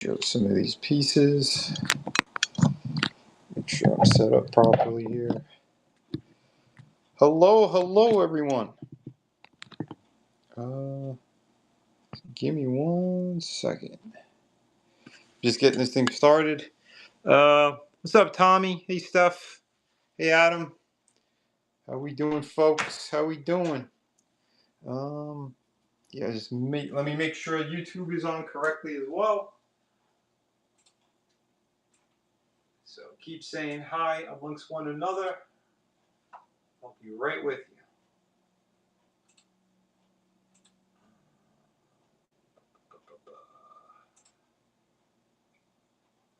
Show some of these pieces. Make sure I'm set up properly here. Hello, everyone. Give me 1 second. Just getting this thing started. What's up, Tommy? Hey, Steph. Hey, Adam. How we doing, folks? How we doing? Yeah, let me make sure YouTube is on correctly as well. So keep saying hi amongst one another. I'll be right with you.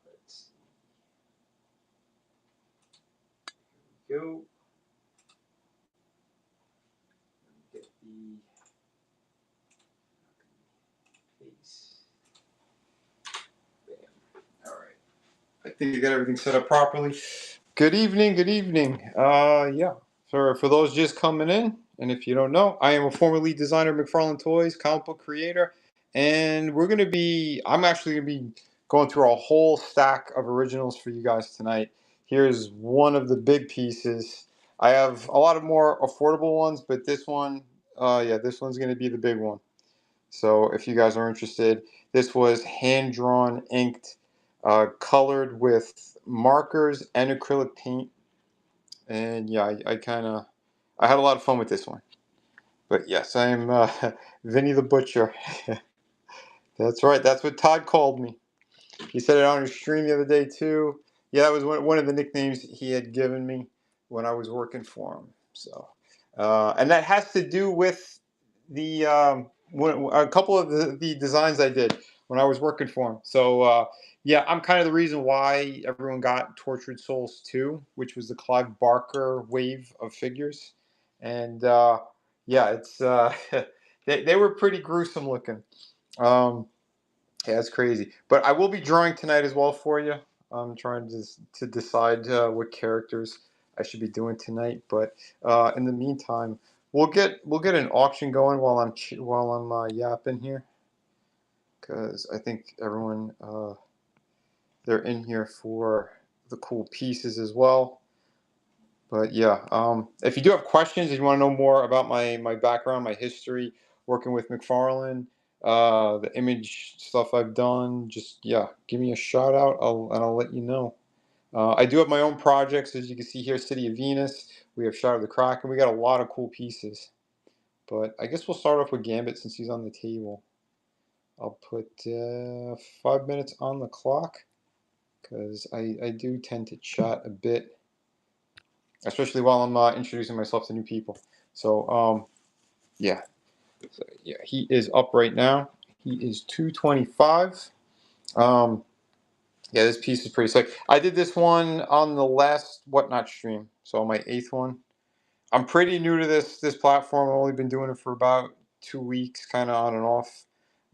Let's see. Here we go. Get the piece. Bam. All right. I think I got everything set up properly. Good evening. Good evening. Yeah. For those just coming in, and if you don't know, I am a former lead designer at McFarlane Toys, comic book creator, and I'm actually gonna be going through a whole stack of originals for you guys tonight. Here's one of the big pieces. I have a lot of more affordable ones, but this one, yeah, this one's gonna be the big one. So if you guys are interested, this was hand drawn, inked, colored with markers and acrylic paint. And yeah, I had a lot of fun with this one. But yes, I am Vinny the Butcher. That's right. That's what Todd called me. He said it on his stream the other day too. Yeah, that was one of the nicknames he had given me when I was working for him. So, and that has to do with the a couple of the designs I did when I was working for him. So, yeah, I'm kind of the reason why everyone got Tortured Souls 2, which was the Clive Barker wave of figures. And yeah, it's they were pretty gruesome looking. Yeah, it's crazy. But I will be drawing tonight as well for you. I'm trying to decide what characters I should be doing tonight. But in the meantime, we'll get an auction going while I'm yapping here, because I think everyone they're in here for the cool pieces as well. But yeah, if you do have questions, if you want to know more about my background, my history, working with McFarlane, the image stuff I've done, just yeah, give me a shout out. I'll let you know. I do have my own projects, as you can see here, City of Venus. We have Shadow of the Kraken. We got a lot of cool pieces. But I guess we'll start off with Gambit since he's on the table. I'll put 5 minutes on the clock because I do tend to chat a bit, especially while I'm introducing myself to new people. So yeah, he is up right now. He is 225. Yeah, this piece is pretty sick. I did this one on the last Whatnot stream, so my 8th one. I'm pretty new to this platform. I've only been doing it for about 2 weeks, kind of on and off.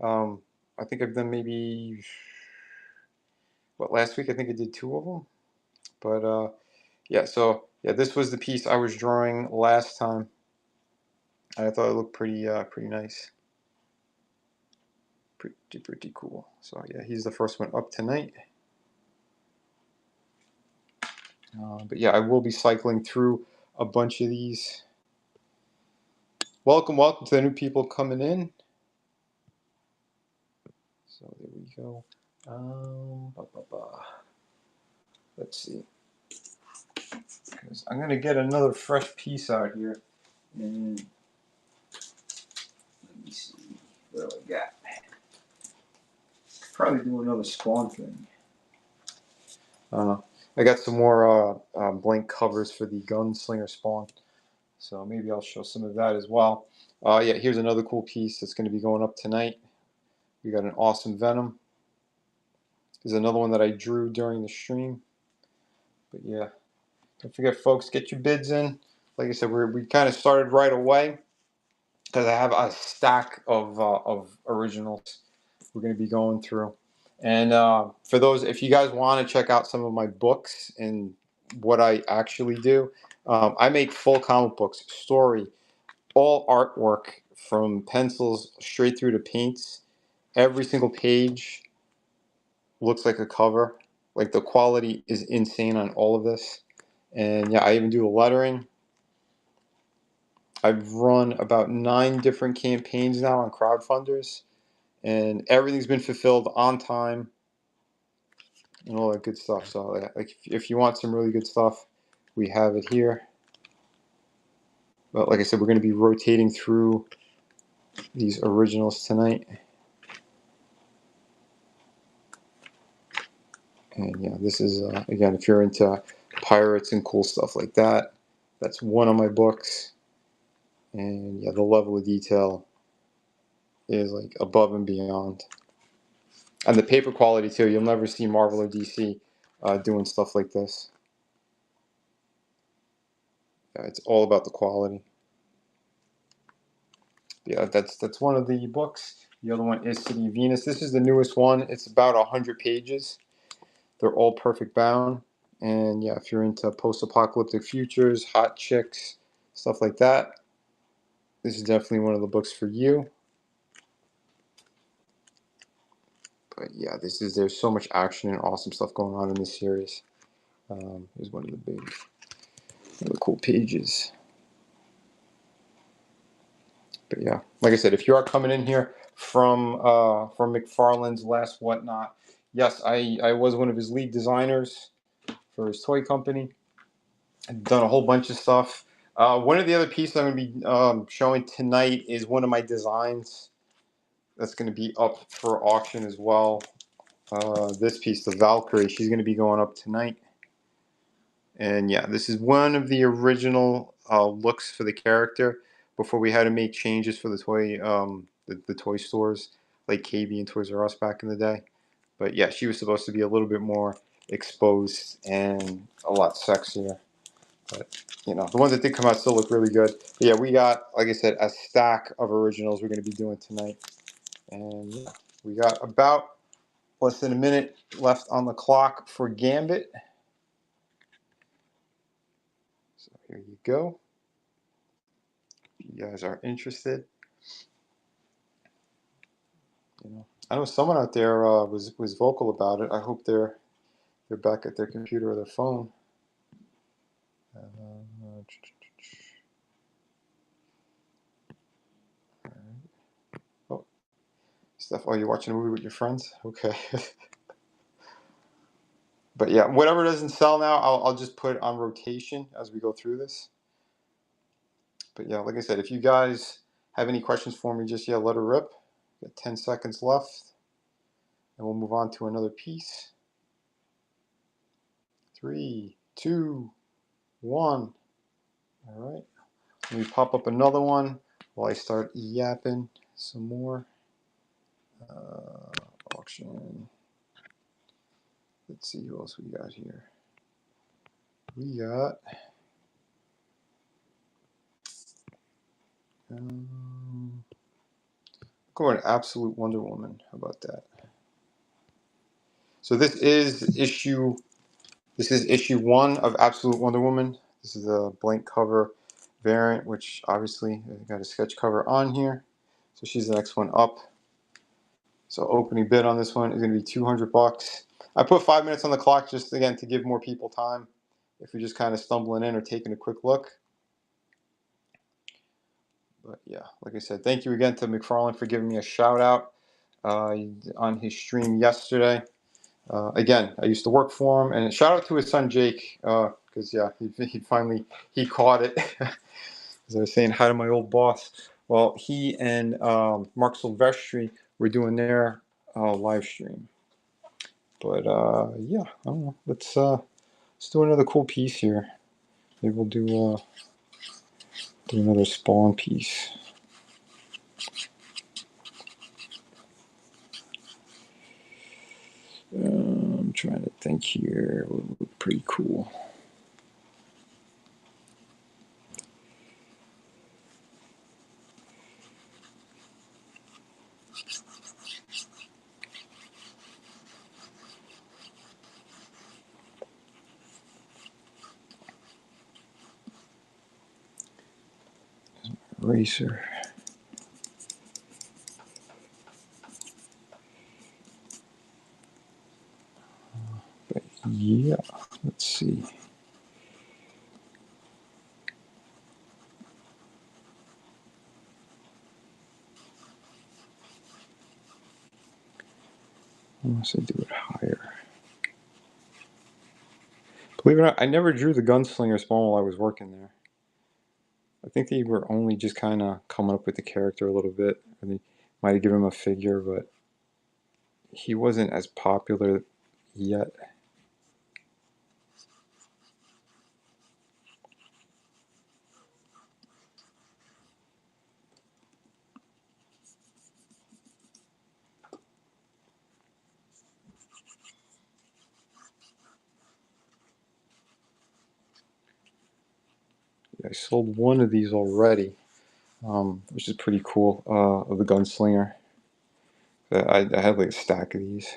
I think I've done maybe last week I think I did 2 of them. But yeah, so yeah, this was the piece I was drawing last time. I thought it looked pretty nice. Pretty cool. So yeah, he's the first one up tonight. But yeah, I will be cycling through a bunch of these. Welcome to the new people coming in. So there we go. Let's see. I'm gonna get another fresh piece out here, and let me see what I got. Probably do another Spawn thing. I got some more blank covers for the Gunslinger Spawn, so maybe I'll show some of that as well. Yeah, here's another cool piece that's going to be going up tonight. We got an awesome Venom. There's another one that I drew during the stream. But yeah, don't forget, folks, get your bids in. Like I said, we kind of started right away because I have a stack of originals we're going to be going through. And for those, if you guys want to check out some of my books and what I actually do, I make full comic books, story, all artwork from pencils straight through to paints. Every single page looks like a cover. Like the quality is insane on all of this. And yeah, I even do the lettering. I've run about 9 different campaigns now on crowdfunders, and everything's been fulfilled on time and all that good stuff. So yeah, like if you want some really good stuff, we have it here. But like I said, we're going to be rotating through these originals tonight. And yeah, this is, again, if you're into pirates and cool stuff like that, that's one of my books. And yeah, the level of detail is like above and beyond. And the paper quality too, you'll never see Marvel or DC doing stuff like this. Yeah, it's all about the quality. Yeah, that's one of the books. The other one is City of Venus. This is the newest one. It's about 100 pages. They're all perfect bound. And yeah, if you're into post-apocalyptic futures, hot chicks, stuff like that, this is definitely one of the books for you. But yeah, there's so much action and awesome stuff going on in this series. Here's one of the cool pages. But yeah, like I said, if you are coming in here from McFarlane's Last Whatnot, yes, I was one of his lead designers for his toy company. I've done a whole bunch of stuff. One of the other pieces I'm going to be showing tonight is one of my designs that's going to be up for auction as well. This piece, the Valkyrie, she's going to be going up tonight. And yeah, this is one of the original looks for the character before we had to make changes for the toy stores like KB and Toys R Us back in the day. But yeah, she was supposed to be a little bit more exposed and a lot sexier. But you know, the ones that did come out still look really good. But yeah, we got, like I said, a stack of originals we're going to be doing tonight. And yeah, we got about less than a minute left on the clock for Gambit. So here you go. If you guys are interested. You know, I know someone out there was vocal about it. I hope they're back at their computer or their phone. Oh, Steph, oh, you're watching a movie with your friends? Okay. But yeah, whatever doesn't sell now, I'll just put it on rotation as we go through this. But yeah, like I said, if you guys have any questions for me, just let her rip. Got 10 seconds left, and we'll move on to another piece. 3, 2, 1. All right. Let me pop up another one while I start yapping some more. Auction. Let's see who else we got here. We got go an Absolute Wonder Woman. How about that? So this is issue 1 of Absolute Wonder Woman. This is a blank cover variant, which obviously got a sketch cover on here. So she's the next one up. So opening bid on this one is going to be $200. I put 5 minutes on the clock just again to give more people time if you're just kind of stumbling in or taking a quick look. But yeah, like I said, thank you again to McFarlane for giving me a shout out on his stream yesterday. Again, I used to work for him, and shout out to his son Jake because yeah, he finally caught it. As I was saying hi to my old boss. Well, he and Mark Silvestri were doing their live stream. But yeah, I don't know. Let's do another cool piece here. Maybe we'll do another Spawn piece. I'm trying to think here. It would look pretty cool. Eraser. Yeah, let's see. Unless I do it higher. Believe it or not, I never drew the gunslinger spawn while I was working there. I think they were only just kind of coming up with the character a little bit. And they might have given him a figure, but he wasn't as popular yet. I sold one of these already, which is pretty cool, of the gunslinger. I had like a stack of these.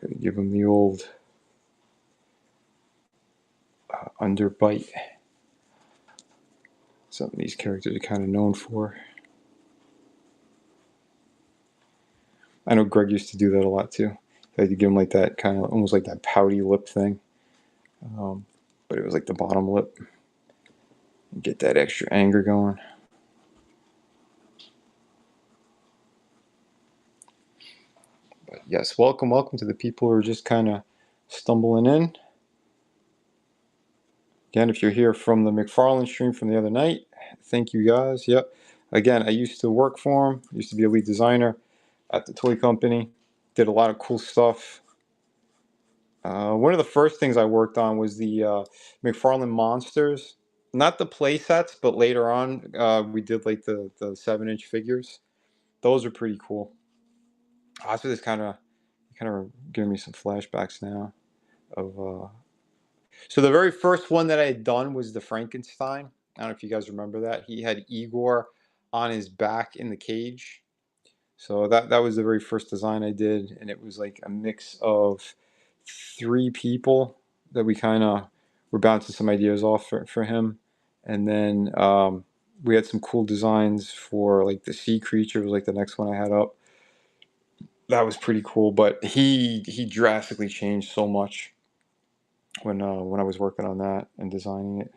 Gotta give him the old underbite. Something these characters are kind of known for. I know Greg used to do that a lot too. They had to give him like that kind of almost like that pouty lip thing, but it was like the bottom lip. Get that extra anger going. But yes, welcome to the people who are just kind of stumbling in. Again, if you're here from the McFarlane stream from the other night, thank you guys. Yep. Again, I used to work for him. I used to be a lead designer at the toy company. Did a lot of cool stuff. One of the first things I worked on was the McFarlane Monsters. Not the play sets, but later on we did like the 7-inch figures. Those are pretty cool. That's what this kind of giving me some flashbacks now of so the very first one that I had done was the Frankenstein. I don't know if you guys remember that. He had Igor on his back in the cage. So that was the very first design I did, and it was like a mix of 3 people that we kind of were bouncing some ideas off for him, and then we had some cool designs for like the sea creature was like the next one I had up. That was pretty cool, but he drastically changed so much when I was working on that and designing it.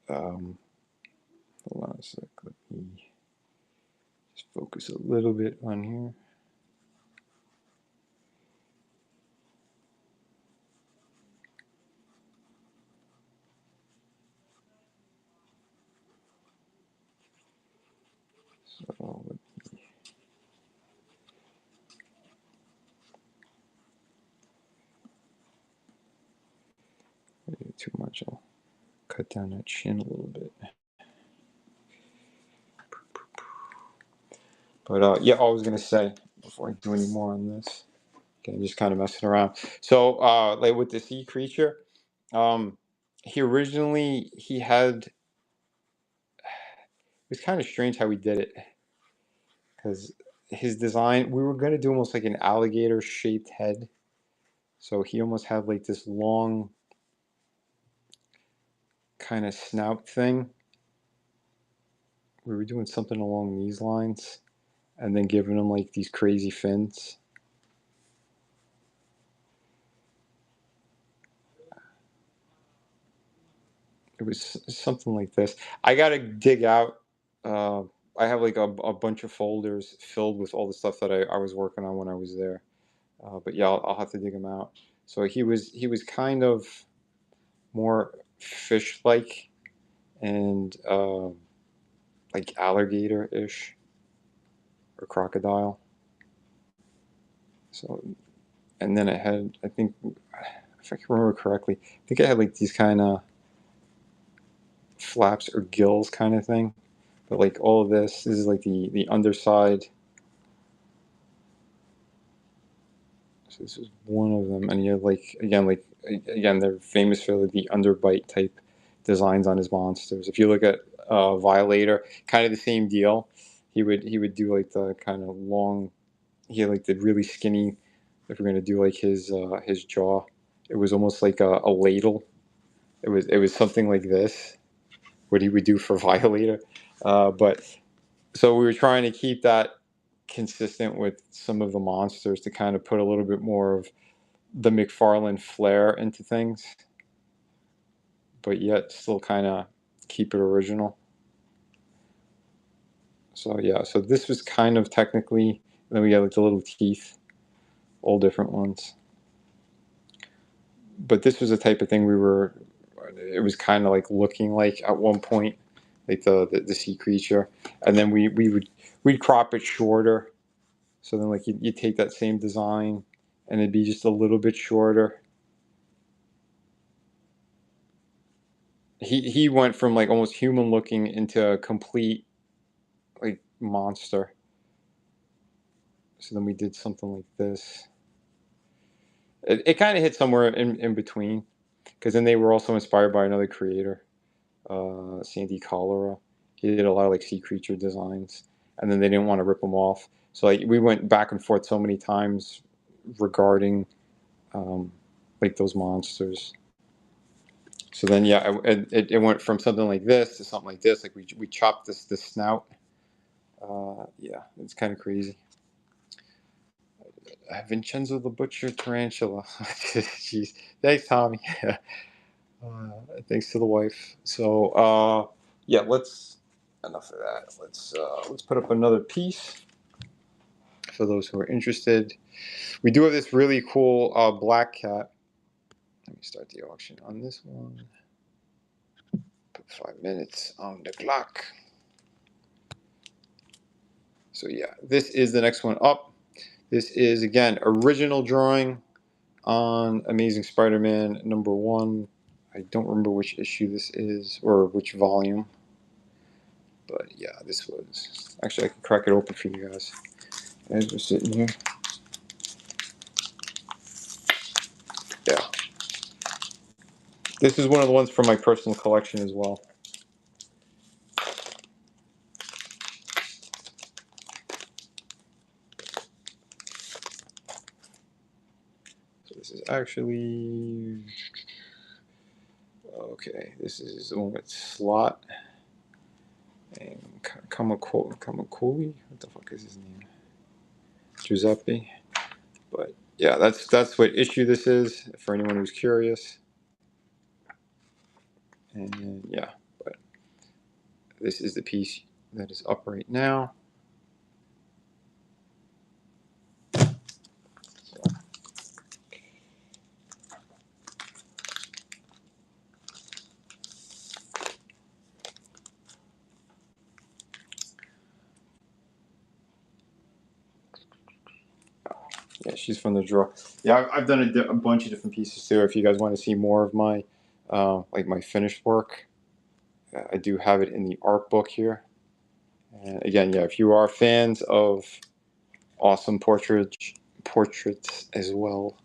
Hold on a sec. Let me just focus a little bit on here. So let me do too much. I'll cut down that chin a little bit. But yeah, I was gonna say before I do any more on this, okay, I'm just kind of messing around. So like with the sea creature, um, he had. It was kind of strange how we did it because his design we were gonna do almost like an alligator shaped head. So he almost had like this long kind of snout thing. We were doing something along these lines, and then giving him like these crazy fins. It was something like this. I gotta dig out. Uh, I have like a bunch of folders filled with all the stuff that I was working on when I was there. But yeah, I'll have to dig them out. So he was kind of more fish-like and like alligator-ish or crocodile. So and then it had I think if I can remember correctly, I think I had like these kind of flaps or gills kind of thing. But like all of this is like the underside. So this is one of them, and you have like again they're famous for like the underbite type designs on his monsters. If you look at Violator, kind of the same deal. he would do like the kind of long. He had like the really skinny. If we're gonna do like his jaw, it was almost like a ladle. It was something like this. What he would do for Violator, but so we were trying to keep that consistent with some of the monsters to kind of put a little bit more of the McFarlane flair into things, but yet still kind of keep it original. So yeah, so this was kind of technically. Then we got like the little teeth, all different ones. But this was the type of thing we were. It was kind of like looking like at one point, like the sea creature, and then we'd crop it shorter. So then like you take that same design, and it'd be just a little bit shorter. He went from like almost human looking into a complete like monster. So then we did something like this. It kind of hit somewhere in between, because then they were also inspired by another creator, Sandy Cholera. He did a lot of like sea creature designs, and then they didn't want to rip them off. So like we went back and forth so many times regarding like those monsters. So then yeah, it went from something like this to something like this. Like we chopped this snout. Yeah, it's kind of crazy. Vincenzo the Butcher Tarantula. Jeez. Thanks, Tommy. Thanks to the wife. So yeah, let's enough of that. Let's put up another piece for those who are interested. We do have this really cool black cat. Let me start the auction on this one. Put 5 minutes on the clock. So yeah, this is the next one up. This is again original drawing on Amazing Spider-Man #1. I don't remember which issue this is or which volume, but yeah, this was actually I can crack it open for you guys as we're sitting here. Yeah, this is one of the ones from my personal collection as well. So this is actually okay. This is the one with Slot and Kamakoli. What the fuck is his name? Giuseppe. But yeah, that's what issue this is for anyone who's curious. And yeah, but this is the piece that is up right now. So, yeah, she's from the drawer. Yeah, I've done a bunch of different pieces too. If you guys want to see more of my like my finished work, I do have it in the art book here. And again, yeah, if you are fans of awesome portraits as well,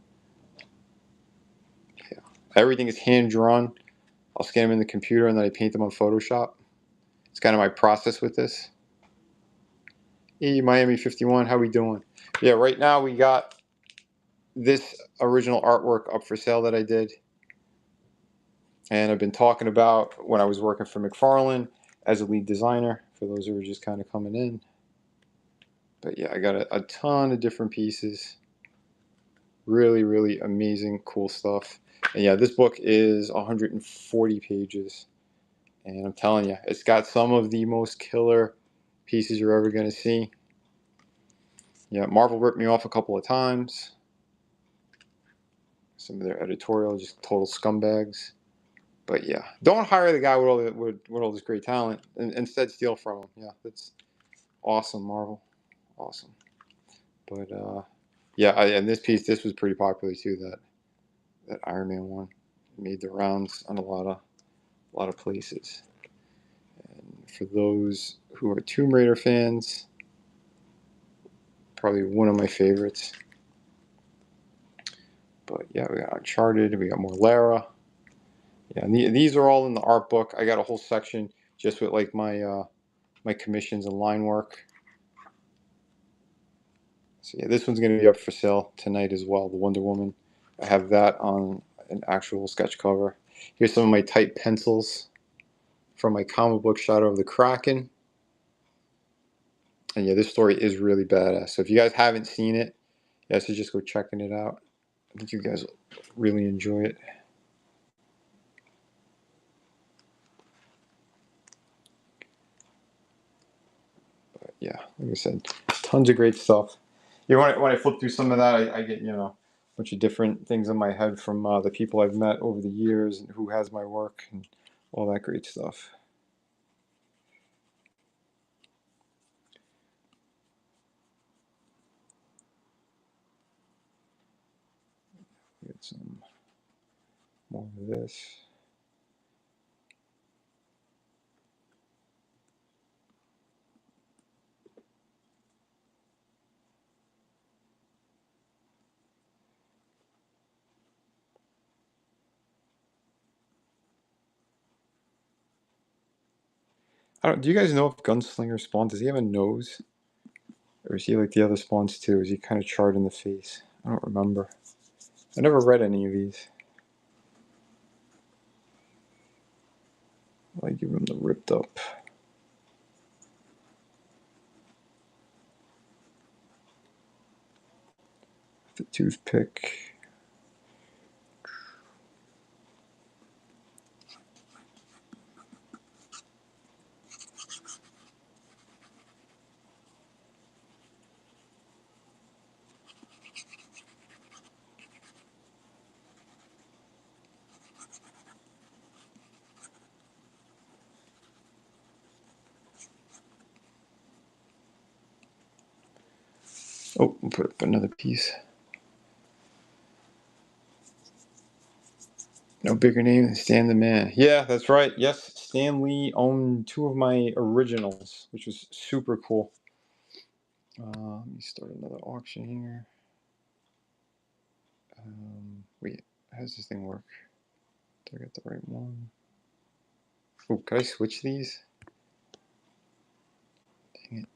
yeah, everything is hand drawn. I'll scan them in the computer and then I paint them on Photoshop. It's kind of my process with this. Hey, Miami 51, how we doing? Yeah, right now we got this original artwork up for sale that I did. And I've been talking about when I was working for McFarlane as a lead designer, for those who are just kind of coming in. But yeah, I got a ton of different pieces. Really, really amazing, cool stuff. And yeah, this book is 140 pages. And I'm telling you, it's got some of the most killer pieces you're ever going to see. Yeah, Marvel ripped me off a couple of times. Some of their editorial, just total scumbags. But yeah, don't hire the guy with all this great talent, and instead steal from him. Yeah, that's awesome, Marvel, awesome. But yeah, and this was pretty popular too. That Iron Man one made the rounds on a lot of places. And for those who are Tomb Raider fans, probably one of my favorites. But yeah, we got Uncharted, we got more Lara. Yeah, and these are all in the art book. I got a whole section just with like my my commissions and line work. So yeah, this one's going to be up for sale tonight as well. The Wonder Woman. I have that on an actual sketch cover. Here's some of my type pencils from my comic book Shadow of the Kraken. And yeah, this story is really badass. So if you guys haven't seen it, yeah, so just go checking it out. I think you guys will really enjoy it. But yeah, like I said, tons of great stuff. Yeah, when I flip through some of that, I get, a bunch of different things in my head from the people I've met over the years and who has my work and all that great stuff. Get some more of this. Do you guys know if Gunslinger spawns? Does he have a nose? Or is he like the other spawns too? Is he kind of charred in the face? I don't remember. I never read any of these. I give him the ripped up. The toothpick. Oh, we'll put up another piece. No bigger name than Stan the Man. Yeah, that's right. Yes, Stan Lee owned two of my originals, which was super cool. Let me start another auction here. Wait, how does this thing work? Did I get the right one? Oh, can I switch these? Dang it.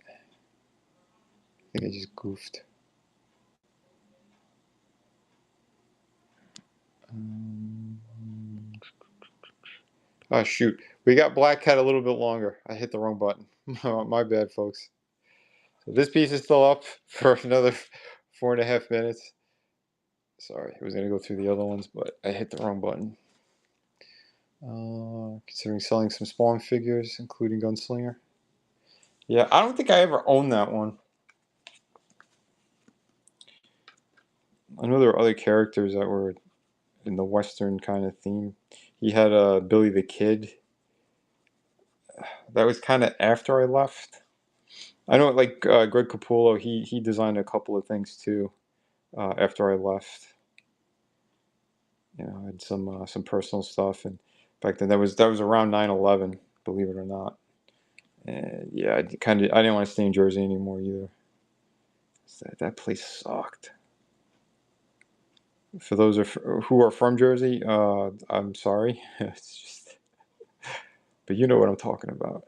I think I just goofed. Oh, shoot. We got Black Cat a little bit longer. I hit the wrong button. My bad, folks. So this piece is still up for another 4.5 minutes. Sorry, I was going to go through the other ones, but I hit the wrong button. Considering selling some Spawn figures, including Gunslinger. Yeah, I don't think I ever owned that one. I know there were other characters that were in the Western kind of theme. He had Billy the Kid. That was kind of after I left. I know, like Greg Capullo, he designed a couple of things too after I left. I had some personal stuff, and back then that was around 9/11, believe it or not. And yeah, I didn't want to stay in Jersey anymore either. That place sucked. For those who are from Jersey, I'm sorry. It's just, but you know what I'm talking about.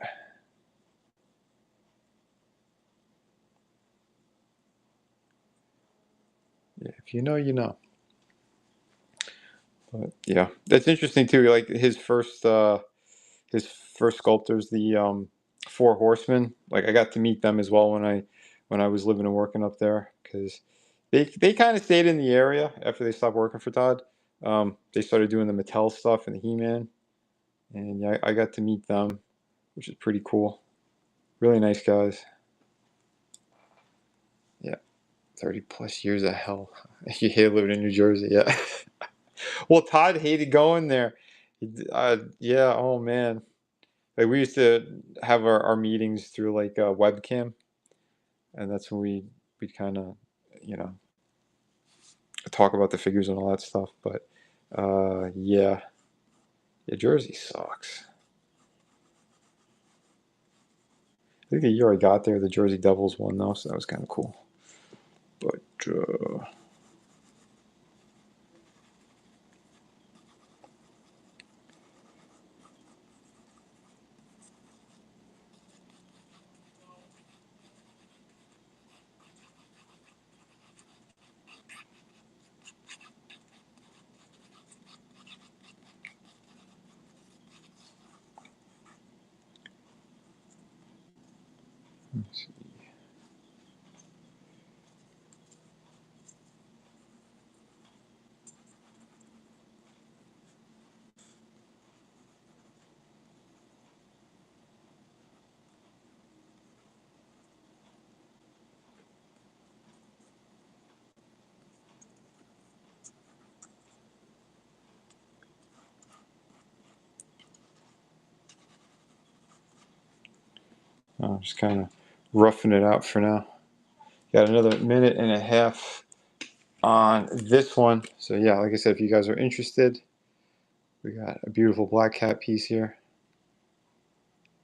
Yeah, if you know, you know. But yeah, that's interesting too. Like his first sculptors, the Four Horsemen. Like I got to meet them as well when I was living and working up there, because they kind of stayed in the area after they stopped working for Todd. They started doing the Mattel stuff and the He-Man, and yeah, I got to meet them, which is pretty cool. Really nice guys. Yeah, 30 plus years of hell. You hate living in New Jersey, yeah. Well, Todd hated going there. Yeah, oh man. Like we used to have our meetings through like a webcam, and that's when we'd kind of, you know, talk about the figures and all that stuff. But yeah, Jersey sucks. I think the year I got there, the Jersey Devils won though, so that was kind of cool. But Let's see. I'm just kind of roughing it out for now. Got another minute and a half on this one. So yeah, like I said, if you guys are interested, we got a beautiful black cat piece here.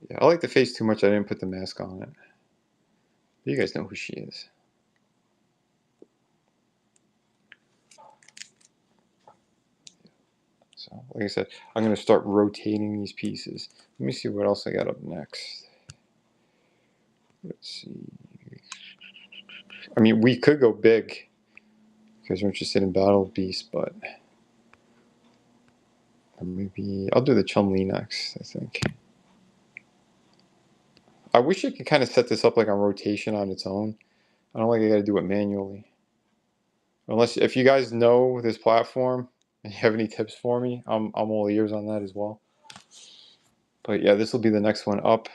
Yeah, I like the face too much. I didn't put the mask on it. But you guys know who she is. So, like I said, I'm going to start rotating these pieces. Let me see what else I got up next. Let's see. I mean, we could go big because we're interested in Battle Beast, but maybe I'll do the Chun-Li next, I think. I wish I could kind of set this up like on rotation on its own. I don't like I got to do it manually. Unless, if you guys know this platform and you have any tips for me, I'm all ears on that as well. But yeah, this will be the next one up.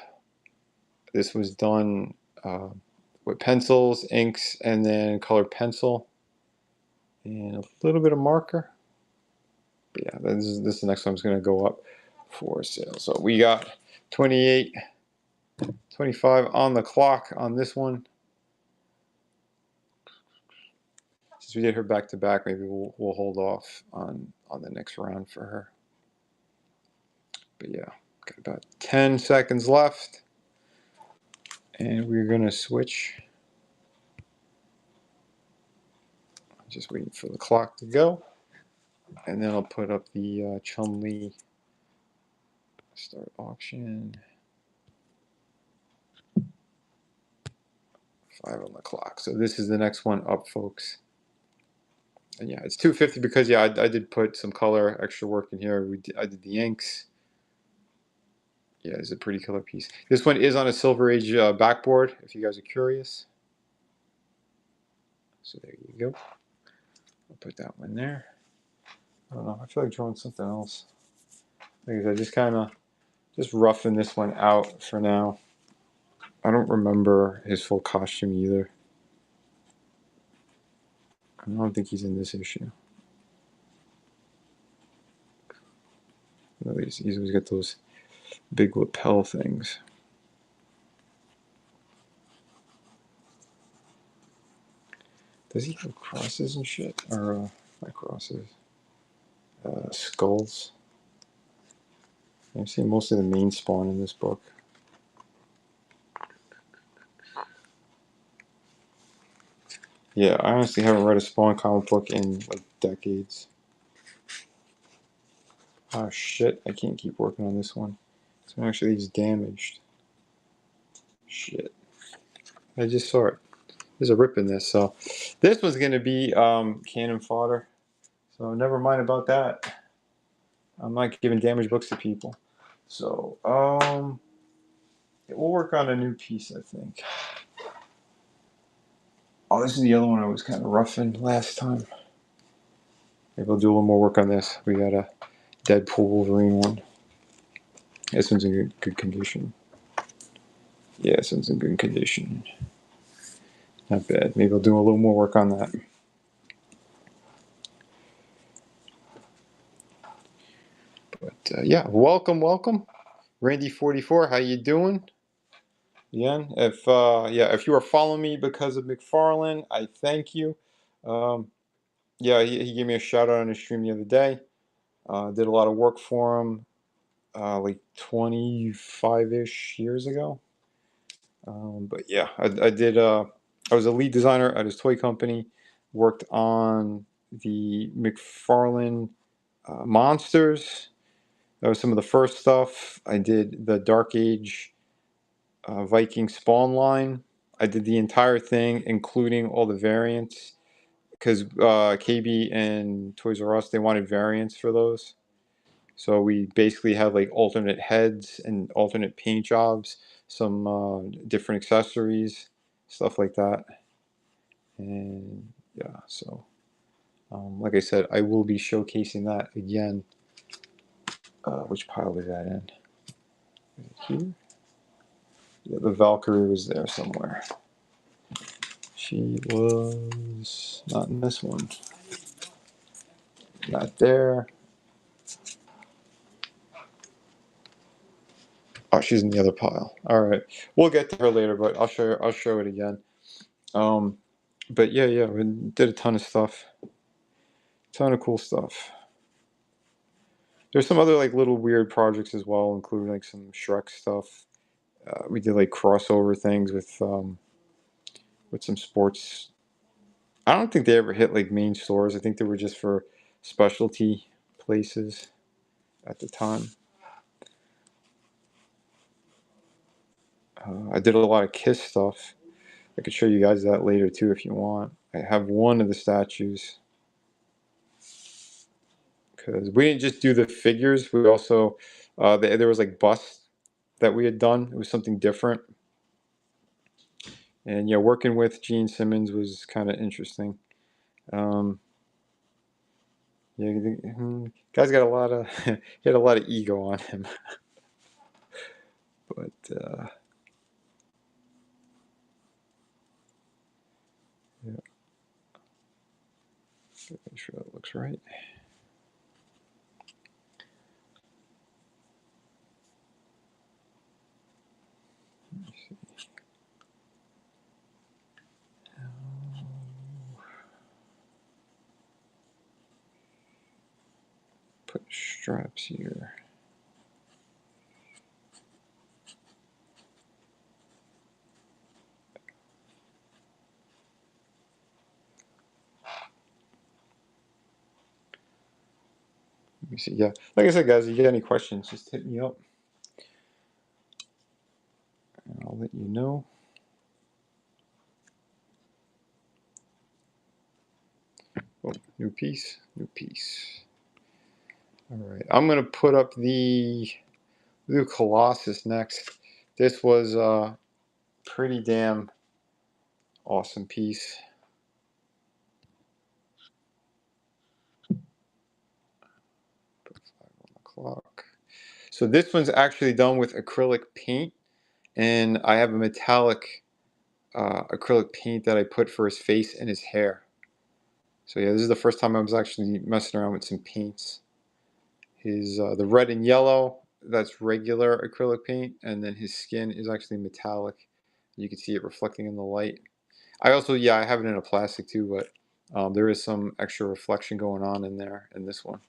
This was done with pencils, inks, and then colored pencil. And a little bit of marker. But yeah, this is the next one's going to go up for sale. So we got 28, 25 on the clock on this one. Since we did her back to back, maybe we'll hold off on the next round for her. But yeah, got about 10 seconds left. And we're going to switch. Just waiting for the clock to go. And then I'll put up the Chun-Li start auction. 5 on the clock. So this is the next one up, folks. And yeah, it's $250 because yeah, I did put some color extra work in here. I did the inks. Yeah, it's a pretty color piece. This one is on a Silver Age backboard, if you guys are curious. So there you go. I'll put that one there. I don't know. I feel like drawing something else. Because I just kind of roughing this one out for now. I don't remember his full costume either. I don't think he's in this issue. No, he's always got those big lapel things. Does he have crosses and shit? Or, not crosses. Skulls. I'm seeing mostly the main spawn in this book. Yeah, I honestly haven't read a Spawn comic book in like decades. Oh shit, I can't keep working on this one. This one actually is damaged. Shit. I just saw it. There's a rip in this, so this one's gonna be cannon fodder. So never mind about that. I'm not giving damaged books to people. So we'll work on a new piece, I think. Oh, this is the other one I was kind of roughing last time. Maybe I'll do a little more work on this. We got a Deadpool Wolverine one. This one's in good condition. Yeah, this one's in good condition. Not bad. Maybe I'll do a little more work on that. But yeah, welcome, Randy44. How you doing? Yeah, if you are following me because of McFarlane, I thank you. Yeah, he gave me a shout out on his stream the other day. Did a lot of work for him, like 25-ish years ago. But yeah, I did. I was a lead designer at his toy company. Worked on the McFarlane monsters. That was some of the first stuff. I did the Dark Age Viking Spawn line. I did the entire thing, including all the variants, because KB and Toys R Us, they wanted variants for those. So we basically had like alternate heads and alternate paint jobs. some different accessories, stuff like that. And yeah, so like I said, I will be showcasing that again. Which pile was that in? Is it here? Yeah, the Valkyrie was there somewhere. She was not in this one. Not there. Oh, she's in the other pile. All right, we'll get to her later, but I'll show it again. But yeah, we did a ton of stuff, ton of cool stuff. There's some other like little weird projects as well, including like some Shrek stuff. We did like crossover things with some sports. I don't think they ever hit like main stores. I think they were just for specialty places at the time. I did a lot of Kiss stuff. I could show you guys that later too if you want. I have one of the statues because we didn't just do the figures. We also there was like busts that we had done. It was something different, and yeah, working with Gene Simmons was kind of interesting. Um, yeah, guy's got a lot of he had a lot of ego on him, but yeah, make sure that looks right. Let me see. Put straps here. Let me see. Yeah, like I said, guys, if you get any questions, just hit me up, and I'll let you know. Oh, new piece, new piece. All right, I'm gonna put up the Colossus next. This was a pretty damn awesome piece. Put 5 on the clock. So this one's actually done with acrylic paint, and I have a metallic acrylic paint that I put for his face and his hair. So yeah, this is the first time I was actually messing around with some paints. His the red and yellow, that's regular acrylic paint, and then his skin is actually metallic. You can see it reflecting in the light. I also, yeah, I have it in a plastic too, but there is some extra reflection going on in there in this one.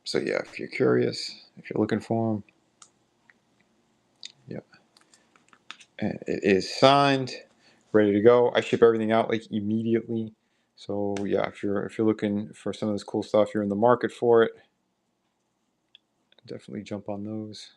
So yeah, if you're curious, if you're looking for them, yeah, and it is signed, ready to go. I ship everything out like immediately. So yeah, if you're looking for some of this cool stuff, you're in the market for it, definitely jump on those.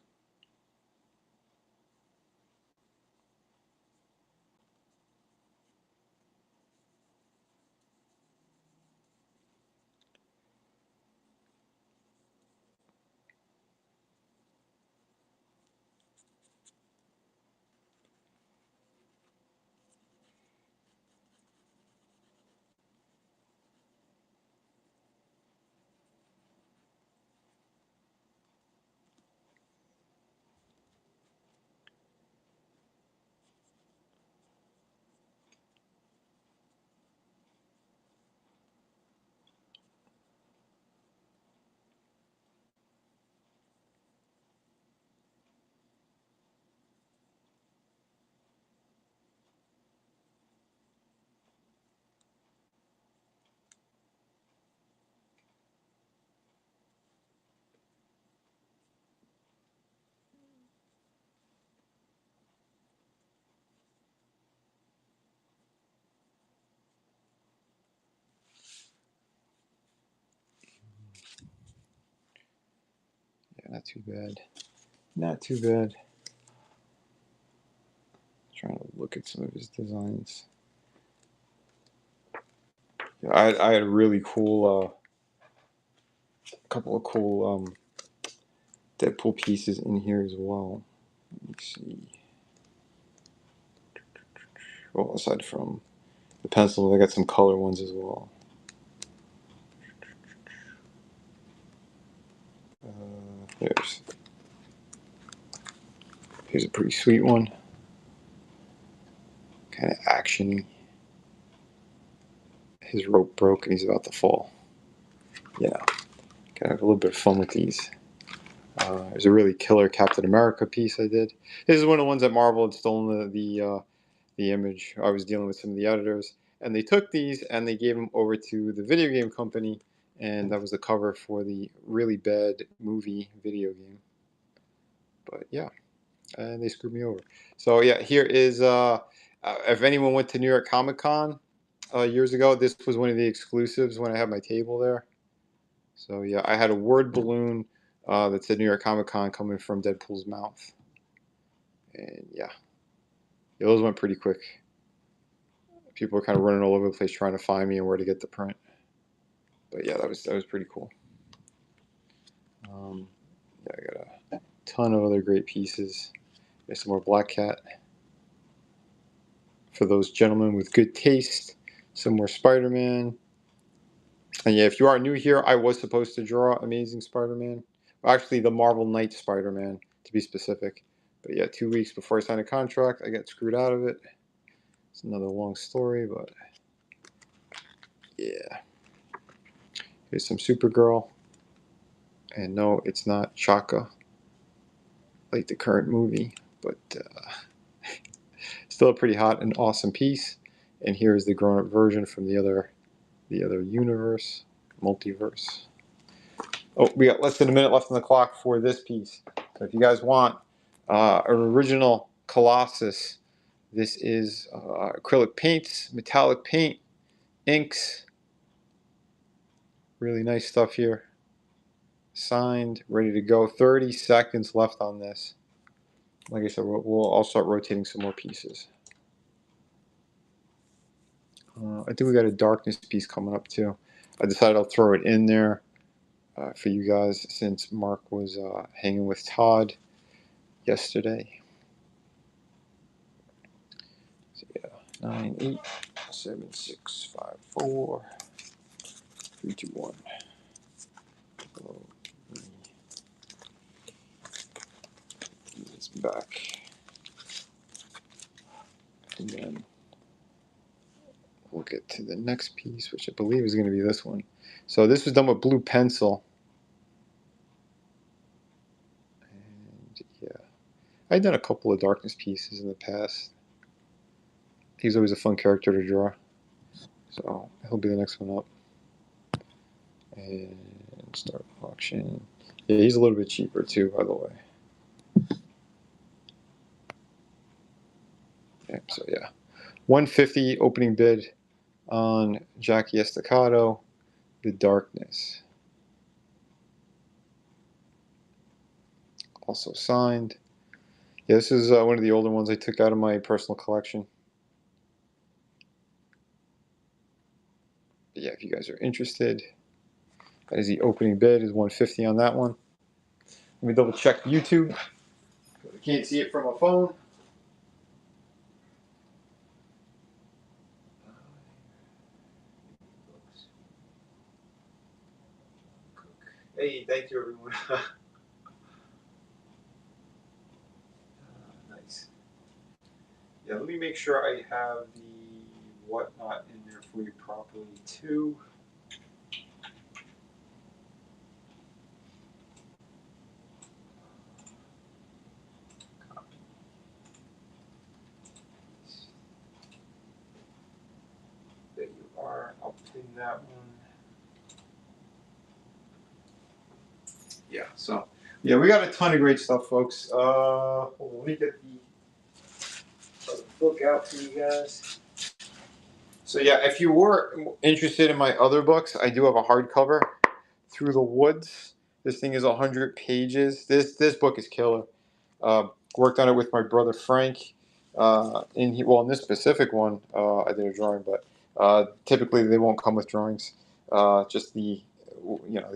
Yeah, not too bad. Not too bad. Trying to look at some of his designs. Yeah, I had a really cool, couple of cool Deadpool pieces in here as well. Let me see. Well, aside from the pencil, I got some color ones as well. Here's a pretty sweet one. Kind of actiony. His rope broke and he's about to fall. Yeah, kind of have a little bit of fun with these. There's a really killer Captain America piece I did. This is one of the ones that Marvel had stolen the image. I was dealing with some of the editors, and they took these and they gave them over to the video game company, and that was the cover for the really bad movie video game. But yeah, and they screwed me over. So yeah, here is if anyone went to New York Comic Con years ago, this was one of the exclusives when I had my table there. So yeah, I had a word balloon that said New York Comic Con coming from Deadpool's mouth, and yeah, those went pretty quick. People were kind of running all over the place trying to find me and where to get the print. But yeah, that was pretty cool. Yeah, I got a ton of other great pieces. There's some more Black Cat for those gentlemen with good taste. Some more Spider-Man. And yeah, if you are new here, I was supposed to draw Amazing Spider-Man. Well, actually, the Marvel Knight Spider-Man, to be specific. But yeah, 2 weeks before I signed a contract, I got screwed out of it. It's another long story, but yeah. Here's some Supergirl. And no, it's not Chaka, like the current movie, but still a pretty hot and awesome piece. And here's the grown-up version from the other universe, multiverse. Oh, we got less than a minute left on the clock for this piece. So if you guys want an original Colossus, this is acrylic paints, metallic paint, inks. Really nice stuff here. Signed, ready to go. 30 seconds left on this. Like I said, I'll start rotating some more pieces. I think we got a darkness piece coming up too. I decided I'll throw it in there for you guys since Mark was hanging with Todd yesterday. So yeah, 9, 8, 7, 6, 5, 4, 3, 2, 1. It's back, and then we'll get to the next piece, which I believe is going to be this one. So this was done with blue pencil. And yeah, I've done a couple of darkness pieces in the past. He's always a fun character to draw. So he'll be the next one up. And start auction. Yeah, he's a little bit cheaper too, by the way. Okay, so yeah, 150 opening bid on Jackie Estacado, The Darkness. Also signed. Yeah, this is one of the older ones I took out of my personal collection. But yeah, if you guys are interested, that is the opening bid, is 150 on that one. Let me double check YouTube. I can't see it from a phone. Hey, thank you, everyone. Nice. Yeah, let me make sure I have the whatnot in there for you properly, too. There you are. I'll pin that one. Yeah, so yeah, we got a ton of great stuff, folks. Hold on, let me get the book out for you guys. So yeah, if you were interested in my other books, I do have a hardcover, Through the Woods. This thing is 100 pages. This book is killer. Worked on it with my brother Frank. In this specific one, I did a drawing, but typically they won't come with drawings. Just the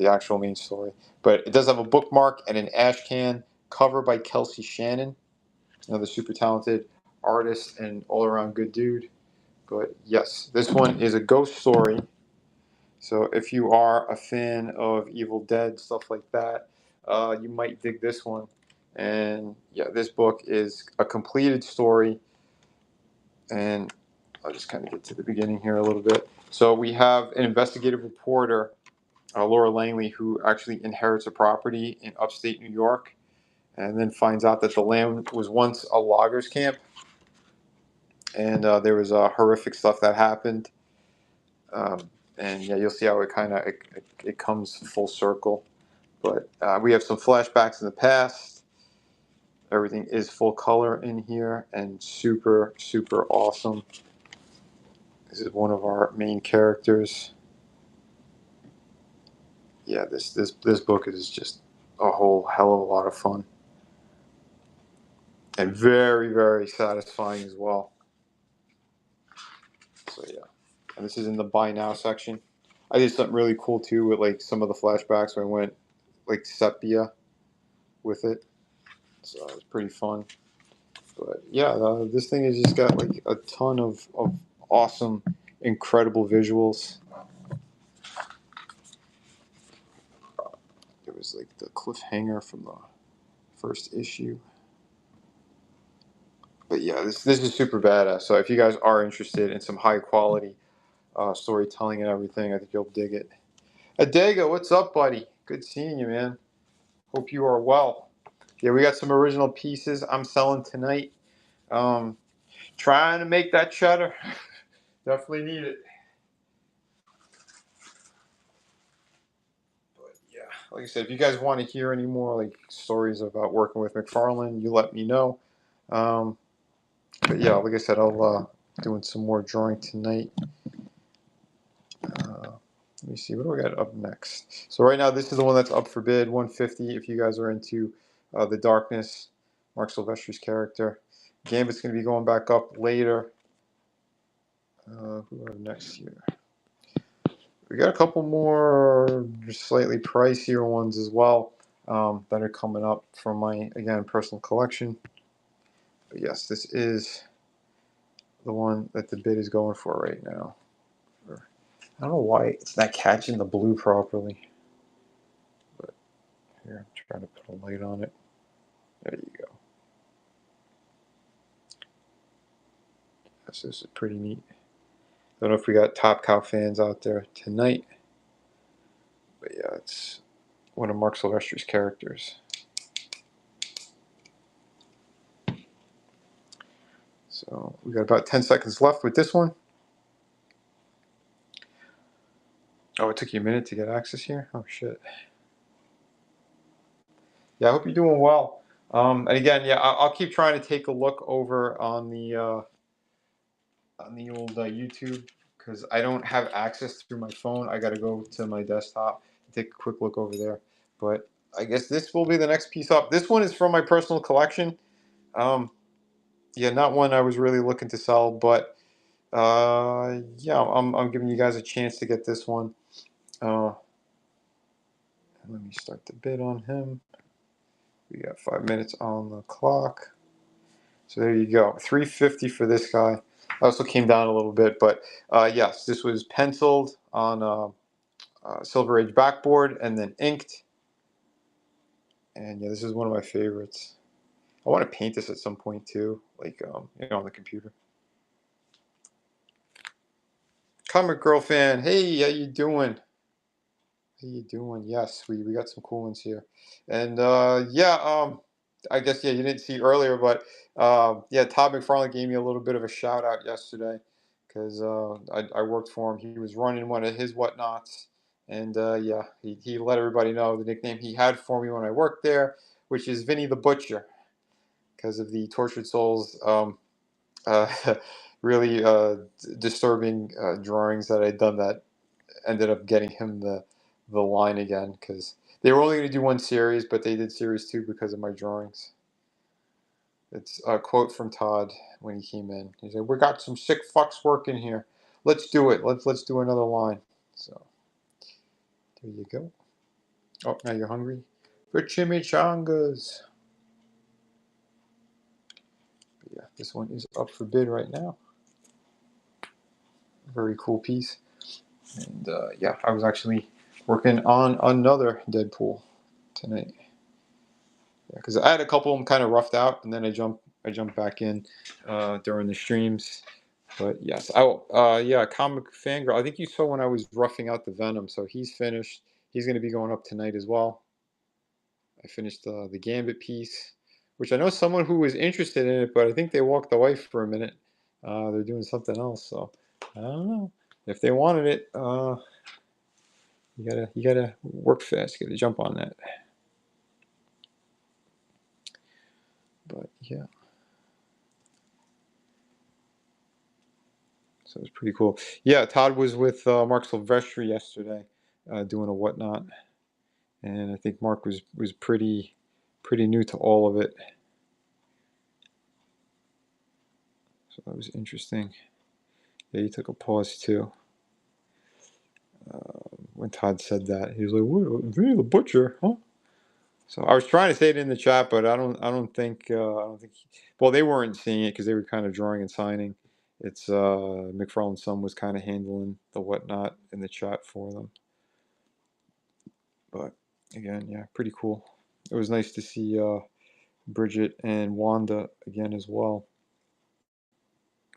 actual main story. But it does have a bookmark and an ash can cover by Kelsey Shannon. another super talented artist and all around good dude. But yes, this one is a ghost story. So if you are a fan of Evil Dead, stuff like that, you might dig this one. And yeah, this book is a completed story. And I'll just kind of get to the beginning here a little bit. So we have an investigative reporter, Laura Langley, who actually inherits a property in upstate New York, and then finds out that the land was once a loggers camp, and there was horrific stuff that happened. And yeah, you'll see how it comes full circle. But we have some flashbacks in the past. Everything is full color in here and super, super awesome. This is one of our main characters. Yeah, this book is just a whole hell of a lot of fun. And very, very satisfying as well. So yeah. And this is in the buy now section. I did something really cool too with like some of the flashbacks. I went like sepia with it. So it was pretty fun. But yeah, this thing has just got like a ton of awesome, incredible visuals. It was like the cliffhanger from the first issue. But yeah, this is super badass. So if you guys are interested in some high quality storytelling and everything, I think you'll dig it. Adega, what's up, buddy? Good seeing you, man. Hope you are well. Yeah, we got some original pieces I'm selling tonight. Trying to make that cheddar. Definitely need it. But yeah, like I said, if you guys want to hear any more like stories about working with McFarlane, you let me know. But yeah, like I said, I'll doing some more drawing tonight. Let me see, what do we got up next? So right now, this is the one that's up for bid, 150. If you guys are into the Darkness, Mark Silvestri's character. Gambit's going to be going back up later. Who do we have next here? We got a couple more slightly pricier ones as well that are coming up from my, again, personal collection. But yes, this is the one that the bid is going for right now. I don't know why it's not catching the blue properly. But here, I'm trying to put a light on it. There you go. This is pretty neat. Don't know if we got Top Cow fans out there tonight. But yeah, it's one of Mark Silvestri's characters. So we got about 10 seconds left with this one. Oh, it took you a minute to get access here? Oh, shit. Yeah, I hope you're doing well. And again, yeah, I'll keep trying to take a look over on the old YouTube because I don't have access through my phone. I got to go to my desktop and take a quick look over there. But I guess this will be the next piece up. This one is from my personal collection. Yeah, not one I was really looking to sell, but yeah, I'm giving you guys a chance to get this one. Let me start the bid on him. We got 5 minutes on the clock. So there you go, 350 for this guy. I also came down a little bit, but yes, this was penciled on Silver Age backboard and then inked. And yeah, this is one of my favorites. I want to paint this at some point too, like on the computer. Comic Girl fan, hey, how you doing? How you doing? Yes, we got some cool ones here, and yeah, I guess yeah you didn't see earlier, but yeah, Todd McFarlane gave me a little bit of a shout out yesterday because I worked for him. He was running one of his whatnots, and yeah, he let everybody know the nickname he had for me when I worked there, which is Vinny the Butcher, because of the Tortured Souls uh, really disturbing drawings that I'd done that ended up getting him the line again because they were only going to do one series, but they did series 2 because of my drawings. It's a quote from Todd when he came in. He said, "We got some sick fucks working here. Let's do it. Let's do another line." So there you go. Oh, now you're hungry for chimichangas. yeah, this one is up for bid right now. Very cool piece. And yeah, I was actually working on another Deadpool tonight. Yeah, because I had a couple of them kind of roughed out, and then I jumped back in during the streams. But yes, yeah, Comic Fangirl. I think you saw when I was roughing out the Venom, so he's finished. He's going to be going up tonight as well. I finished the Gambit piece, which I know someone who was interested in it, but I think they walked away for a minute. They're doing something else, so I don't know if they wanted it. You gotta work fast. You gotta jump on that. But yeah, so it was pretty cool. Yeah, Todd was with Mark Silvestri yesterday, doing a whatnot, and I think Mark was pretty new to all of it. So that was interesting. Yeah, he took a pause too. When Todd said that, he was like, "What, Vinny the Butcher, huh?" So I was trying to say it in the chat, but I don't think well, they weren't seeing it because they were kind of drawing and signing. It's McFarlane's son was kind of handling the whatnot in the chat for them. But again, yeah, pretty cool. It was nice to see Bridget and Wanda again as well.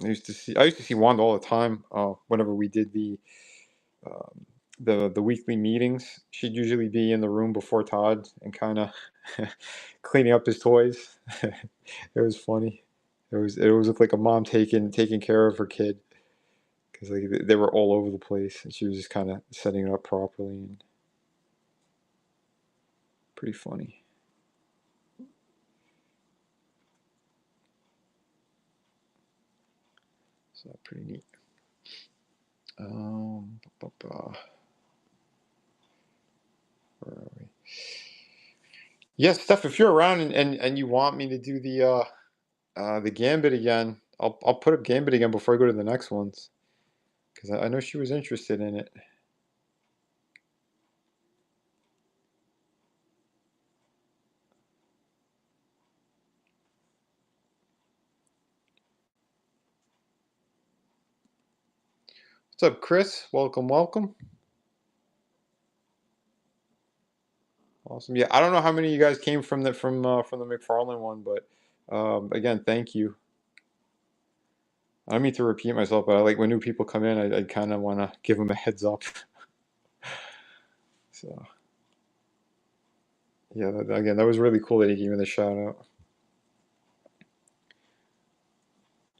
I used to see Wanda all the time. Whenever we did um, the weekly meetings, she'd usually be in the room before Todd and kind of cleaning up his toys. It was funny. It was looked like a mom taking care of her kid because like they were all over the place, and she was just kind of setting it up properly and pretty funny. So pretty neat. Where are we? Yes, Steph, if you're around and you want me to do the Gambit again, I'll put up Gambit again before I go to the next ones because I know she was interested in it. What's up, Chris? Welcome, welcome. Awesome. Yeah, I don't know how many of you guys came from the McFarlane one, but again, thank you. I don't mean to repeat myself, but I like when new people come in, I kind of want to give them a heads up. So yeah, again, that was really cool that he gave me the shout out.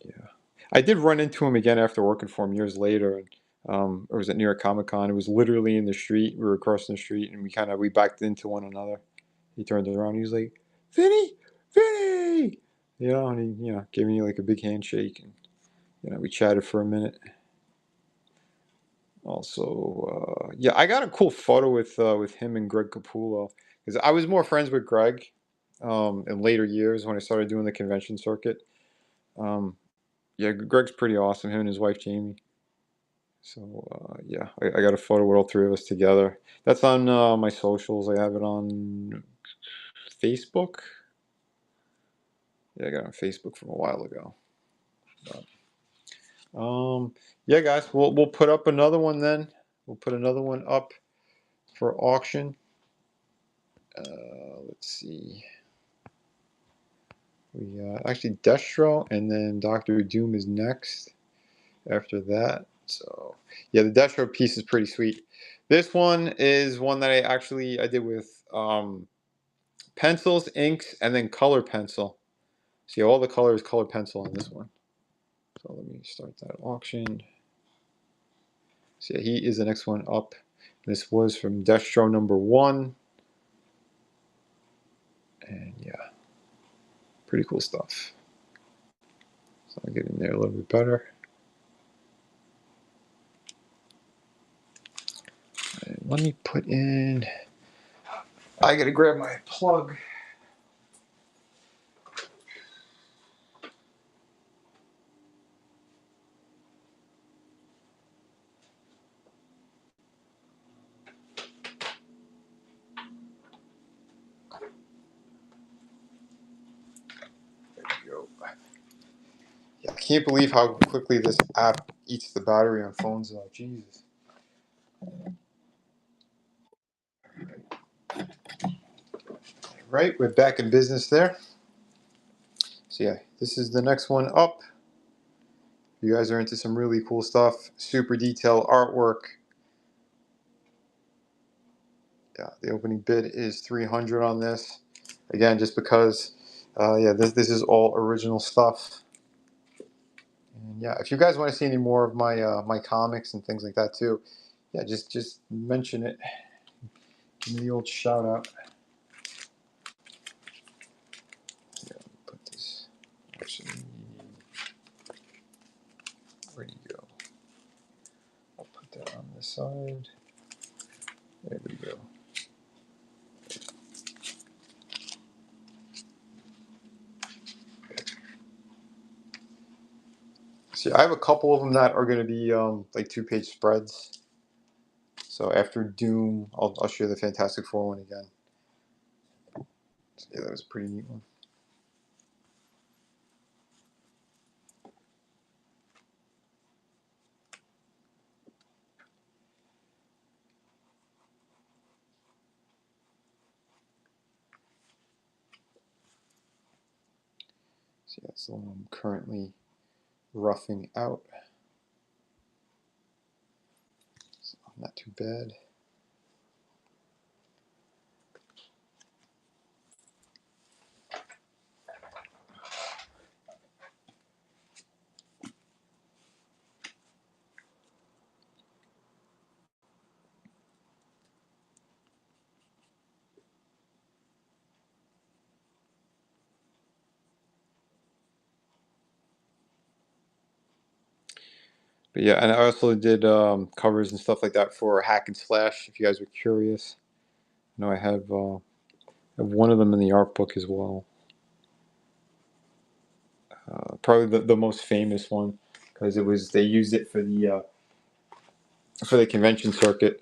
Yeah, I did run into him again after working for him years later, and it was at New York Comic Con. It was literally in the street. We were crossing the street, and we backed into one another. He turned around. He was like, "Vinny, Vinny," and he gave me like a big handshake, and we chatted for a minute. Also, yeah, I got a cool photo with him and Greg Capullo because I was more friends with Greg in later years when I started doing the convention circuit. Yeah, Greg's pretty awesome. Him and his wife Jamie. So yeah, I got a photo with all three of us together. That's on my socials. I have it on Facebook. Yeah, I got it on Facebook from a while ago. But, yeah, guys, we'll put up another one then. We'll put another one up for auction. Let's see. We actually Destro and then Doctor Doom is next after that. So yeah, the Destro piece is pretty sweet. This one is one that I did with pencils, inks, and then color pencil. See, all the color is color pencil on this one. So let me start that auction. So yeah, he is the next one up. This was from Destro #1. And yeah, pretty cool stuff. So I'll get in there a little bit better. And let me put in, I gotta grab my plug. There we go. can't believe how quickly this app eats the battery on phones though. Jesus. Right, we're back in business there. So yeah, this is the next one up. You guys are into some really cool stuff. Super detailed artwork. Yeah, the opening bid is 300 on this. Again, just because, yeah, this is all original stuff. And yeah, if you guys want to see any more of my my comics and things like that too, yeah, just mention it. Give me the old shout out. Yeah, put this. Actually, where do you go? I'll put that on the side. There we go. See, I have a couple of them that are going to be like 2-page spreads. So after Doom, I'll share the Fantastic Four one again. So yeah, that was a pretty neat one. So yeah, that's the one I'm currently roughing out. So not too bad. But yeah, and I also did covers and stuff like that for Hack and Slash. If you guys were curious, I know I have one of them in the art book as well. Probably the most famous one because they used it for the convention circuit.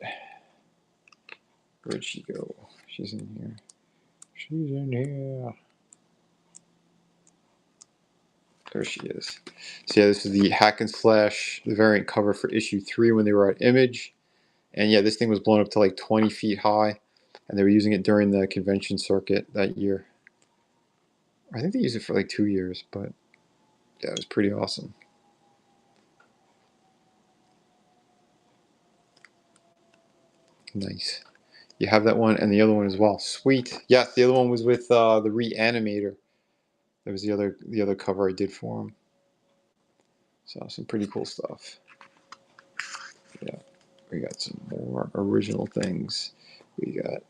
Where'd she go? She's in here. She's in here. There she is. So yeah, this is the Hack and Slash, the variant cover for issue 3 when they were at Image. And yeah, this thing was blown up to like 20 feet high. And they were using it during the convention circuit that year. I think they used it for like 2 years, but yeah, it was pretty awesome. Nice. You have that one and the other one as well. Sweet. Yes, the other one was with the Reanimator. That was the other cover I did for him. So some pretty cool stuff. Yeah, we got some more original things. We got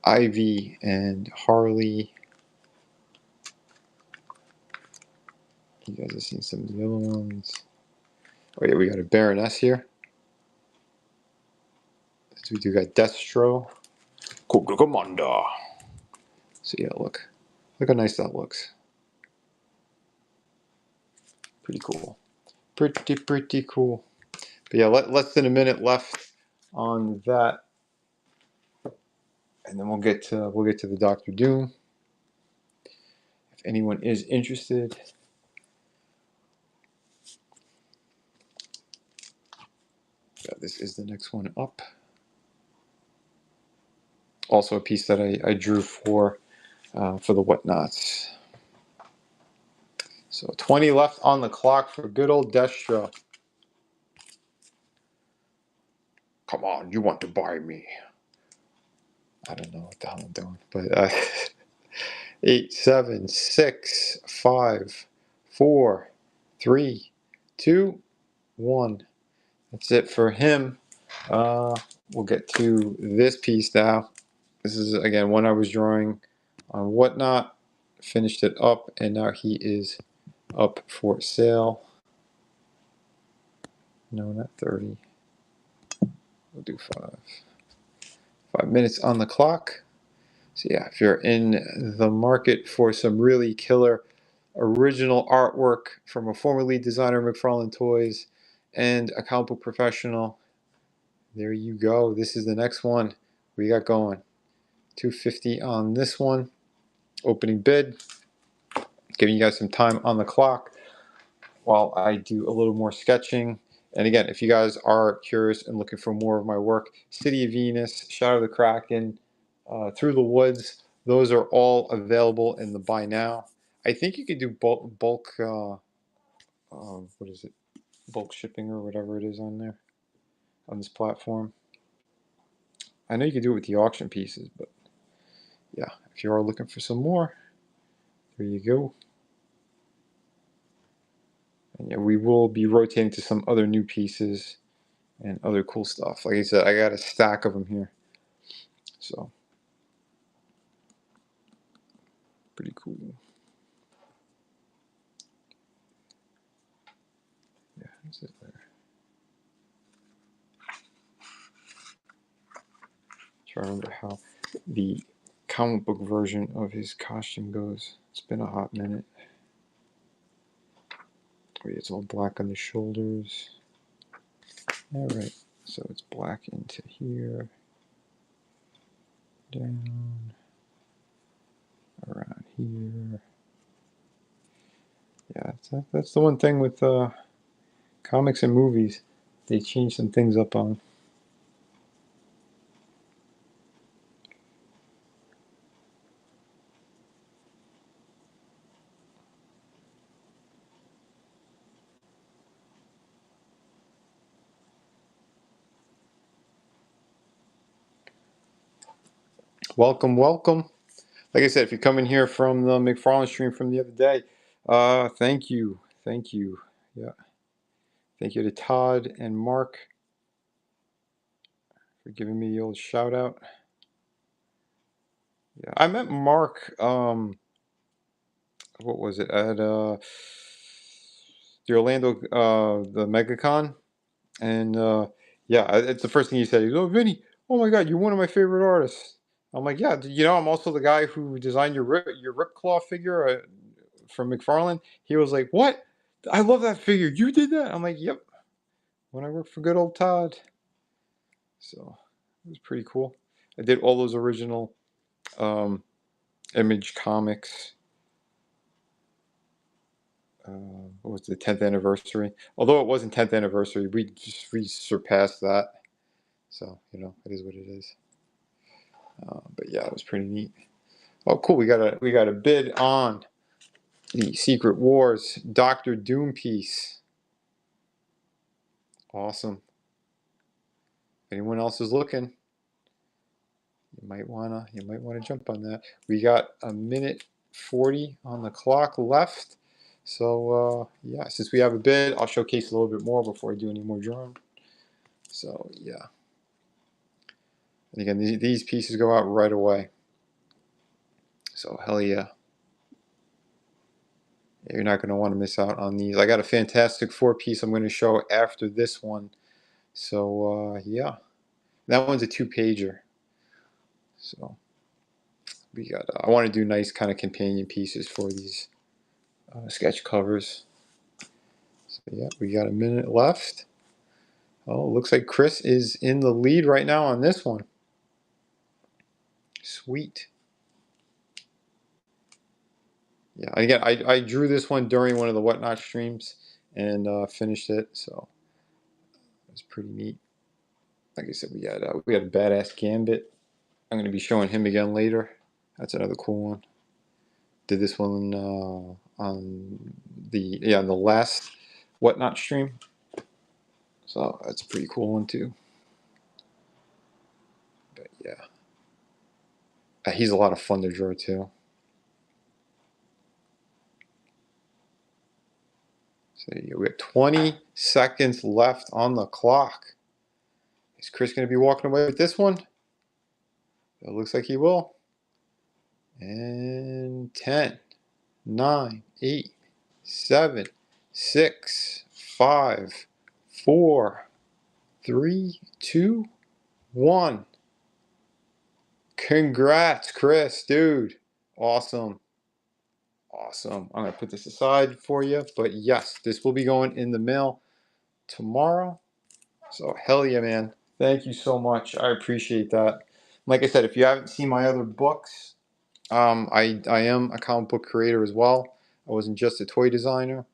Ivy and Harley. You guys have seen some of the other ones. Oh yeah, we got a Baroness here. So we do got Destro. Commander. So yeah, look how nice that looks. Pretty cool. Pretty cool. But yeah, less than a minute left on that, and then we'll get to the Doctor Doom. If anyone is interested. Yeah, this is the next one up. Also a piece that I drew for the Whatnots. So 20 left on the clock for good old Destro. Come on, you want to buy me? I don't know what the hell I'm doing, but 8, 7, 6, 5, 4, 3, 2, 1. That's it for him. We'll get to this piece now. This is again one I was drawing on Whatnot. Finished it up, and now he is up for sale. No, not 30. We'll do 5. 5 minutes on the clock. So yeah, if you're in the market for some really killer original artwork from a former lead designer, McFarlane Toys, and a comic book professional, there you go. This is the next one we got going. 250 on this one. Opening bid. Giving you guys some time on the clock. while I do a little more sketching. And again, if you guys are curious and looking for more of my work, City of Venus, Shadow of the Kraken, Through the Woods, those are all available in the buy now. I think you could do bulk what is it? Bulk shipping or whatever it is on there, on this platform. I know you can do it with the auction pieces, but yeah, if you are looking for some more, there you go. And yeah, we will be rotating to some other new pieces and other cool stuff. Like I said, I got a stack of them here. So, pretty cool. Yeah, that's it there. Trying to remember how the comic book version of his costume goes. It's been a hot minute. It's all black on the shoulders. Alright, so it's black into here, down, around here. Yeah, that's the one thing with comics and movies. They change some things up on. Welcome, welcome. Like I said, if you come in here from the McFarlane stream from the other day, thank you. Thank you. Yeah. Thank you to Todd and Mark for giving me the old shout out. Yeah. I met Mark, what was it, at the Orlando, the MegaCon. And yeah, it's the first thing he said. He goes, "Oh, Vinny, oh my God, you're one of my favorite artists." I'm like, "Yeah, I'm also the guy who designed your Ripclaw figure from McFarlane." He was like, "What? I love that figure. You did that?" I'm like, "Yep." When I worked for good old Todd. So it was pretty cool. I did all those original Image comics. What was the 10th anniversary? Although it wasn't 10th anniversary, we surpassed that. So it is what it is. But yeah, it was pretty neat. Oh, cool! We got a bid on the Secret Wars Doctor Doom piece. Awesome. If anyone else is looking, you might wanna jump on that. We got a minute 40 on the clock left. So yeah, since we have a bid, I'll showcase a little bit more before I do any more drawing. So yeah. And again, these pieces go out right away. So hell yeah. You're not going to want to miss out on these. I got a Fantastic Four piece I'm going to show after this one. So yeah, that one's a 2-pager. So we got. I want to do nice kind of companion pieces for these sketch covers. So yeah, we got a minute left. Oh, looks like Chris is in the lead right now on this one. Sweet. Yeah, again, I drew this one during one of the Whatnot streams and finished it, so it was pretty neat. Like I said, we got a badass Gambit. I'm going to be showing him again later. That's another cool one. Did this one on the last Whatnot stream, so that's a pretty cool one too. But yeah, he's a lot of fun to draw too. So we have 20 seconds left on the clock. Is Chris going to be walking away with this one? It looks like he will. And 10, 9, 8, 7, 6, 5, 4, 3, 2, 1. Congrats, Chris, dude. Awesome. Awesome. I'm going to put this aside for you. But yes, this will be going in the mail tomorrow. So hell yeah, man. Thank you so much. I appreciate that. Like I said, if you haven't seen my other books, I am a comic book creator as well. I wasn't just a toy designer.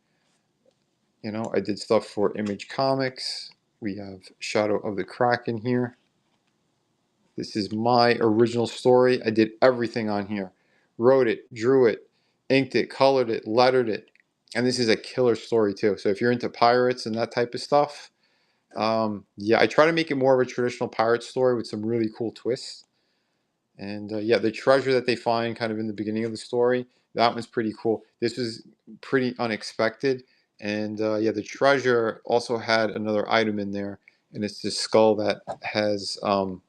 You know, I did stuff for Image Comics. We have Shadow of the Kraken here. This is my original story. I did everything on here. Wrote it, drew it, inked it, colored it, lettered it. And this is a killer story too. So if you're into pirates and that type of stuff, yeah, I try to make it more of a traditional pirate story with some really cool twists. And yeah, the treasure that they find kind of in the beginning of the story, that one's pretty cool. This was pretty unexpected. And yeah, the treasure also had another item in there. And it's this skull that has all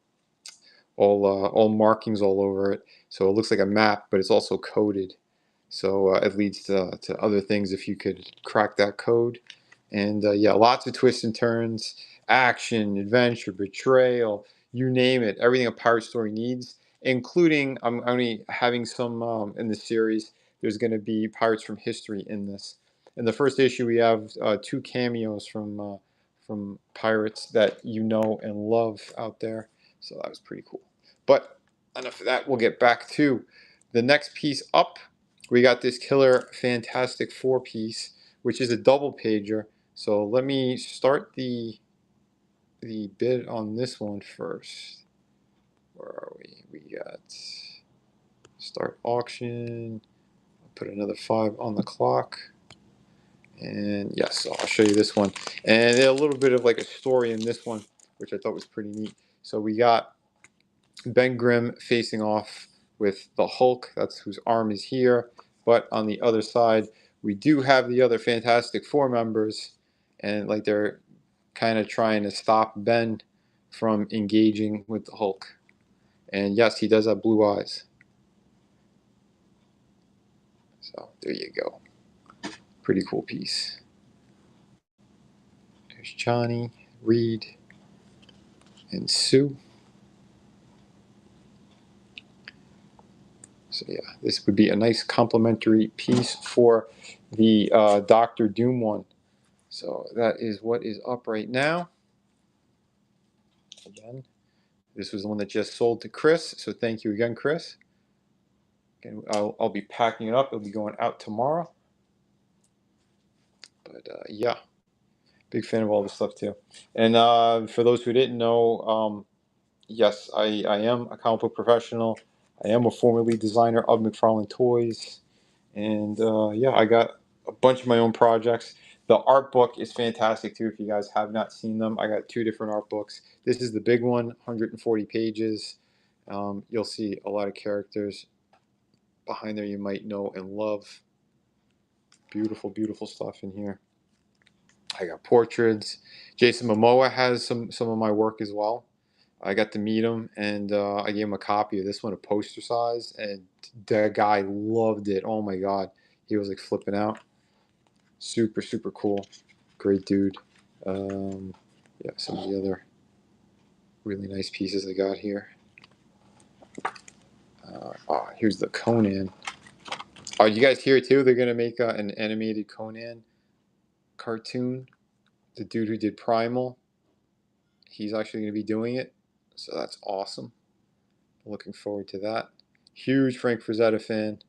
markings all over it. So it looks like a map, but it's also coded. So it leads to other things if you could crack that code. And yeah, lots of twists and turns, action, adventure, betrayal, you name it. Everything a pirate story needs, including I'm only having some in the series. There's going to be pirates from history in this. In the first issue, we have two cameos from pirates that you know and love out there. So that was pretty cool. But enough of that. We'll get back to the next piece up. We got this killer Fantastic Four piece, which is a double pager. So let me start the bid on this one first. Where are we? We got start auction. I'll put another 5 on the clock. And yes, so I'll show you this one. And a little bit of like a story in this one, which I thought was pretty neat. So we got Ben Grimm facing off with the Hulk. That's whose arm is here. But on the other side, we do have the other Fantastic Four members. And like they're kind of trying to stop Ben from engaging with the Hulk. And yes, he does have blue eyes. So there you go. Pretty cool piece. There's Johnny, Reed, and Sue. So yeah, this would be a nice complementary piece for the Doctor Doom one. So that is what is up right now. Again, this was the one that just sold to Chris. So thank you again, Chris. Again, I'll be packing it up. It'll be going out tomorrow. But yeah, big fan of all this stuff too. And for those who didn't know, yes, I am a comic book professional. I am a former lead designer of McFarlane Toys. And yeah, I got a bunch of my own projects. The art book is fantastic too. If you guys have not seen them, I got 2 different art books. This is the big one, 140 pages. You'll see a lot of characters behind there you might know and love. Beautiful, beautiful stuff in here. I got portraits. Jason Momoa has some of my work as well. I got to meet him, and I gave him a copy of this one, a poster size, and the guy loved it. Oh my god, he was like flipping out. Super, super cool. Great dude. Yeah, some of the other really nice pieces I got here. Here's the Conan. Oh, you guys hear it too? They're gonna make an animated Conan cartoon. The dude who did Primal, he's actually gonna be doing it, so that's awesome. Looking forward to that. Huge Frank Frazetta fan.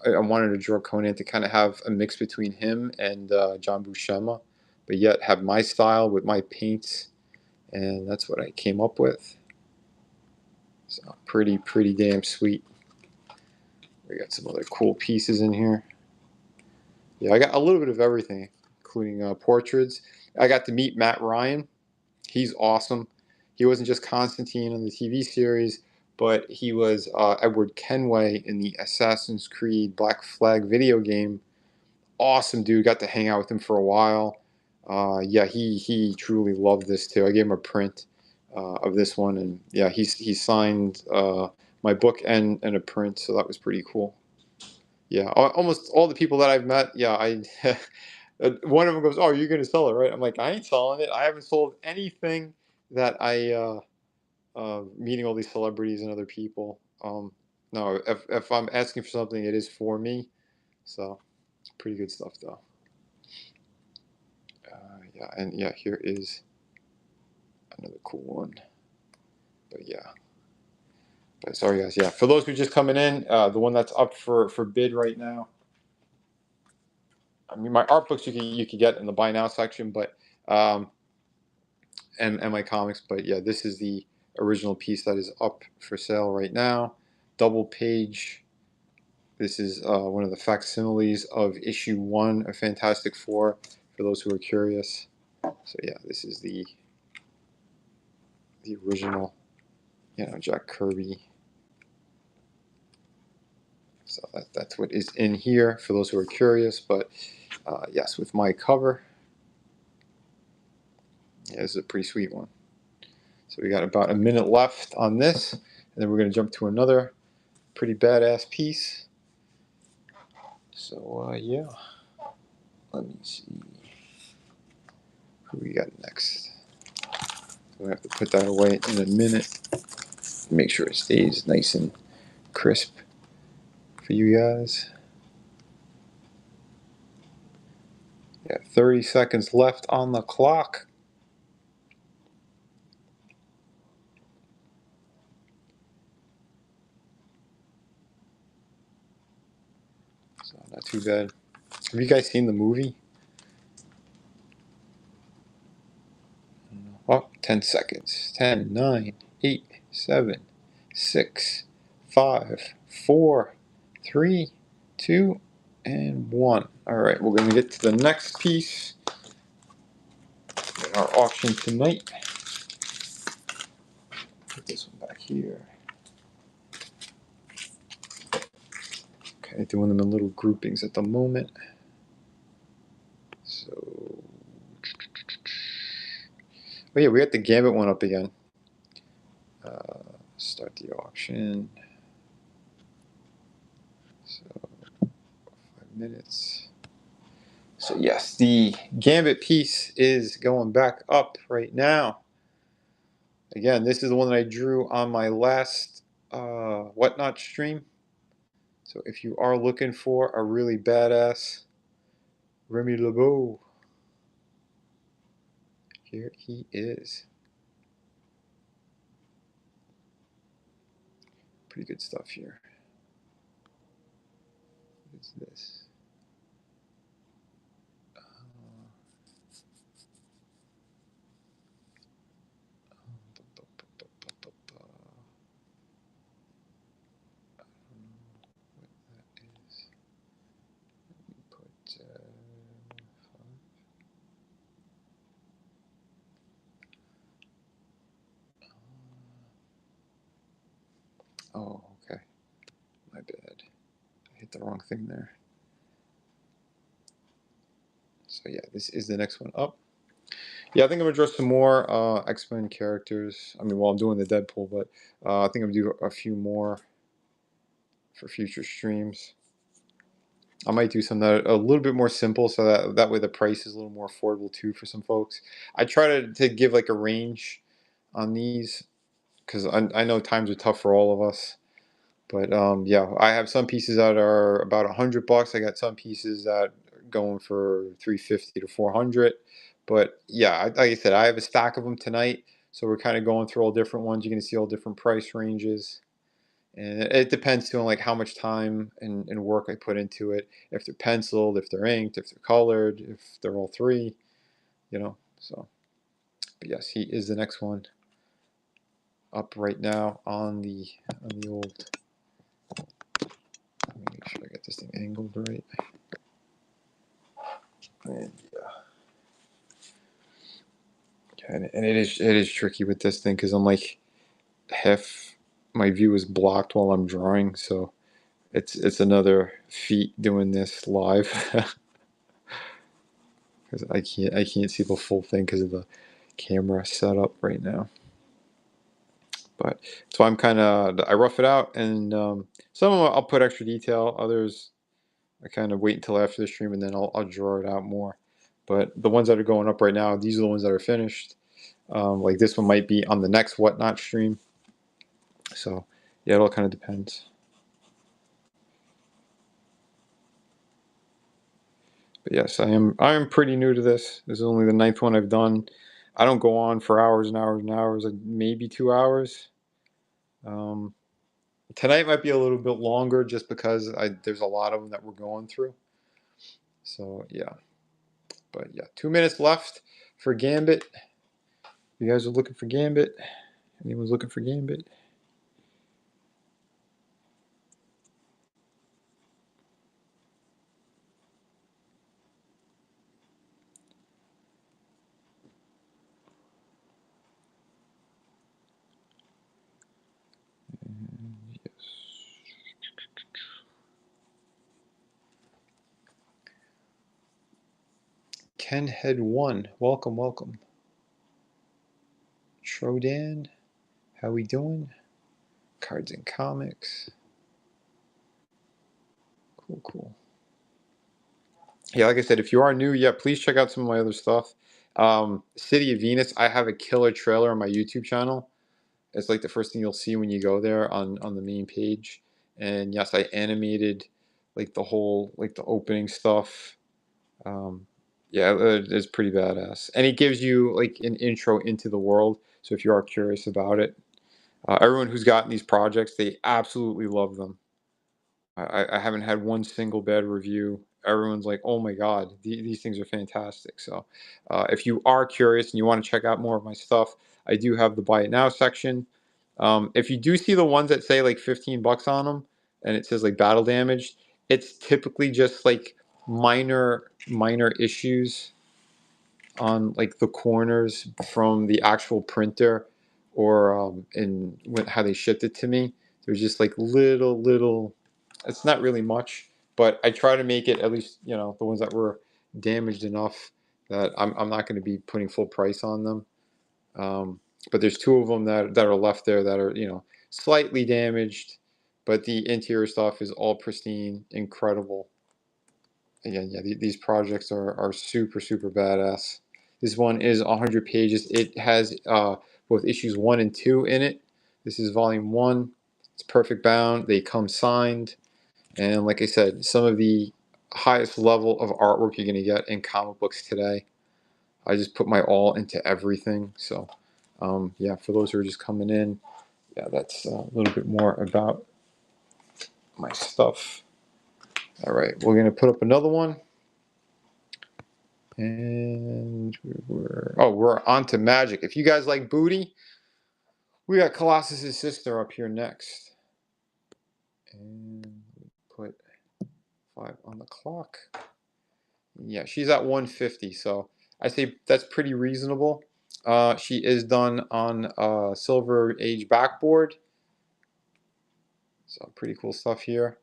I wanted to draw Conan to kind of have a mix between him and John Buscema, but yet have my style with my paints, and that's what I came up with. So pretty damn sweet. We got some other cool pieces in here. Yeah, I got a little bit of everything, including portraits. I got to meet Matt Ryan. He's awesome. He wasn't just Constantine on the TV series, but he was Edward Kenway in the Assassin's Creed Black Flag video game. Awesome dude. Got to hang out with him for a while. Yeah, he truly loved this too. I gave him a print of this one, and yeah, he signed my book and a print, so that was pretty cool. Yeah, almost all the people that I've met, yeah, I one of them goes, "Oh, you're gonna sell it, right?" I'm like, "I ain't selling it. I haven't sold anything that I meeting all these celebrities and other people. No, if I'm asking for something, it is for me. So it's pretty good stuff, though. Yeah, and yeah, here is another cool one. But yeah, but sorry guys. Yeah, for those who are just coming in, the one that's up for bid right now I mean, my art books you could get in the buy now section, but um, and my comics. But yeah, this is the original piece that is up for sale right now. Double page. This is one of the facsimiles of issue 1 of Fantastic Four, for those who are curious. So yeah, this is the original, Jack Kirby. So that's what is in here for those who are curious. But yes, with my cover, yeah, this is a pretty sweet one. So we got about a minute left on this, and then we're going to jump to another pretty badass piece. So yeah, let me see who we got next. So I have to put that away in a minute. Make sure it stays nice and crisp for you guys. Yeah, 30 seconds left on the clock. So not too bad. Have you guys seen the movie? Oh, 10 seconds. 10, 9, 8, 7, 6, 5, 4, 3, 2, and 1. All right, we're going to get to the next piece in our auction tonight. Put this one back here. Okay, doing them in little groupings at the moment. So, oh yeah, we got the Gambit one up again. Start the auction. So, 5 minutes. So yes, the Gambit piece is going back up right now. Again, this is the one that I drew on my last Whatnot stream. So if you are looking for a really badass Remy LeBeau, here he is. Pretty good stuff here. What is this? Oh, okay. My bad. I hit the wrong thing there. So yeah, this is the next one up. Yeah, I think I'm gonna draw some more X-Men characters. I mean, while I'm doing the Deadpool, but I think I'm gonna do a few more for future streams. I might do something that a little bit more simple, so that way the price is a little more affordable too for some folks. I try to give like a range on these because I know times are tough for all of us. But yeah, I have some pieces that are about $100. I got some pieces that are going for 350 to 400. But yeah, like I said, I have a stack of them tonight, so we're kind of going through all different ones. You're gonna see all different price ranges, and it depends too on like how much time and work I put into it. If they're penciled, if they're inked, if they're colored, if they're all three, So, but yes, he is the next one up right now on the old. Let me make sure I get this thing angled right. And yeah, and it is tricky with this thing because I'm like half my view is blocked while I'm drawing, so it's another feat doing this live because I can't see the full thing because of the camera setup right now. But so I'm kind of I rough it out, and some of them I'll put extra detail. Others I kind of wait until after the stream, and then I'll draw it out more. But the ones that are going up right now, these are the ones that are finished. Like this one might be on the next Whatnot stream. So yeah, it all kind of depends. But yes, I am pretty new to this. This is only the 9th one I've done. I don't go on for hours and hours and hours, like maybe 2 hours. Tonight might be a little bit longer just because there's a lot of them that we're going through. So yeah, but yeah, 2 minutes left for Gambit. You guys are looking for Gambit? Anyone's looking for Gambit? Yes. Ken Head 1, welcome, welcome. Trodan, how we doing? Cards and Comics. Cool, cool. Yeah, like I said, if you are new, yeah, please check out some of my other stuff. City of Venus, I have a killer trailer on my YouTube channel. It's like the first thing you'll see when you go there on the main page. And yes, I animated like the whole like the opening stuff. Um, yeah, it's pretty badass, and it gives you like an intro into the world. So if you are curious about it, everyone who's gotten these projects, they absolutely love them. I haven't had one single bad review. Everyone's like, "Oh my god, these things are fantastic." So, if you are curious and you want to check out more of my stuff, I do have the buy it now section. If you do see the ones that say like 15 bucks on them, and it says like battle damaged, it's typically just like minor issues on like the corners from the actual printer or in how they shipped it to me. There's just like little. It's not really much, but I try to make it at least the ones that were damaged enough that I'm not going to be putting full price on them. But there's two of them that are left there that are slightly damaged, but the interior stuff is all pristine, incredible. Again, yeah, these projects are super badass. This one is 100 pages. It has both issues 1 and 2 in it. This is volume 1. It's perfect bound. They come signed. And like I said, some of the highest level of artwork you're going to get in comic books today. I just put my all into everything. So, yeah, for those who are just coming in, yeah, that's a little bit more about my stuff. All right, we're going to put up another one. And we're on to Magic. If you guys like booty, we got Colossus's sister up here next. And put 5 on the clock. Yeah, she's at 150, so I say that's pretty reasonable. She is done on Silver Age backboard. So pretty cool stuff here.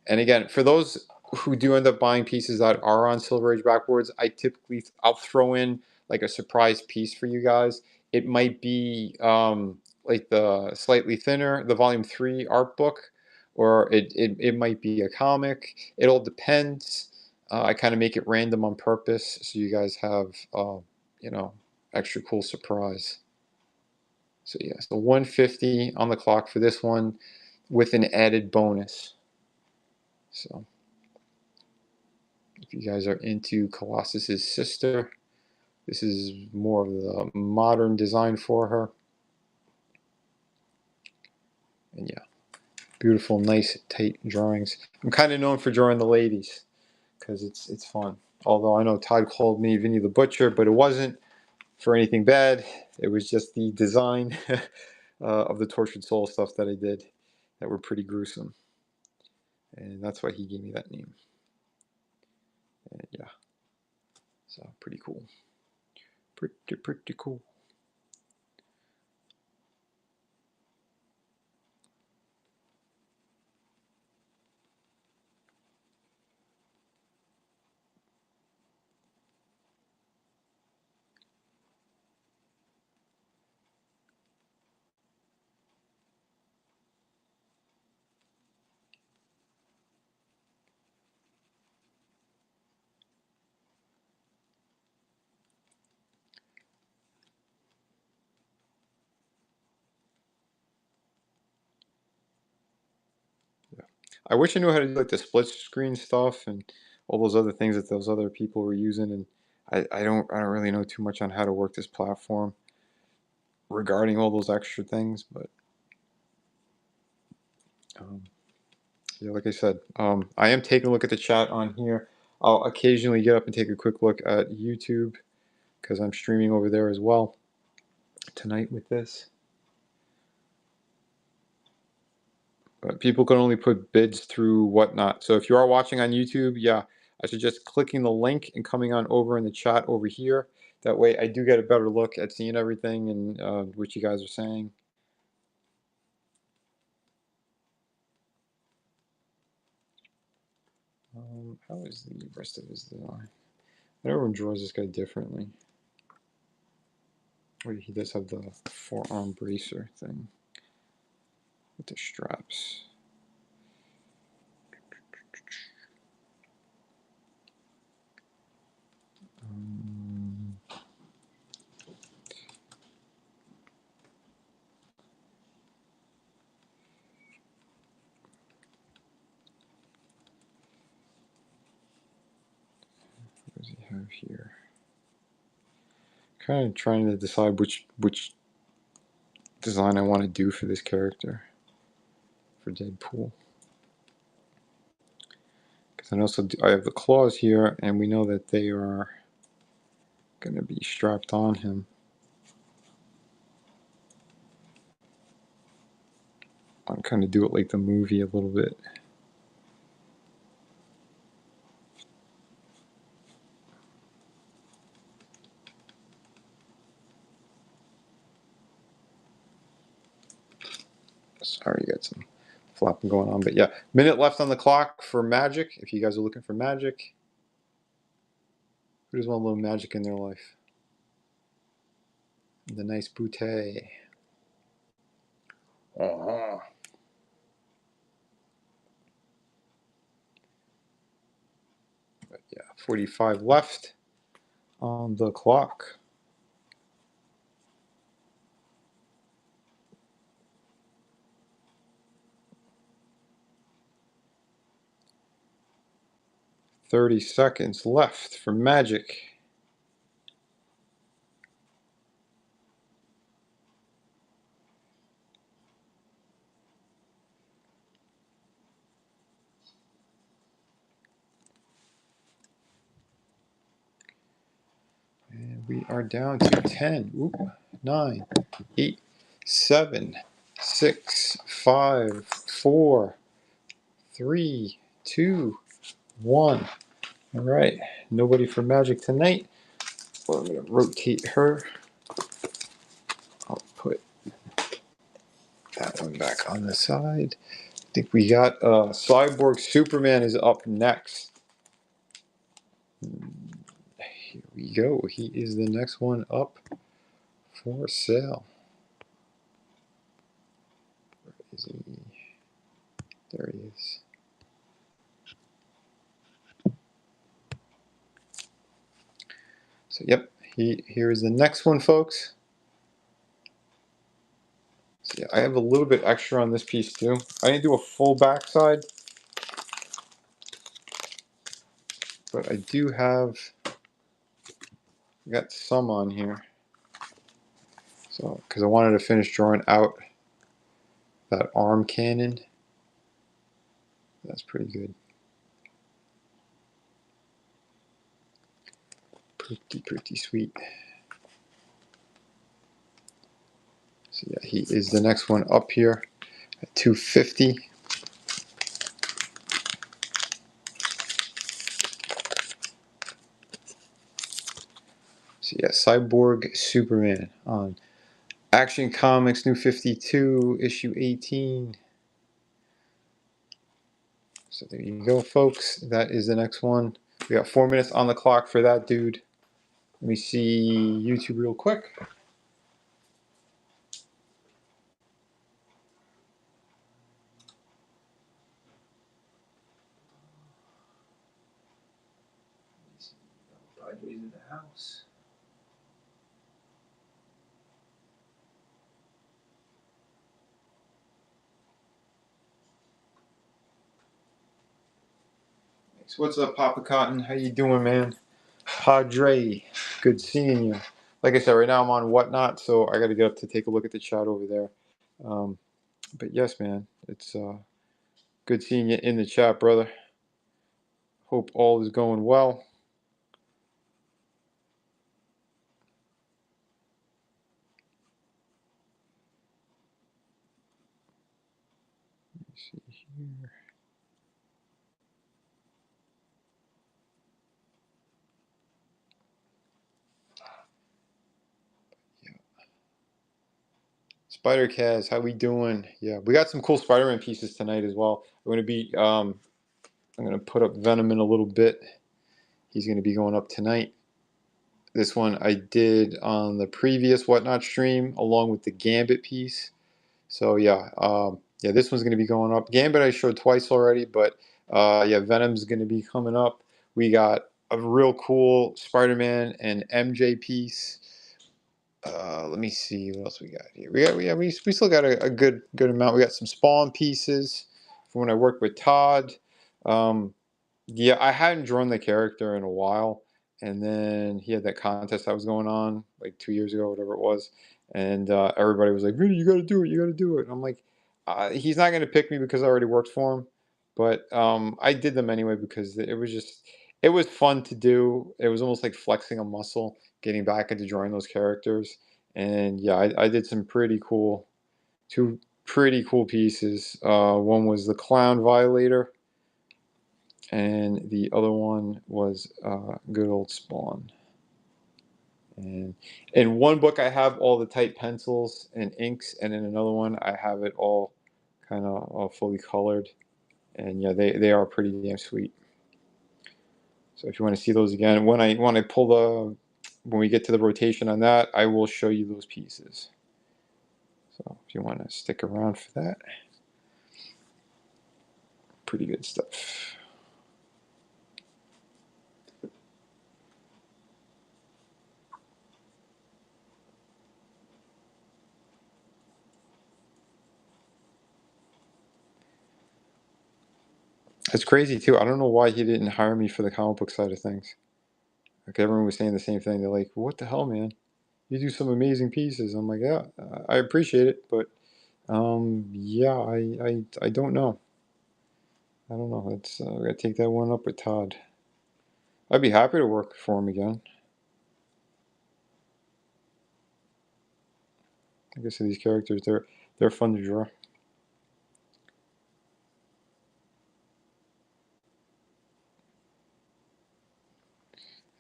And again, for those who do end up buying pieces that are on Silver Age backboards, I'll throw in like a surprise piece for you guys. It might be like the slightly thinner, the volume 3 art book, or it might be a comic. It all depends. I kind of make it random on purpose so you guys have extra cool surprise. So yeah, so 150 on the clock for this one with an added bonus. So if you guys are into Colossus's sister, this is more of the modern design for her. And yeah, beautiful, nice, tight drawings. I'm kind of known for drawing the ladies because it's fun. Although I know Todd called me Vinny the Butcher, but it wasn't for anything bad. It was just the design of the Tortured Soul stuff that I did that were pretty gruesome. And that's why he gave me that name. And yeah, so pretty cool. Pretty cool. I wish I knew how to do like the split screen stuff and all those other things that those other people were using, and I don't really know too much on how to work this platform regarding all those extra things. But um, yeah, like I said, I am taking a look at the chat on here. I'll occasionally get up and take a quick look at YouTube because I'm streaming over there as well tonight with this. But people can only put bids through Whatnot. So if you are watching on YouTube, yeah, I suggest clicking the link and coming on over in the chat over here. That way I do get a better look at seeing everything and what you guys are saying. How is the rest of his design? Everyone draws this guy differently. Wait, he does have the forearm bracer thing with the straps. What does he have here? Kind of trying to decide which design I want to do for this character for Deadpool. Because I also I have the claws here, and we know that they are going to be strapped on him. I'm kind of do it like the movie a little bit. Sorry, you got some flopping going on, but yeah, minute left on the clock for magic. If you guys are looking for magic, who doesn't want a little magic in their life? The nice bouquet. Uh-huh. But yeah, 45 left on the clock. $30 seconds left for magic. And we are down to 10, 9, 8, 7, 6, 5, 4, 3, 2, 1. All right, nobody for magic tonight. Well, I'm going to rotate her. I'll put that one back on the side. I think we got Cyborg Superman is up next. Here we go. He is the next one up for sale. Where is he? There he is. So, yep, here is the next one, folks. So, yeah, I have a little bit extra on this piece, too. I didn't do a full backside, but I do have, got some on here. So, because I wanted to finish drawing out that arm cannon. That's pretty good. Pretty sweet. So yeah, he is the next one up here at 250. So yeah, Cyborg Superman on Action Comics New 52, issue 18. So there you go, folks. That is the next one. We got 4 minutes on the clock for that dude. Let me see YouTube real quick. Padres in the house. Thanks. What's up, Papa Cotton? How you doing, man? Padre, good seeing you. Like I said, right now I'm on Whatnot, so I got to get up to take a look at the chat over there. But yes, man, it's good seeing you in the chat, brother. Hope all is going well. Let me see here. Spider Kaz, how we doing? Yeah, we got some cool Spider-Man pieces tonight as well. I'm gonna put up Venom in a little bit. He's gonna be going up tonight. This one I did on the previous Whatnot stream along with the Gambit piece. So yeah, yeah, this one's gonna be going up. Gambit I showed twice already, but yeah, Venom's gonna be coming up. We got a real cool Spider-Man and MJ piece. Let me see what else we got here. We still got a good amount. We got some Spawn pieces from when I worked with Todd. Um, yeah, I hadn't drawn the character in a while, and then he had that contest that was going on like 2 years ago, whatever it was, and everybody was like, "Really, you got to do it, you got to do it." And I'm like, he's not going to pick me because I already worked for him, but I did them anyway because it was fun to do. It was almost like flexing a muscle, getting back into drawing those characters, and yeah, I did some two pretty cool pieces. One was the Clown Violator and the other one was good old Spawn. And in one book, I have all the type pencils and inks, and in another one, I have it all kind of fully colored. And yeah, they are pretty damn sweet. So if you want to see those again, when we get to the rotation on that, I will show you those pieces. So if you want to stick around for that, pretty good stuff. It's crazy too. I don't know why he didn't hire me for the comic book side of things. Like everyone was saying the same thing. They're like, "What the hell, man? You do some amazing pieces." I'm like, "Yeah, I appreciate it, but yeah, I don't know. I don't know. It's I gotta take that one up with Todd. I'd be happy to work for him again. Like I said, these characters, they're fun to draw.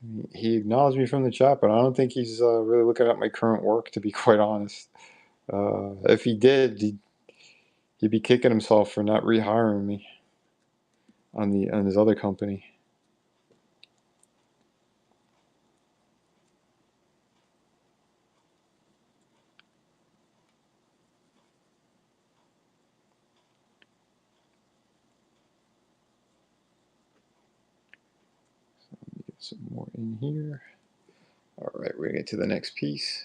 I mean, he acknowledged me from the chat, but I don't think he's really looking at my current work, to be quite honest. If he did, he'd be kicking himself for not rehiring me on his other company. So let me get some more in here. All right, we're gonna get to the next piece.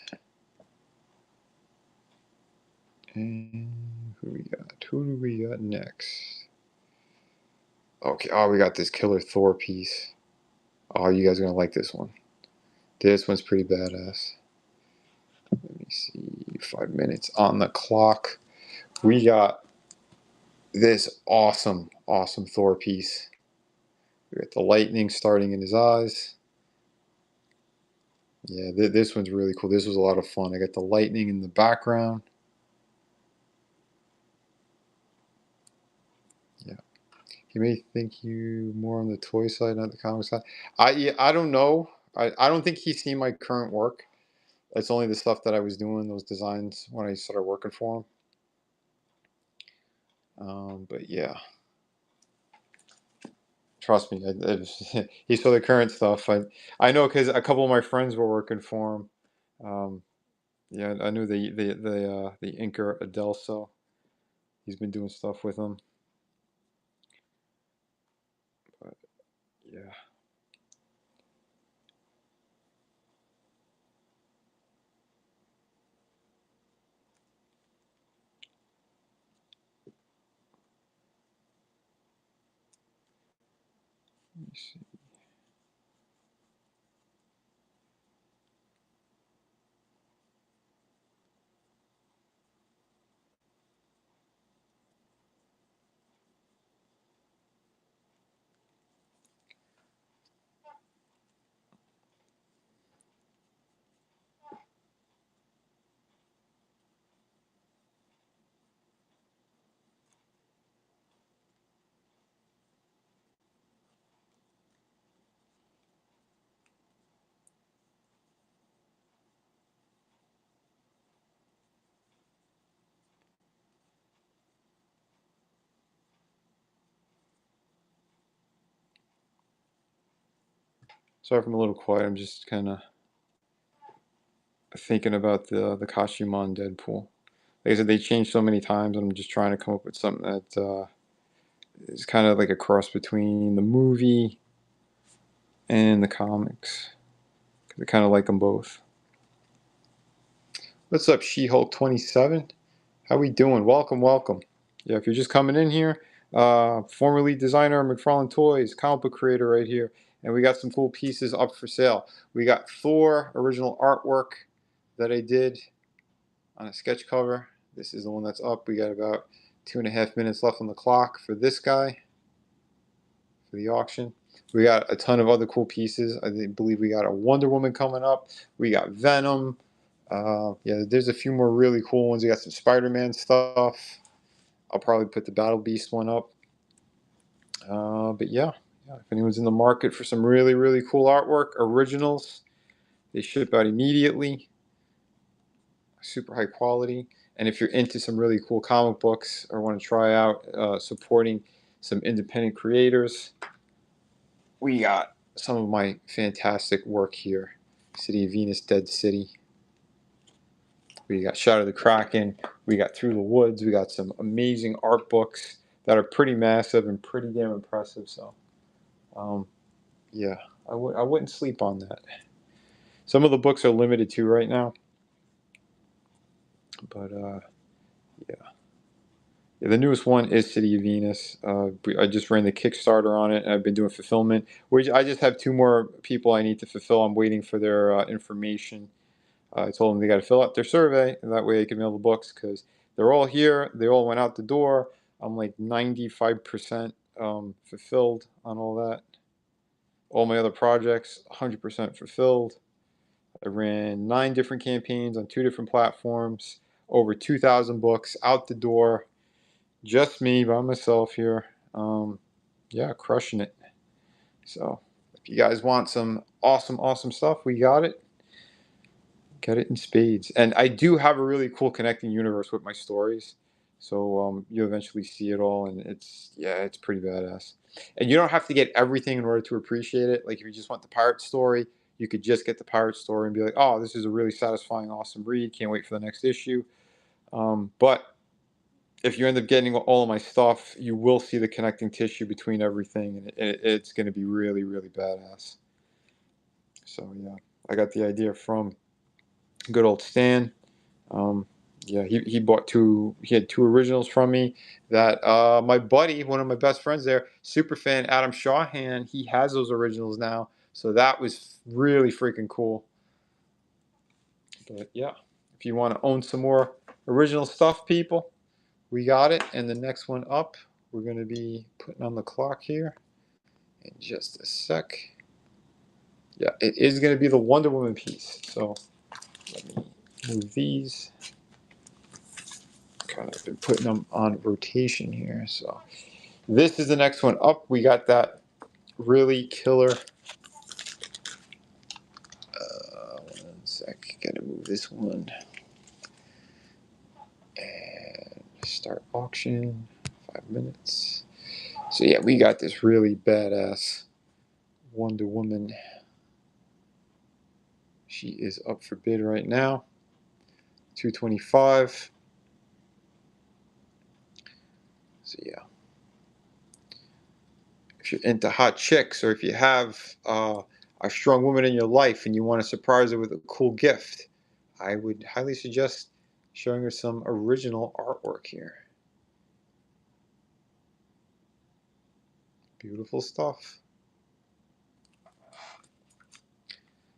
And who we got? Who do we got next? Okay, oh, we got this Killer Thor piece. Oh, you guys are gonna like this one. This one's pretty badass. Let me see, 5 minutes on the clock. We got this awesome Thor piece. We got the lightning starting in his eyes. Yeah, this one's really cool. This was a lot of fun. I got the lightning in the background. Yeah, he may think you more on the toy side, not the comic side. I don't know. I don't think he's seen my current work. It's only the stuff that I was doing, those designs when I started working for him. But yeah, trust me, he saw the current stuff. I know because a couple of my friends were working for him. Yeah, I knew the inker Adelso. He's been doing stuff with him. But yeah. Let me see. Sorry if I'm a little quiet. I'm just kind of thinking about the costume on Deadpool. Like I said, they changed so many times, and I'm just trying to come up with something that is kind of like a cross between the movie and the comics. 'Cause I kind of like them both. What's up, She-Hulk 27? How we doing? Welcome, welcome. Yeah, if you're just coming in here, formerly designer McFarlane Toys, comic book creator right here, and we got some cool pieces up for sale. We got Thor original artwork that I did on a sketch cover. This is the one that's up. We got about 2.5 minutes left on the clock for this guy for the auction. We got a ton of other cool pieces. I believe we got a Wonder Woman coming up. We got Venom. Yeah, there's a few more really cool ones. We got some Spider-Man stuff. I'll probably put the Battle Beast one up. But yeah, if anyone's in the market for some really, really cool artwork, originals, they ship out immediately. Super high quality. And if you're into some really cool comic books or want to try out supporting some independent creators, we got some of my fantastic work here. City of Venus, Dead City. We got Shadow the Kraken. We got Through the Woods. We got some amazing art books that are pretty massive and pretty damn impressive. So, yeah, I wouldn't sleep on that. Some of the books are limited too right now. But, yeah. Yeah, the newest one is City of Venus. I just ran the Kickstarter on it, and I've been doing fulfillment. I just have 2 more people I need to fulfill. I'm waiting for their information. I told them they got to fill out their survey, and that way I can mail the books because they're all here. They all went out the door. I'm like 95% fulfilled on all that. All my other projects, 100% fulfilled. I ran 9 different campaigns on 2 different platforms, over 2,000 books out the door. Just me by myself here. Yeah, crushing it. So if you guys want some awesome, awesome stuff, we got it. Get it in spades. And I do have a really cool connecting universe with my stories. So you'll eventually see it all, and it's pretty badass. And you don't have to get everything in order to appreciate it. Like if you just want the pirate story, you could just get the pirate story and be like, oh, this is a really satisfying, awesome read. Can't wait for the next issue. But if you end up getting all of my stuff, you will see the connecting tissue between everything, and it's going to be really, really badass. So yeah, I got the idea from good old Stan. Yeah, he bought 2. He had 2 originals from me. That my buddy, one of my best friends there, super fan Adam Shawhan, he has those originals now. So that was really freaking cool. But yeah, if you want to own some more original stuff, people, we got it. And the next one up, we're going to be putting on the clock here in just a sec. Yeah, it is going to be the Wonder Woman piece. So let me move these. Kind of been putting them on rotation here. So this is the next one up. We got that really killer. One sec. Gotta move this one. And start auction. 5 minutes. So yeah, we got this really badass Wonder Woman. She is up for bid right now. $225. So yeah. If you're into hot chicks, or if you have a strong woman in your life and you want to surprise her with a cool gift, I would highly suggest showing her some original artwork here. Beautiful stuff.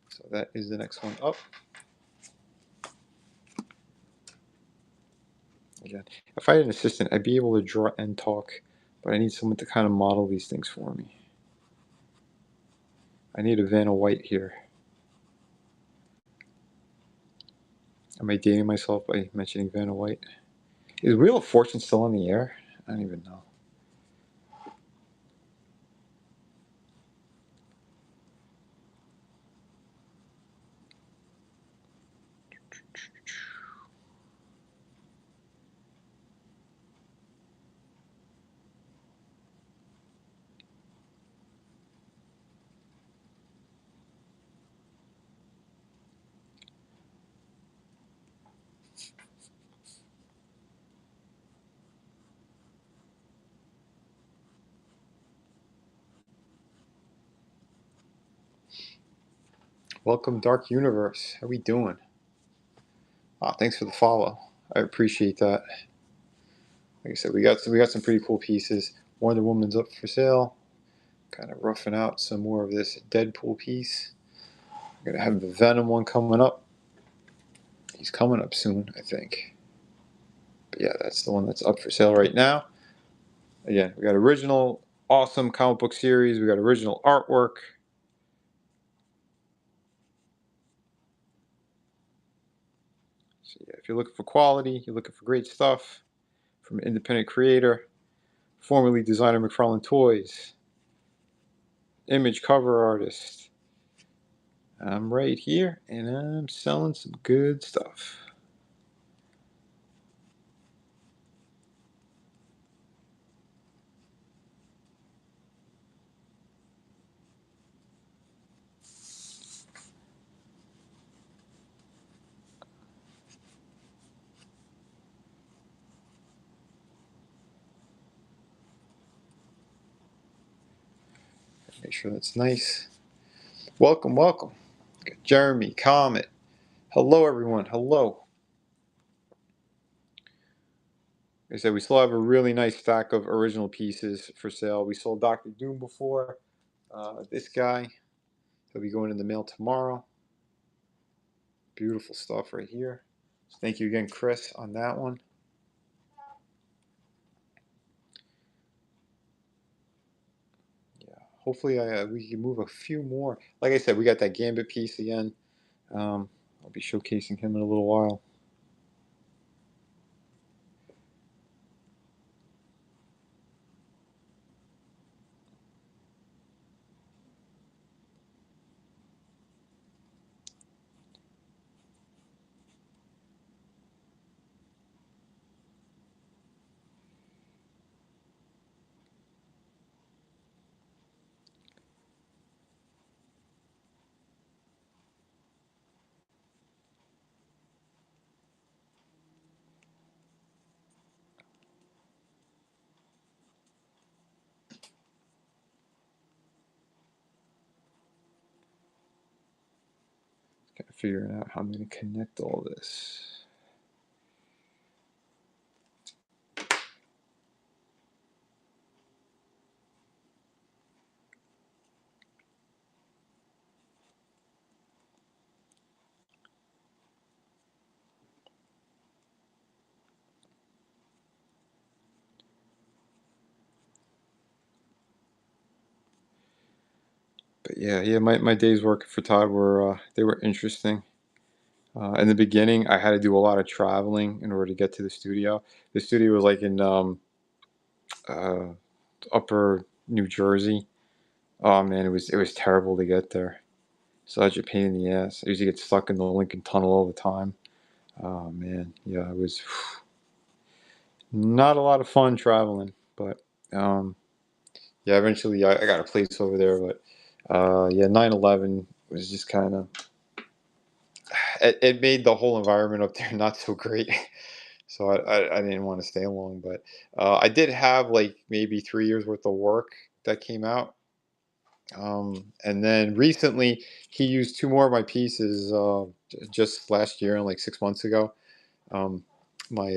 So that is the next one up. Again, if I had an assistant, I'd be able to draw and talk, but I need someone to kind of model these things for me. I need a Vanna White here. Am I dating myself by mentioning Vanna White? Is Wheel of Fortune still on the air? I don't even know. Welcome, Dark Universe. How we doing? Thanks for the follow. I appreciate that. Like I said, we got some pretty cool pieces. Wonder Woman's up for sale. Kind of roughing out some more of this Deadpool piece. We're gonna have the Venom one coming up. He's coming up soon, I think. But yeah, that's the one that's up for sale right now. Again, we got original, awesome comic book series. We got original artwork. So yeah, if you're looking for quality, you're looking for great stuff from an independent creator, formerly designer McFarlane Toys, image cover artist. I'm right here, and I'm selling some good stuff. Make sure that's nice. Welcome, welcome. Got Jeremy, Comet. Hello, everyone. Hello. Like I said, we still have a really nice stack of original pieces for sale. We sold Doctor Doom before. This guy, he'll be going in the mail tomorrow. Beautiful stuff right here. So thank you again, Chris, on that one. Yeah, hopefully we can move a few more. Like I said, we got that Gambit piece again. I'll be showcasing him in a little while. Kind of figuring out how I'm going to connect all this. But yeah, my days working for Todd were they were interesting. In the beginning, I had to do a lot of traveling in order to get to the studio. The studio was like in uh, upper New Jersey. Oh man, it was terrible to get there. Such a pain in the ass. I used to get stuck in the Lincoln Tunnel all the time. Oh man, yeah, it was not a lot of fun traveling. But yeah, eventually I got a place over there. But yeah, 9/11 was just kind of it made the whole environment up there not so great. So I didn't want to stay long, but I did have like maybe 3 years worth of work that came out. And then recently, he used two more of my pieces just last year and like 6 months ago. Um, my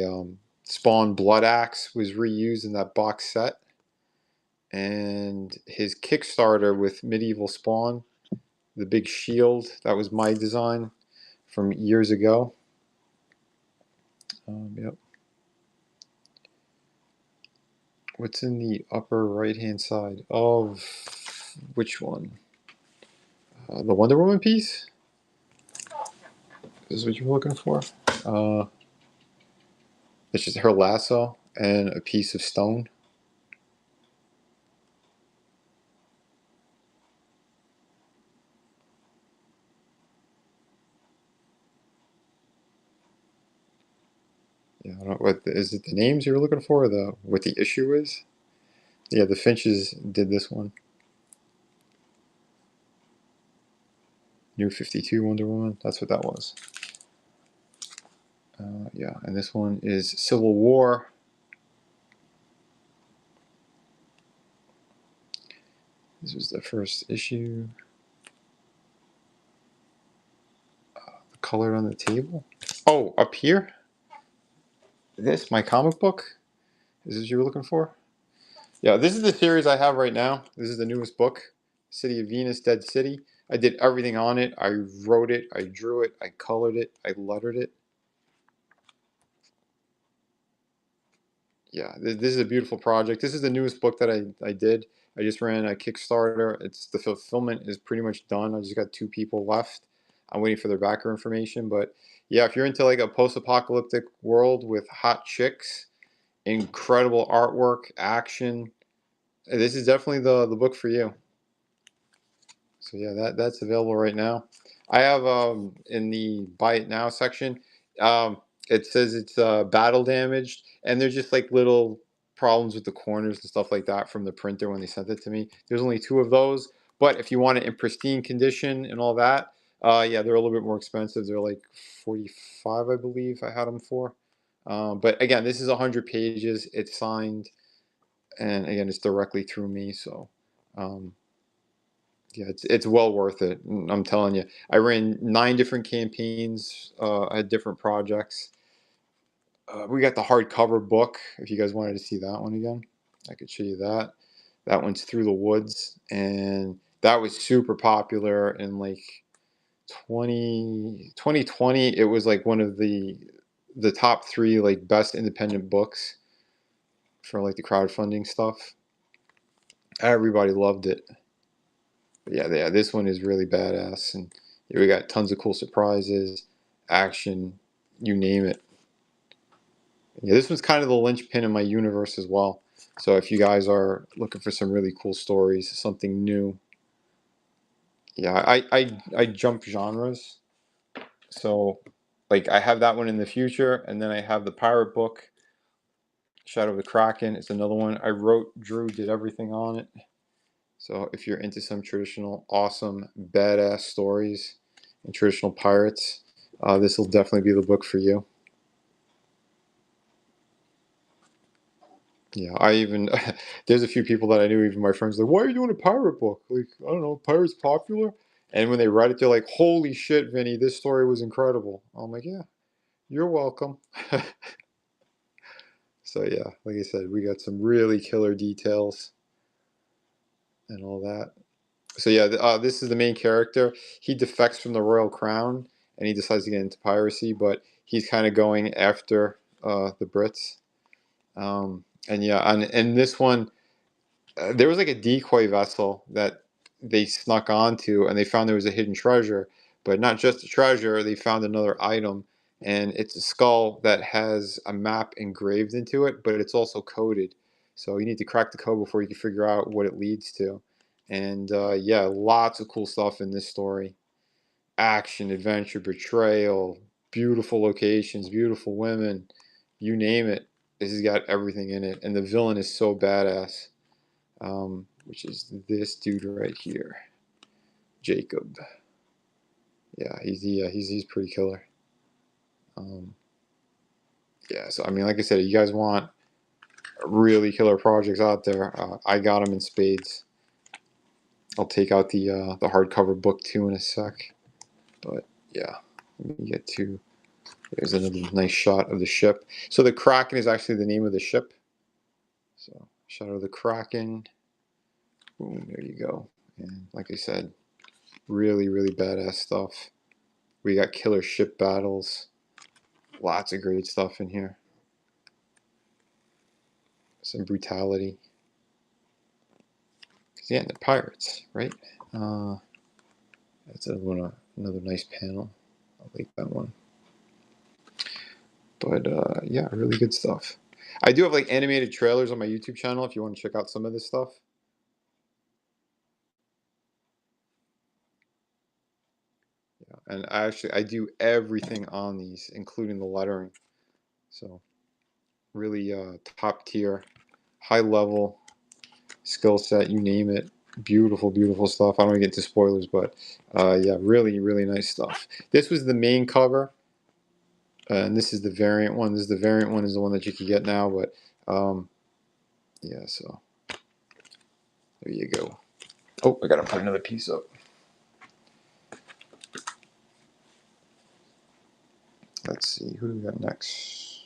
Spawn Blood Axe was reused in that box set, and his Kickstarter with Medieval Spawn, the big shield, that was my design from years ago. Yep. What's in the upper right-hand side of which one? The Wonder Woman piece? Is what you're looking for? Uh, it's just her lasso and a piece of stone. Yeah, I don't know what is it. The names you were looking for, or the what the issue is? Yeah, the Finches did this one. New 52 Wonder Woman. That's what that was. Yeah, and this one is Civil War. This was the first issue. colored on the table. Oh, up here? This, my comic book? Is this what you were looking for? Yeah, this is the series I have right now. This is the newest book, City of Venus, Dead City. I did everything on it. I wrote it, I drew it, I colored it, I lettered it. Yeah, this is a beautiful project. This is the newest book that I did. I just ran a Kickstarter. The fulfillment is pretty much done. I just got 2 people left. I'm waiting for their backer information. But yeah, if you're into like a post-apocalyptic world with hot chicks, incredible artwork, action, this is definitely the book for you. So yeah, that's available right now. I have in the buy it now section, um, it says it's battle damaged, and there's just like little problems with the corners and stuff like that from the printer when they sent it to me. There's only 2 of those, but if you want it in pristine condition and all that, yeah, they're a little bit more expensive. They're like 45, I believe. I had them for. But again, this is 100 pages. It's signed, and again, it's directly through me, so. Um, yeah, it's well worth it. I'm telling you. I ran 9 different campaigns. I had different projects. We got the hardcover book. If you guys wanted to see that one again, I could show you that. That one's Through the Woods, and that was super popular in like 2020. It was like one of the top 3 like best independent books for like the crowdfunding stuff. Everybody loved it. But yeah, this one is really badass, and yeah, we got tons of cool surprises, action, you name it. Yeah, this one's kind of the linchpin in my universe as well. So if you guys are looking for some really cool stories, something new, yeah, I jump genres. So like I have that one in the future, and then I have the pirate book, Shadow of the Kraken. It's another one I wrote, drew, did everything on it. So if you're into some traditional, awesome, badass stories and traditional pirates, this will definitely be the book for you. Yeah, I even there's a few people that I knew, even my friends, like, why are you doing a pirate book? Like, I don't know, pirates popular. And when they read it, they're like, holy shit, Vinny, this story was incredible. I'm like, yeah, you're welcome. So yeah, like I said, we got some really killer details and all that. So yeah, this is the main character. He defects from the royal crown, and he decides to get into piracy, but he's kind of going after the Brits. And yeah, and this one, there was like a decoy vessel that they snuck onto, and they found there was a hidden treasure, but not just a treasure. They found another item, and it's a skull that has a map engraved into it, but it's also coded. So you need to crack the code before you can figure out what it leads to. And yeah, lots of cool stuff in this story: action, adventure, betrayal, beautiful locations, beautiful women, you name it. This has got everything in it, and the villain is so badass. Which is this dude right here, Jacob. Yeah, he's pretty killer. Um, yeah, so I mean, like I said, you guys want really killer projects out there, I got them in spades. I'll take out the hardcover book too in a sec. But yeah, let me get to. There's another nice shot of the ship. So the Kraken is actually the name of the ship. So Shadow of the Kraken. Boom, there you go. And like I said, really, really badass stuff. We got killer ship battles. Lots of great stuff in here. Some brutality. Yeah, they're pirates, right? Uh, that's another nice panel. I'll like that one. But yeah, really good stuff. I do have like animated trailers on my YouTube channel if you want to check out some of this stuff. Yeah, and I do everything on these, including the lettering. So really top tier, high level skill set, you name it. Beautiful, beautiful stuff. I don't want to get into spoilers, but yeah, really, really nice stuff. This was the main cover, and this is the variant one. This is the variant one is the one that you can get now, but yeah, so there you go. Oh, I gotta put another piece up. let's see, who do we got next?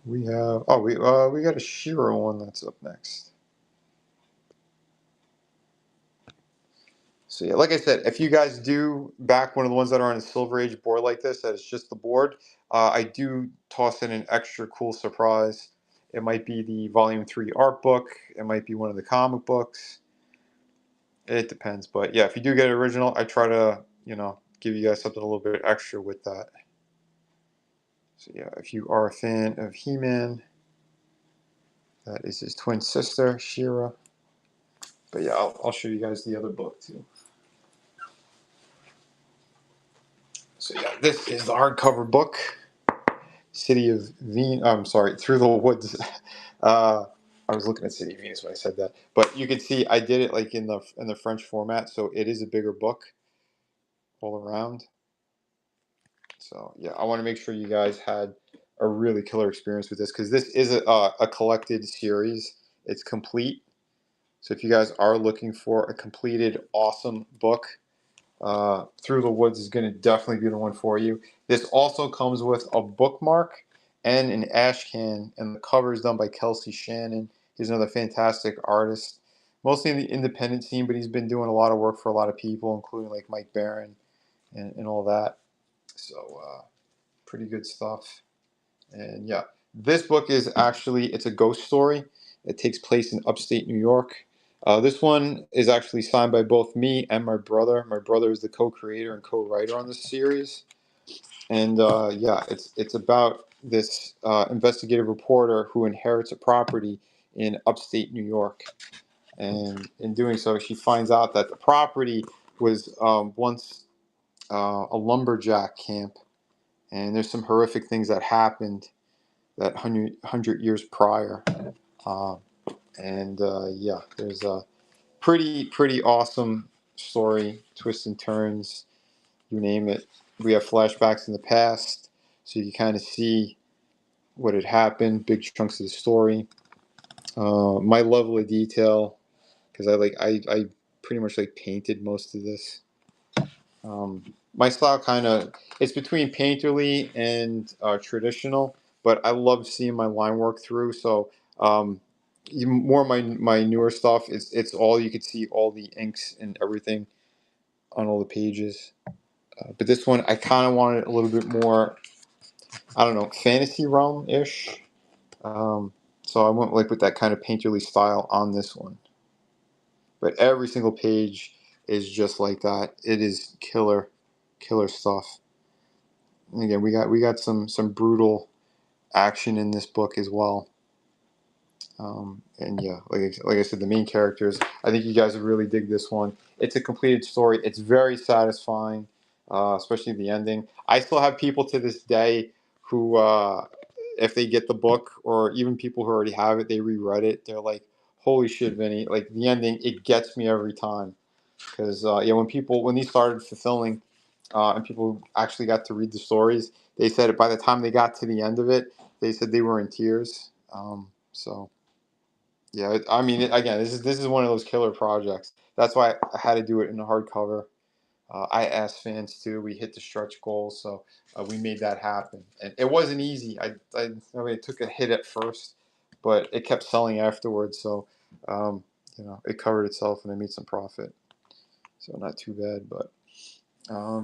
We have we got a Shiro one that's up next. So yeah, like I said, if you guys do back one of the ones that are on a Silver Age board like this, that is just the board, I do toss in an extra cool surprise. It might be the Volume 3 art book. It might be one of the comic books. It depends. But yeah, if you do get an original, I try to, give you guys something a little bit extra with that. So yeah, if you are a fan of He-Man, that is his twin sister, She-Ra. But yeah, I'll show you guys the other book too. So yeah, this is the hardcover book, City of Venus. I'm sorry, Through the Woods. I was looking at City of Venus when I said that, but you can see I did it like in the French format, so it is a bigger book all around. So yeah, I want to make sure you guys had a really killer experience with this because this is a collected series. It's complete. So if you guys are looking for a completed, awesome book, Through the Woods is going to definitely be the one for you. This also comes with a bookmark and an ash can, and the cover is done by Kelsey Shannon. He's another fantastic artist, mostly in the independent scene, but he's been doing a lot of work for a lot of people, including like Mike Barron and all that. So pretty good stuff. And yeah, this book is it's a ghost story. It takes place in upstate New York. This one is actually signed by both me and my brother. My brother is the co-creator and co-writer on this series. And yeah, it's about this investigative reporter who inherits a property in upstate New York. And in doing so, she finds out that the property was once a lumberjack camp. And there's some horrific things that happened that 100 years prior. And yeah, there's a pretty awesome story, twists and turns, you name it. We have flashbacks in the past, so you can kind of see what had happened, big chunks of the story. My level of detail, because I pretty much like painted most of this. My style it's between painterly and traditional, but I love seeing my line work through. So more my newer stuff, it's all you could see all the inks and everything on all the pages. But this one I kind of wanted a little bit more, I don't know, fantasy realm ish. So I went like with that kind of painterly style on this one. But every single page is just like that. It is killer stuff. And again, we got some brutal action in this book as well. And yeah, like I said, the main characters. I think you guys would really dig this one. It's a completed story. It's very satisfying, especially the ending. I still have people to this day who, if they get the book, or even people who already have it, they reread it. They're like, "Holy shit, Vinny!" Like the ending, it gets me every time. Because yeah, when these started fulfilling, and people actually got to read the stories, they said by the time they got to the end of it, they said they were in tears. So yeah, I mean, again, this is one of those killer projects. That's why I had to do it in a hardcover. I asked fans too. We hit the stretch goal, so we made that happen. And it wasn't easy. I mean, it took a hit at first, but it kept selling afterwards. So it covered itself, and I made some profit. So not too bad, but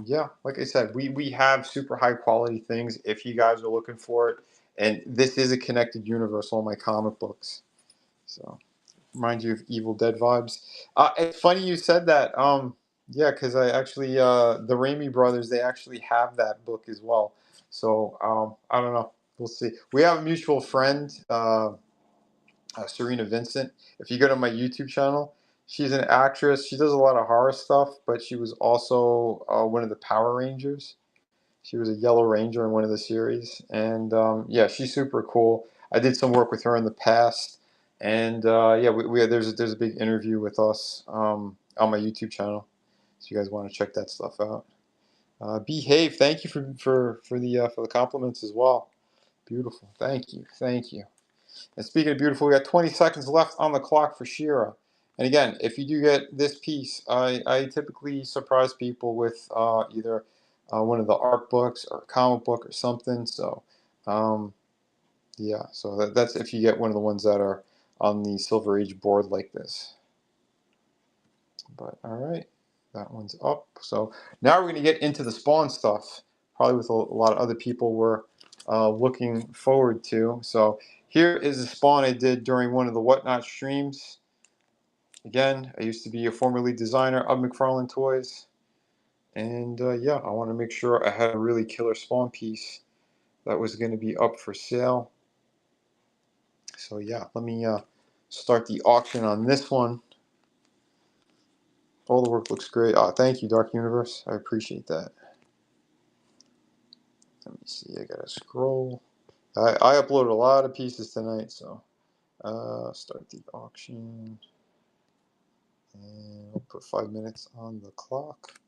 yeah, like I said, we have super high quality things if you guys are looking for it. And this is a connected universe, all my comic books. So reminds you of Evil Dead vibes. It's funny you said that. Yeah, because I actually the Raimi brothers, they actually have that book as well. So I don't know. We'll see. We have a mutual friend, Serena Vincent. If you go to my YouTube channel, she's an actress. She does a lot of horror stuff, but she was also one of the Power Rangers. She was a Yellow Ranger in one of the series, and yeah, she's super cool. I did some work with her in the past, and yeah, there's a big interview with us on my YouTube channel, so you guys want to check that stuff out. Behave. Thank you for the compliments as well. Beautiful. Thank you. And speaking of beautiful, we got 20 seconds left on the clock for Shira. And again, if you do get this piece, I typically surprise people with either one of the art books or a comic book or something. So, um, yeah, so that's if you get one of the ones that are on the Silver Age board like this. But all right, that one's up. So now we're going to get into the Spawn stuff, probably with a lot of other people we're looking forward to. So here is the Spawn I did during one of the Whatnot streams. Again, I used to be a former lead designer of McFarlane Toys. And yeah, I want to make sure I had a really killer Spawn piece that was going to be up for sale. So yeah, let me start the auction on this one. All the work looks great. Oh, thank you, Dark Universe. I appreciate that. Let me see. I gotta scroll. I uploaded a lot of pieces tonight, so start the auction. And we'll put 5 minutes on the clock.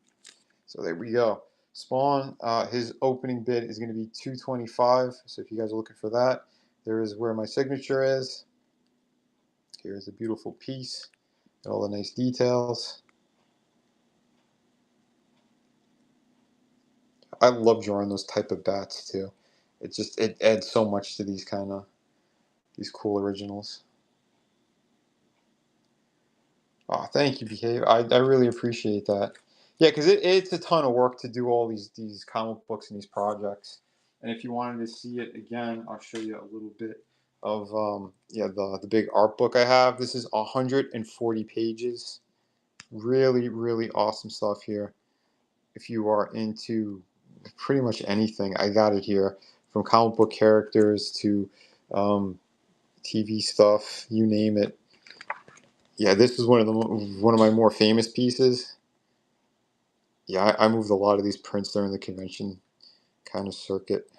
So there we go. Spawn, his opening bid is going to be $225. So if you guys are looking for that, there is where my signature is. Here's a beautiful piece. Got all the nice details. I love drawing those type of bats too. It adds so much to these these cool originals. Oh, thank you, Behave. I really appreciate that. Yeah, because it's a ton of work to do all these comic books and these projects. And if you wanted to see it again, I'll show you a little bit of yeah, the big art book I have. This is 140 pages. Really, really awesome stuff here. If you are into pretty much anything, I got it here. From comic book characters to TV stuff, you name it. Yeah, this is one of my more famous pieces. Yeah, I moved a lot of these prints during the convention kind of circuit.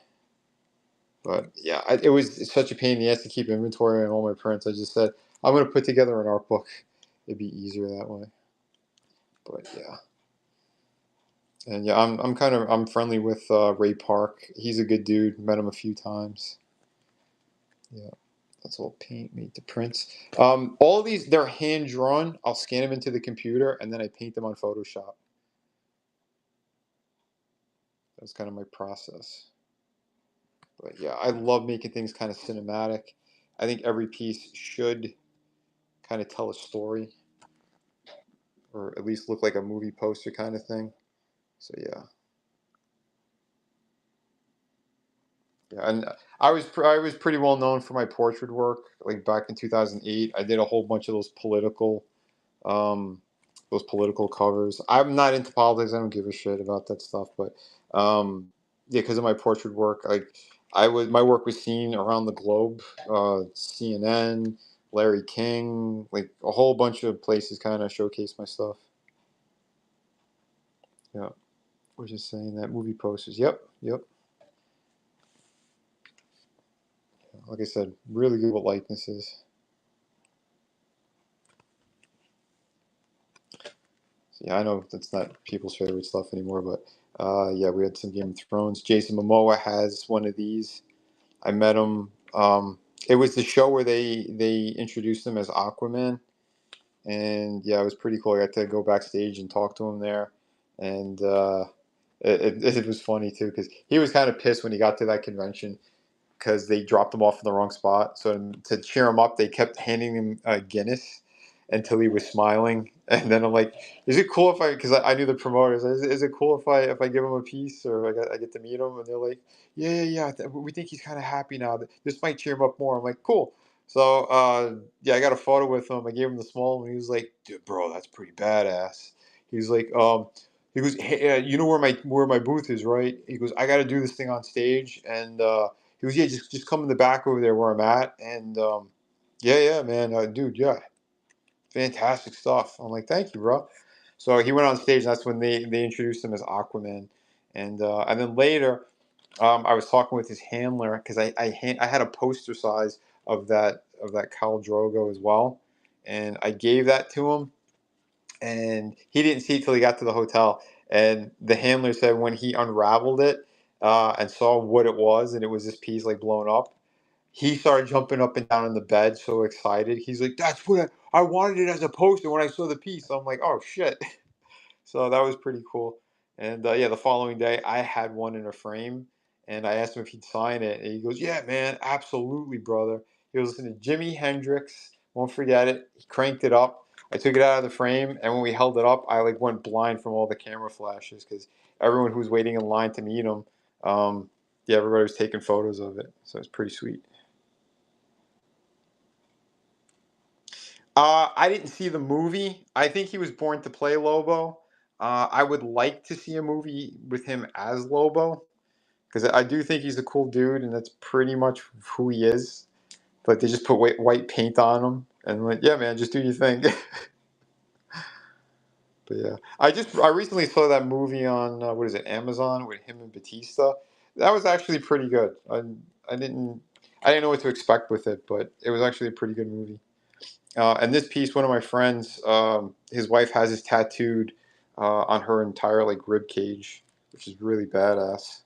But yeah, it was such a pain in the ass to keep inventory on all my prints. I just said, I'm going to put together an art book. It'd be easier that way. But yeah. And yeah, I'm friendly with Ray Park. He's a good dude. Met him a few times. Yeah. That's all paint made to prints. All of these, they're hand drawn. I'll scan them into the computer and then I paint them on Photoshop. That's kind of my process. But yeah, I love making things kind of cinematic. I think every piece should kind of tell a story, or at least look like a movie poster kind of thing. So yeah, yeah, and I was pretty well known for my portrait work. Like back in 2008, I did a whole bunch of um, those political covers. I'm not into politics. I don't give a shit about that stuff. But yeah, because of my portrait work, my work was seen around the globe. CNN, Larry King, like a whole bunch of places kind of showcase my stuff. Yeah, we're just saying that movie posters. Yep, yep. Like I said, really good with likenesses. So, yeah, I know that's not people's favorite stuff anymore, but yeah, we had some Game of Thrones. Jason Momoa has one of these. I met him. It was the show where they introduced him as Aquaman, and yeah, it was pretty cool. I got to go backstage and talk to him there, and it was funny too because he was kind of pissed when he got to that convention because they dropped him off in the wrong spot. So to cheer him up, they kept handing him Guinness until he was smiling. And then I'm like, "Is it cool if I?" Because I knew the promoters. Is it cool if I give him a piece or I get to meet him? And they're like, "Yeah, yeah, yeah. We think he's kind of happy now. This might cheer him up more." I'm like, "Cool." So yeah, I got a photo with him. I gave him the small one. He was like, "Dude, bro, that's pretty badass." He's like, he goes, "Hey, you know where my booth is, right?" He goes, "I got to do this thing on stage," and he goes, "Yeah, just come in the back over there where I'm at." And yeah, yeah, man, dude, yeah, fantastic stuff. I'm like, "Thank you, bro." So he went on stage. And that's when they introduced him as Aquaman, and then later, I was talking with his handler because I had a poster size of that Khal Drogo as well, and I gave that to him, and he didn't see it till he got to the hotel. And the handler said when he unraveled it and saw what it was, and it was this piece like blown up, he started jumping up and down in the bed, so excited. He's like, "That's what I wanted it as a poster when I saw the piece. I'm like, oh shit. So that was pretty cool. And yeah, the following day, I had one in a frame, and I asked him if he'd sign it, and he goes, "Yeah, man, absolutely, brother." He was listening to Jimi Hendrix. Won't forget it. He cranked it up. I took it out of the frame, and when we held it up, I like went blind from all the camera flashes because everyone who was waiting in line to meet him, um, yeah, everybody was taking photos of it. So it's pretty sweet. I didn't see the movie. I think he was born to play Lobo. I would like to see a movie with him as Lobo because I do think he's a cool dude, and that's pretty much who he is. But they just put white paint on him, and like, yeah, man, just do your thing. But yeah, I recently saw that movie on what is it, Amazon, with him and Batista. That was actually pretty good. I didn't I didn't know what to expect with it, but it was actually a pretty good movie. And this piece, one of my friends, his wife has this tattooed on her entire like rib cage, which is really badass.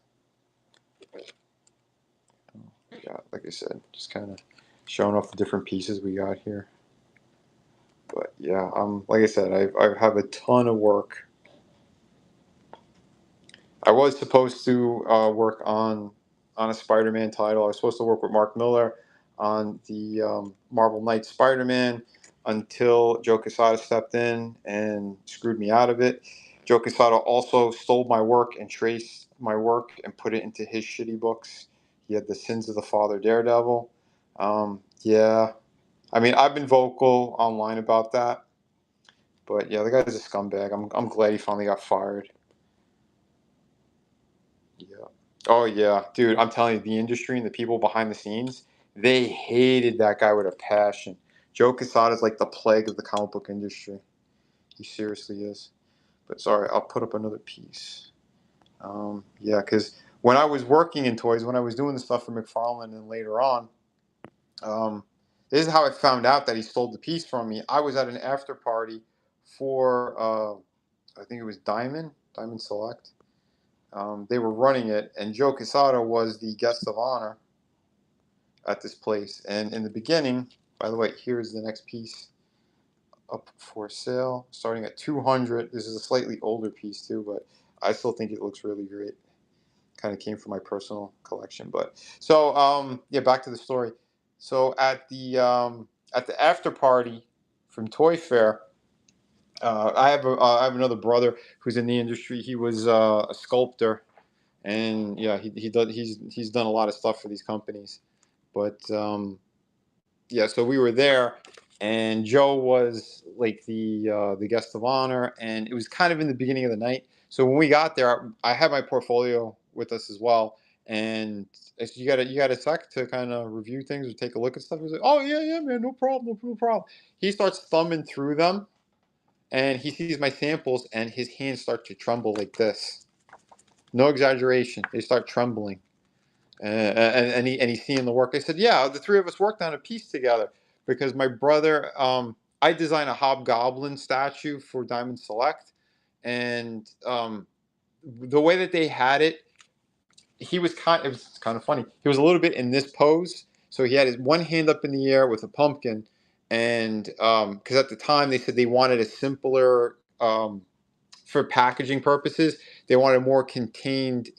Yeah, like I said, just kind of showing off the different pieces we got here. But yeah, like I said, I have a ton of work. I was supposed to work on a Spider-Man title. I was supposed to work with Mark Miller on the Marvel Knights Spider-Man until Joe Quesada stepped in and screwed me out of it. Joe Quesada also stole my work and traced my work and put it into his shitty books. He had the Sins of the Father Daredevil. Yeah, I mean, I've been vocal online about that, but yeah, the guy's a scumbag. I'm glad he finally got fired. Yeah. Oh yeah, dude. I'm telling you, the industry and the people behind the scenes, they hated that guy with a passion. Joe Quesada is like the plague of the comic book industry. He seriously is. But sorry, I'll put up another piece. Yeah, because when I was working in toys, when I was doing the stuff for McFarlane, and later on, um, this is how I found out that he stole the piece from me. I was at an after party for, I think it was Diamond Select. They were running it, and Joe Quesada was the guest of honor at this place. And in the beginning, by the way, here's the next piece up for sale, starting at 200. This is a slightly older piece too, but I still think it looks really great. Kind of came from my personal collection, but so yeah, back to the story. So at the after party from Toy Fair, I have another brother who's in the industry. He was a sculptor, and yeah, he's done a lot of stuff for these companies. But yeah, so we were there, and Joe was like the guest of honor, and it was kind of in the beginning of the night. So when we got there, I had my portfolio with us as well, and I said, you got a sec to kind of review things or take a look at stuff. He was like, oh yeah, yeah, man, no problem, no problem. He starts thumbing through them, and he sees my samples, and his hands start to tremble like this. No exaggeration, they start trembling. And he's seeing the work. I said, yeah, the three of us worked on a piece together because my brother, I designed a hobgoblin statue for Diamond Select, and the way that they had it, it was kind of funny. He was a little bit in this pose, so he had his one hand up in the air with a pumpkin, and because at the time they said they wanted a simpler. For packaging purposes, they want a more contained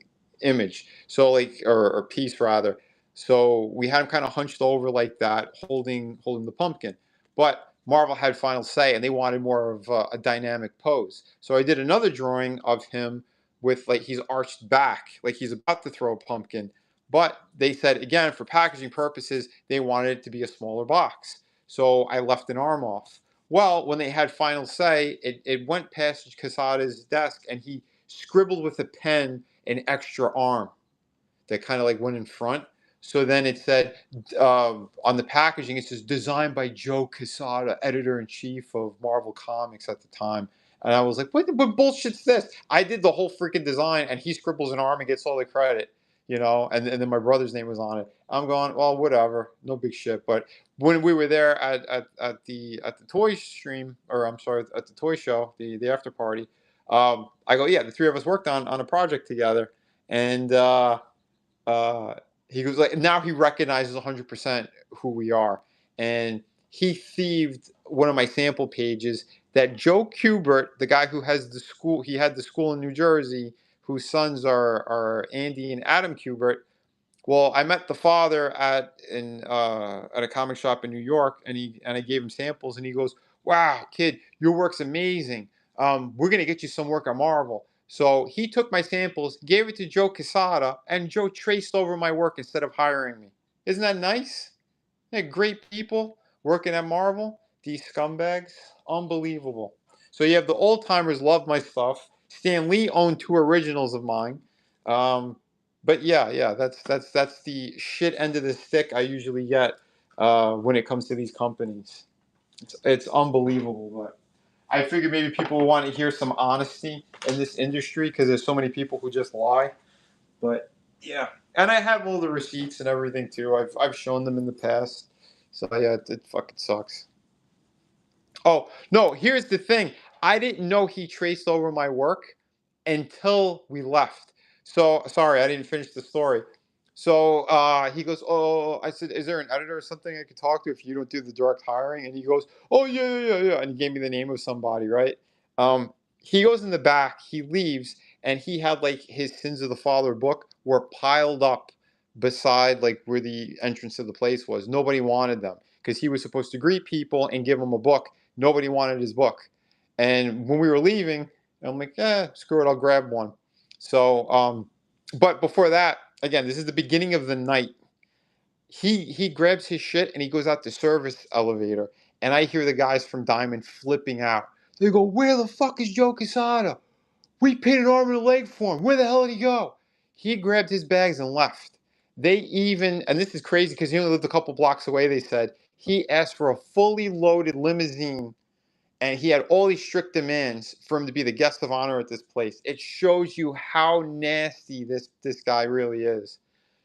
image. So like or piece rather. So we had him kind of hunched over like that, holding the pumpkin. But Marvel had final say, and they wanted more of a dynamic pose. So I did another drawing of him with like he's arched back, like he's about to throw a pumpkin. But they said again for packaging purposes, they wanted it to be a smaller box. So I left an arm off. Well, when they had final say, it went past Casada's desk, and he scribbled with a pen an extra arm that kind of like went in front. So then it said on the packaging, it says designed by Joe Quesada, editor in chief of Marvel Comics at the time. And I was like, what bullshit's this? I did the whole freaking design, and he scribbles an arm and gets all the credit, you know? And then my brother's name was on it. I'm going, well, whatever, no big shit. But when we were there at the toy stream, or I'm sorry, at the toy show, the after party, I go, yeah, the three of us worked on a project together, and uh, he was like, now he recognizes 100% who we are, and he thieved one of my sample pages that Joe Kubert, the guy who has the school, he had the school in New Jersey, whose sons are Andy and Adam Kubert. Well, I met the father at a comic shop in New York, and I gave him samples, and he goes, "Wow, kid, your work's amazing. We're gonna get you some work on Marvel." So he took my samples, gave it to Joe Quesada, and Joe traced over my work instead of hiring me. Isn't that nice? Yeah, great people working at Marvel. These scumbags, unbelievable. So you have the old timers love my stuff. Stan Lee owned two originals of mine. Um, but yeah, that's the shit end of the stick I usually get when it comes to these companies. It's unbelievable, but I figured maybe people will want to hear some honesty in this industry because there's so many people who just lie. But yeah, and I have all the receipts and everything too. I've shown them in the past. So yeah, it fucking sucks. Oh, no, here's the thing. I didn't know he traced over my work until we left. So, sorry, I didn't finish the story. So he goes, "Oh," I said, "Is there an editor or something I could talk to if you don't do the direct hiring?" And he goes, "Oh, yeah. And he gave me the name of somebody, right? He goes in the back, he leaves, and he had like his Sins of the Father book were piled up beside like where the entrance to the place was. Nobody wanted them because he was supposed to greet people and give them a book. Nobody wanted his book. And when we were leaving, I'm like, screw it, I'll grab one. So, but before that, again, this is the beginning of the night. He grabs his shit and he goes out the service elevator, and I hear the guys from Diamond flipping out. They go, "Where the fuck is Joe Quesada? We paid an arm and a leg for him. Where the hell did he go?" He grabbed his bags and left. They even, and this is crazy because he only lived a couple blocks away, they said, he asked for a fully loaded limousine and he had all these strict demands for him to be the guest of honor at this place. It shows you how nasty this guy really is.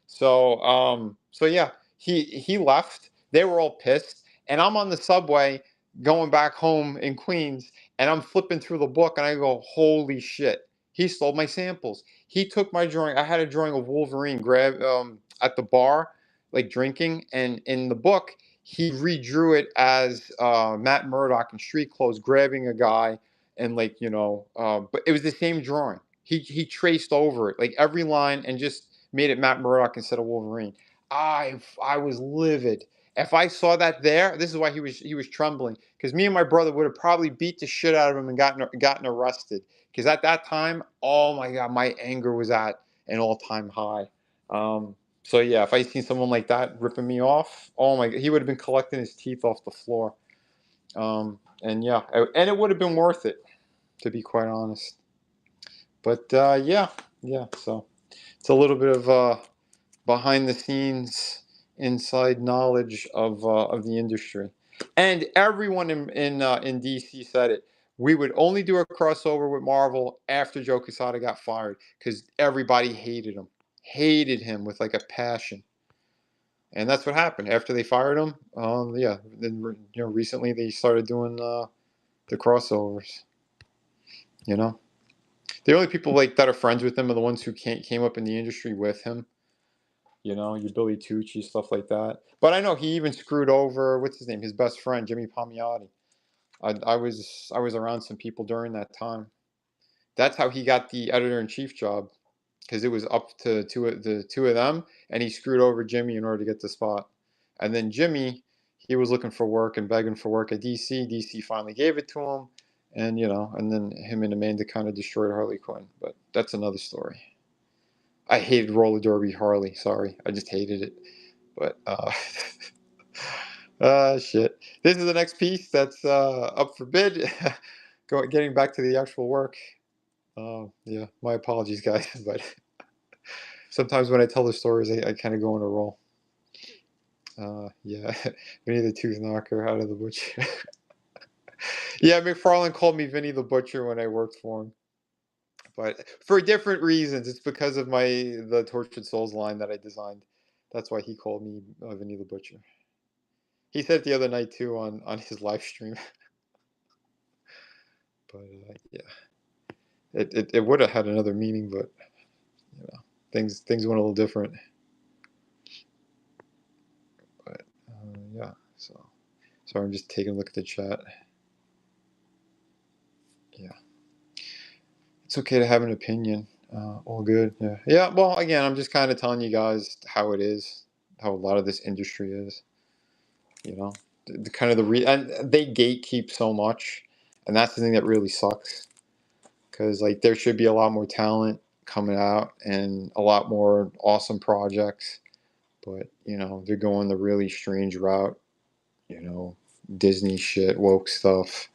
So so yeah, he left. They were all pissed, and I'm on the subway going back home in Queens, and I'm flipping through the book, and I go, "Holy shit! He stole my samples. He took my drawing. I had a drawing of Wolverine grab at the bar, like drinking, and in the book." He redrew it as Matt Murdock in Street Clothes grabbing a guy and like but it was the same drawing. He traced over it like every line and just made it Matt Murdock instead of Wolverine. I was livid. If I saw that there, this is why he was trembling because me and my brother would have probably beat the shit out of him and gotten arrested because at that time, oh my god, my anger was at an all-time high. So yeah, if I seen someone like that ripping me off, oh my god, he would have been collecting his teeth off the floor. And yeah, and it would have been worth it, to be quite honest. But yeah. So it's a little bit of behind the scenes, inside knowledge of the industry. And everyone in DC said it. We would only do a crossover with Marvel after Joe Quesada got fired because everybody hated him with like a passion. And that's what happened after they fired him. Yeah, then recently they started doing the crossovers. You know, the only people like that are friends with him are the ones who came up in the industry with him. Your Billy Tucci, stuff like that. But I know he even screwed over what's his name, his best friend Jimmy Palmiotti. I was around some people during that time. That's how he got the editor in chief job because it was up to the two of them, and he screwed over Jimmy in order to get the spot. And then Jimmy, he was looking for work and begging for work at DC. DC finally gave it to him, and then him and Amanda kind of destroyed Harley Quinn. But that's another story. I hated roller derby Harley. Sorry, I just hated it. But shit. This is the next piece that's up for bid. Getting back to the actual work. Yeah, my apologies, guys, but sometimes when I tell the stories, I kind of go on a roll. Yeah, Vinny the Tooth Knocker out of the butcher. Yeah, McFarlane called me Vinny the Butcher when I worked for him, but for different reasons. It's because of the Tortured Souls line that I designed. That's why he called me Vinny the Butcher. He said it the other night too on his live stream. But yeah, it would have had another meaning, but things went a little different. But yeah, Sorry, I'm just taking a look at the chat. Yeah. It's okay to have an opinion. All good. Yeah. Yeah. Well, again, I'm just kind of telling you guys how it is, how a lot of this industry is. You know, the kind of and they gatekeep so much, and that's the thing that really sucks. Because like there should be a lot more talent coming out and a lot more awesome projects, but they're going the really strange route. You know, Disney shit, woke stuff.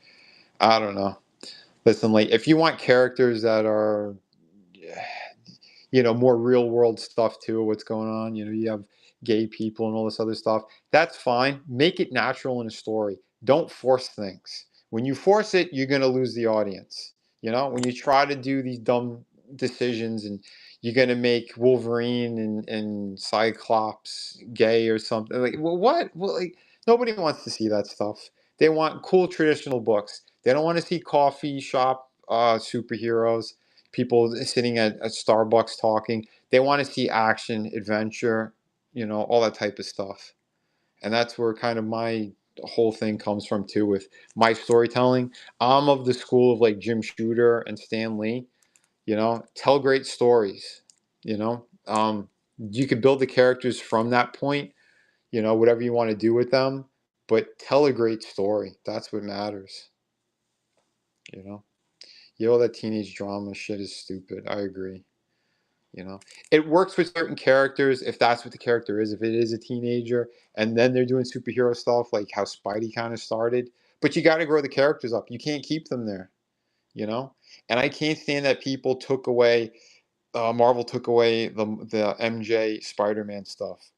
I don't know. Listen, like if you want characters that are more real world stuff too, what's going on. You have gay people and all this other stuff. That's fine. Make it natural in a story. Don't force things. When you force it, you're going to lose the audience. When you try to do these dumb decisions and you're going to make Wolverine and Cyclops gay or something. Like, well, what? Well, like, nobody wants to see that stuff. They want cool traditional books. They don't want to see coffee shop superheroes, people sitting at Starbucks talking. They want to see action, adventure, all that type of stuff. And that's where kind of my whole thing comes from too with my storytelling. I'm of the school of like Jim Shooter and Stan Lee. Tell great stories. You know, you could build the characters from that point. Whatever you want to do with them, but tell a great story. That's what matters. You know. All that teenage drama shit is stupid. I agree. It works with certain characters if that's what the character is. If it is a teenager, and then they're doing superhero stuff, like how Spidey kind of started. But you got to grow the characters up. You can't keep them there. You know. And I can't stand that people took away. Marvel took away the MJ Spider-Man stuff.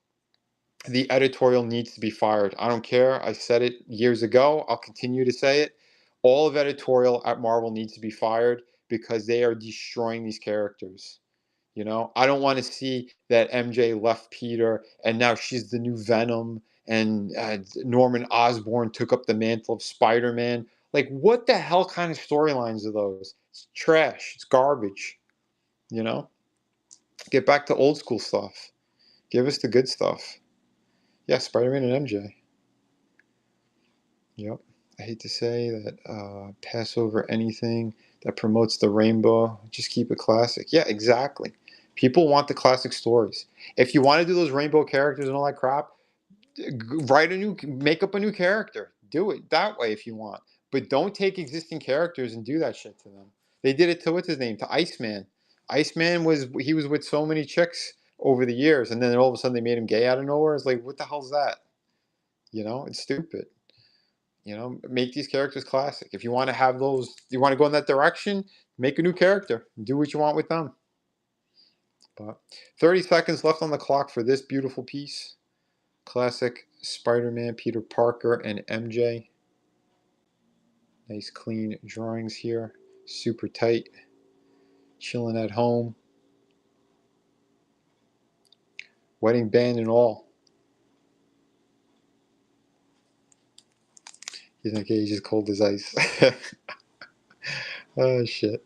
The editorial needs to be fired. I don't care. I said it years ago. I'll continue to say it. All of editorial at Marvel needs to be fired because they are destroying these characters. I don't want to see that MJ left Peter and now she's the new Venom and Norman Osborn took up the mantle of Spider-Man. Like, what the hell kind of storylines are those? It's trash. It's garbage. You know? Get back to old school stuff. Give us the good stuff. Yeah, Spider-Man and MJ. Yep. I hate to say that, pass over anything that promotes the rainbow. Just keep it classic. Yeah, exactly. People want the classic stories. If you want to do those rainbow characters and all that crap, make up a new character. Do it that way if you want. But don't take existing characters and do that shit to them. They did it to what's his name? To Iceman. Iceman he was with so many chicks over the years, and then all of a sudden they made him gay out of nowhere. It's like, what the hell's that? It's stupid. Make these characters classic. If you want to have those, you want to go in that direction, make a new character. Do what you want with them. But 30 seconds left on the clock for this beautiful piece. Classic Spider-Man, Peter Parker, and MJ. Nice clean drawings here. Super tight. Chilling at home. Wedding band and all. He's like, yeah, he's just cold as ice. Oh, shit.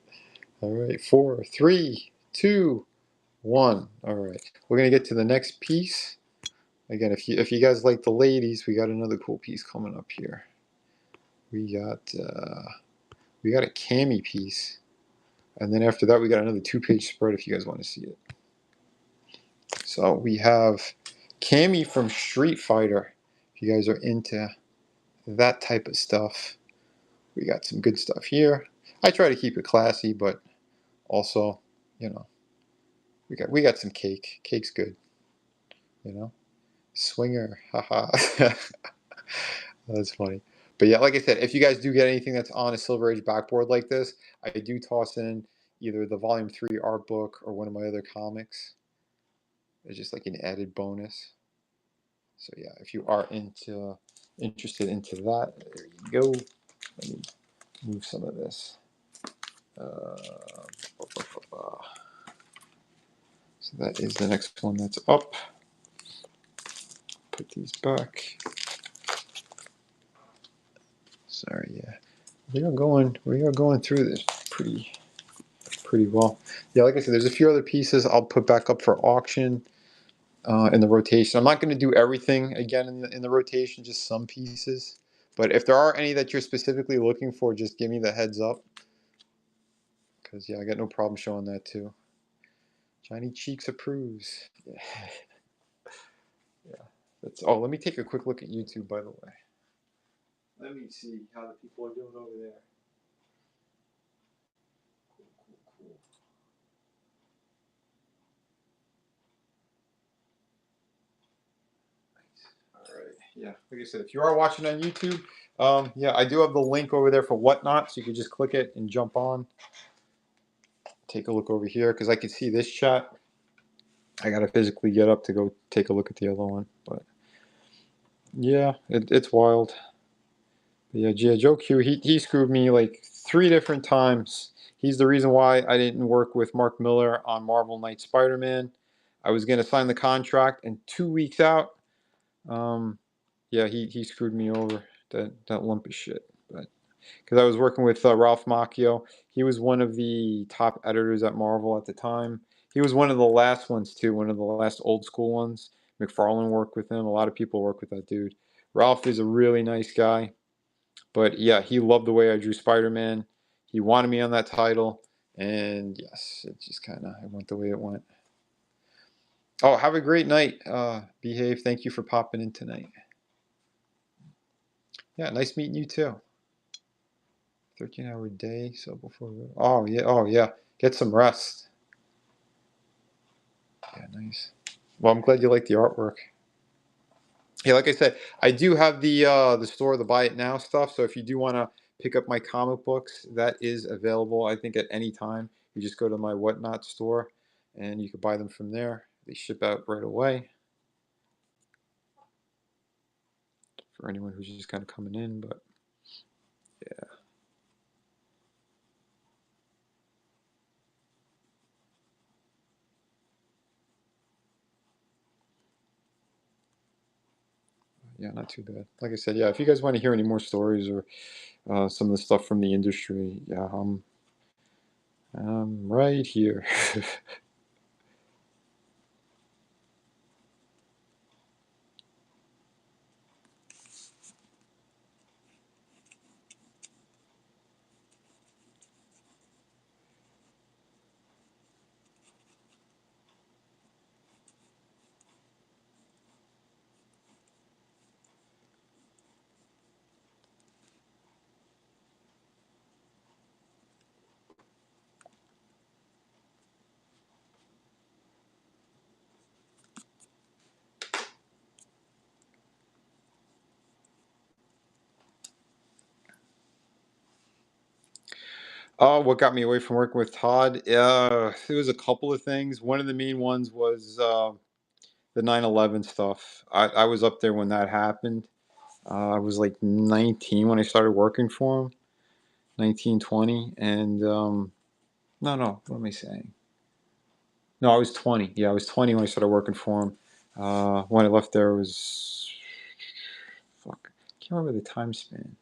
All right. 4, 3, 2, 1. All right. We're going to get to the next piece. Again, if you guys like the ladies, we got another cool piece coming up here. We got a cami piece, and then after that we got another 2-page spread if you guys want to see it. So we have Cammy from Street Fighter. If you guys are into that type of stuff, we got some good stuff here. I try to keep it classy, but also, we got some cake. Cake's good, Swinger, haha. That's funny. But yeah, like I said, if you guys do get anything that's on a Silver Age backboard like this, I do toss in either the Volume 3 art book or one of my other comics. It's just like an added bonus. So yeah, if you are interested into that, there you go. Let me move some of this. So that is the next one that's up. Put these back. Sorry, yeah. We are going through this pretty well. Yeah, like I said, there's a few other pieces I'll put back up for auction in the rotation. I'm not going to do everything again in the rotation, just some pieces. But if there are any that you're specifically looking for, just give me the heads up. Because, yeah, I got no problem showing that too. Johnny Cheeks approves. Yeah. Yeah. Let me take a quick look at YouTube, by the way. Let me see how the people are doing over there. Cool. All right. Yeah. Like I said, if you are watching on YouTube, yeah, I do have the link over there for Whatnot, so you can just click it and jump on. Take a look over here because I can see this chat. I gotta physically get up to go take a look at the other one, but yeah, it's wild. But yeah, Joe Q, he screwed me like 3 different times. He's the reason why I didn't work with Mark Miller on Marvel Knight Spider-Man. I was gonna sign the contract, and 2 weeks out, yeah, he screwed me over. That lump of shit. But because I was working with Ralph Macchio, he was one of the top editors at Marvel at the time. He was one of the last ones too, one of the last old school ones. McFarlane worked with him. A lot of people work with that dude. Ralph is a really nice guy, but yeah, he loved the way I drew Spider-Man. He wanted me on that title, and yes, it just kind of went the way it went. Oh, have a great night. Behave. Thank you for popping in tonight. Yeah, nice meeting you too. 13-hour day, so before. Oh yeah. Get some rest. Yeah, nice. Well, I'm glad you like the artwork. Yeah, like I said, I do have the store, the buy it now stuff. So if you do want to pick up my comic books, that is available. I think at any time. You just go to my Whatnot store, and you can buy them from there. They ship out right away for anyone who's just kind of coming in. But yeah. Yeah, not too bad. Like I said, yeah, if you guys want to hear any more stories or some of the stuff from the industry, yeah, I'm right here. Oh, what got me away from working with Todd? There was a couple of things. One of the main ones was the 9/11 stuff. I was up there when that happened. I was like 19 when I started working for him, 19, 20. And no, what am I saying? No, I was 20. Yeah, I was 20 when I started working for him. When I left there was, fuck, I can't remember the time span.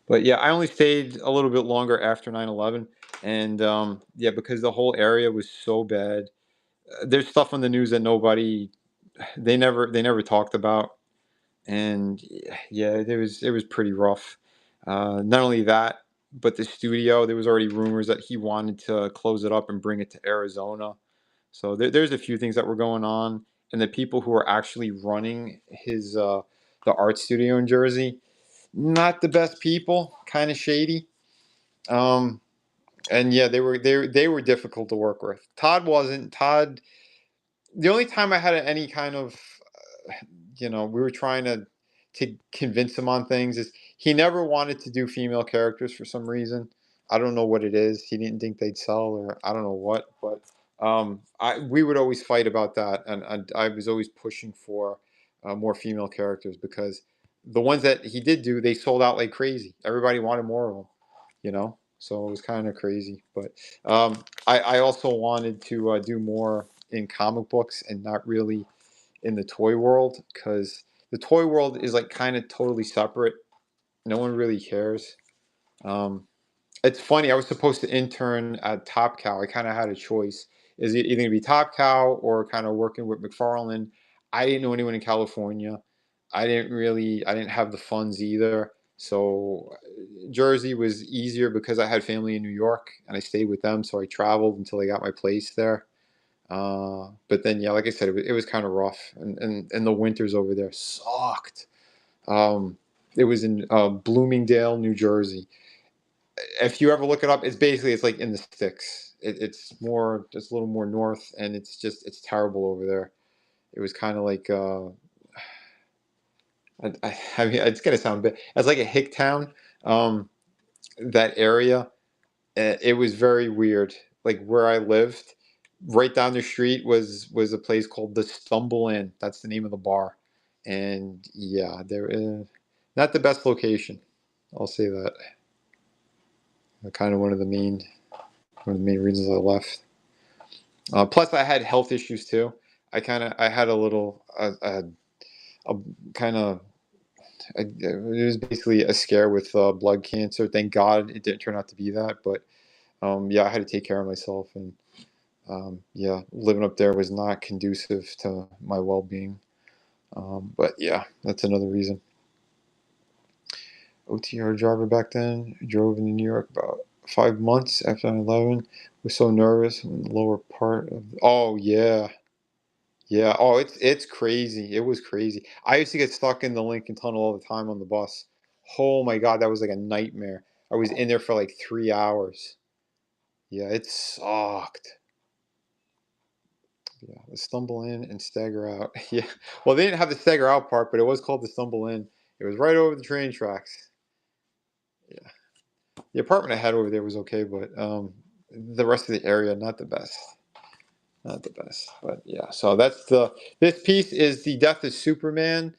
But yeah, I only stayed a little bit longer after 9/11. And yeah, because the whole area was so bad. There's stuff on the news that they never talked about. And yeah, it was pretty rough. Not only that, but the studio, there was already rumors that he wanted to close it up and bring it to Arizona. So there's a few things that were going on, and the people who were actually running the art studio in Jersey, not the best people, kind of shady. Um, and yeah, they were difficult to work with. Todd wasn't. Todd, the only time I had any kind of, we were trying to convince him on things is he never wanted to do female characters for some reason. I don't know what it is. He didn't think they'd sell, or I don't know what. But we would always fight about that, and I was always pushing for more female characters because the ones that he did do, they sold out like crazy. Everybody wanted more of them, So it was kind of crazy. But I also wanted to do more in comic books and not really in the toy world because the toy world is like kind of totally separate. No one really cares. Um, it's funny. I was supposed to intern at Top Cow. I kind of had a choice. Is it either going to be Top Cow or kind of working with McFarlane? I didn't know anyone in California. I didn't have the funds either. So Jersey was easier because I had family in New York and I stayed with them. So I traveled until I got my place there. But then, yeah, like I said, it was kind of rough, and the winters over there sucked. Um, it was in Bloomingdale, New Jersey. If you ever look it up, it's like in the sticks. It's a little more north, and it's terrible over there. It was kind of like I mean, it's gonna sound bad. It's like a hick town. Um, that area, it was very weird. Like where I lived, right down the street was a place called the Stumble Inn. That's the name of the bar, and yeah, not the best location. I'll say that. Kind of one of the main reasons I left. Plus, I had health issues too. I had a little a kind of it was basically a scare with blood cancer. Thank God it didn't turn out to be that, but yeah, I had to take care of myself, and yeah, living up there was not conducive to my well-being. But yeah, that's another reason. OTR driver back then, drove in New York about 5 months after 9/11. Was so nervous in the lower part of. Oh yeah, yeah. Oh, it's crazy. It was crazy. I used to get stuck in the Lincoln Tunnel all the time on the bus. Oh my God, that was like a nightmare. I was in there for like 3 hours. Yeah, it sucked. Yeah, the stumble in and stagger out. Yeah. Well, they didn't have the stagger out part, but it was called the stumble in. It was right over the train tracks. Yeah. The apartment I had over there was okay, but the rest of the area not the best. Not the best. But yeah, so this piece is the Death of Superman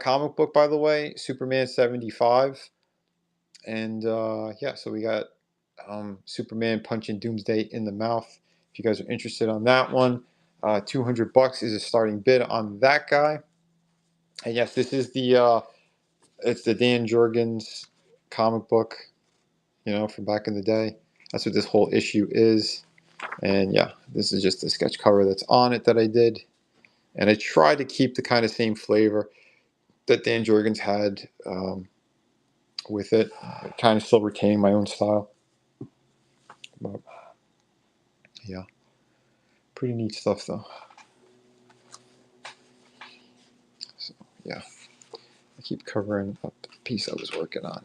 comic book, by the way, Superman 75. And yeah, so we got Superman punching Doomsday in the mouth. If you guys are interested on that one, $200 is a starting bid on that guy. And yes, this is it's the Dan Jurgens comic book, from back in the day. That's what this whole issue is. And yeah, this is just the sketch cover that's on it that I did. And I tried to keep the kind of same flavor that Dan Jurgens had with it. Kind of still retaining my own style. But yeah, pretty neat stuff though. So yeah, I keep covering up the piece I was working on.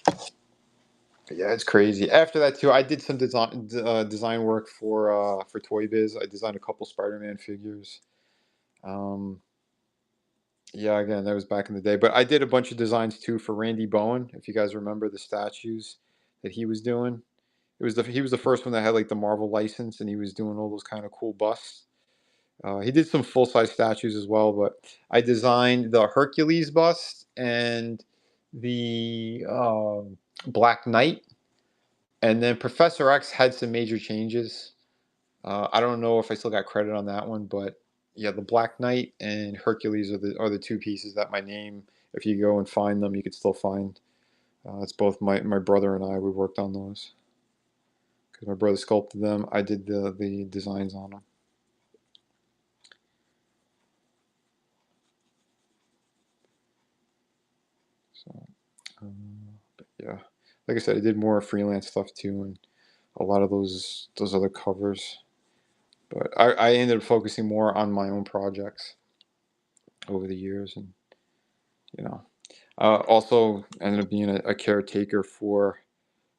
But yeah, it's crazy. After that too, I did some design work for Toy Biz. I designed a couple Spider-Man figures. Um, yeah, again, that was back in the day. But I did a bunch of designs too for Randy Bowen. If you guys remember the statues that he was doing, he was the first one that had like the Marvel license, and he was doing all those kind of cool busts. He did some full size statues as well, but I designed the Hercules bust and the Black Knight. And then Professor X had some major changes. I don't know if I still got credit on that one, but yeah, the Black Knight and Hercules are the two pieces that my name. If you go and find them, you could still find. It's both my brother and I. We worked on those because my brother sculpted them. I did the designs on them. So, but yeah, like I said, I did more freelance stuff too, and a lot of those other covers. But I ended up focusing more on my own projects over the years, and you know, also ended up being a caretaker for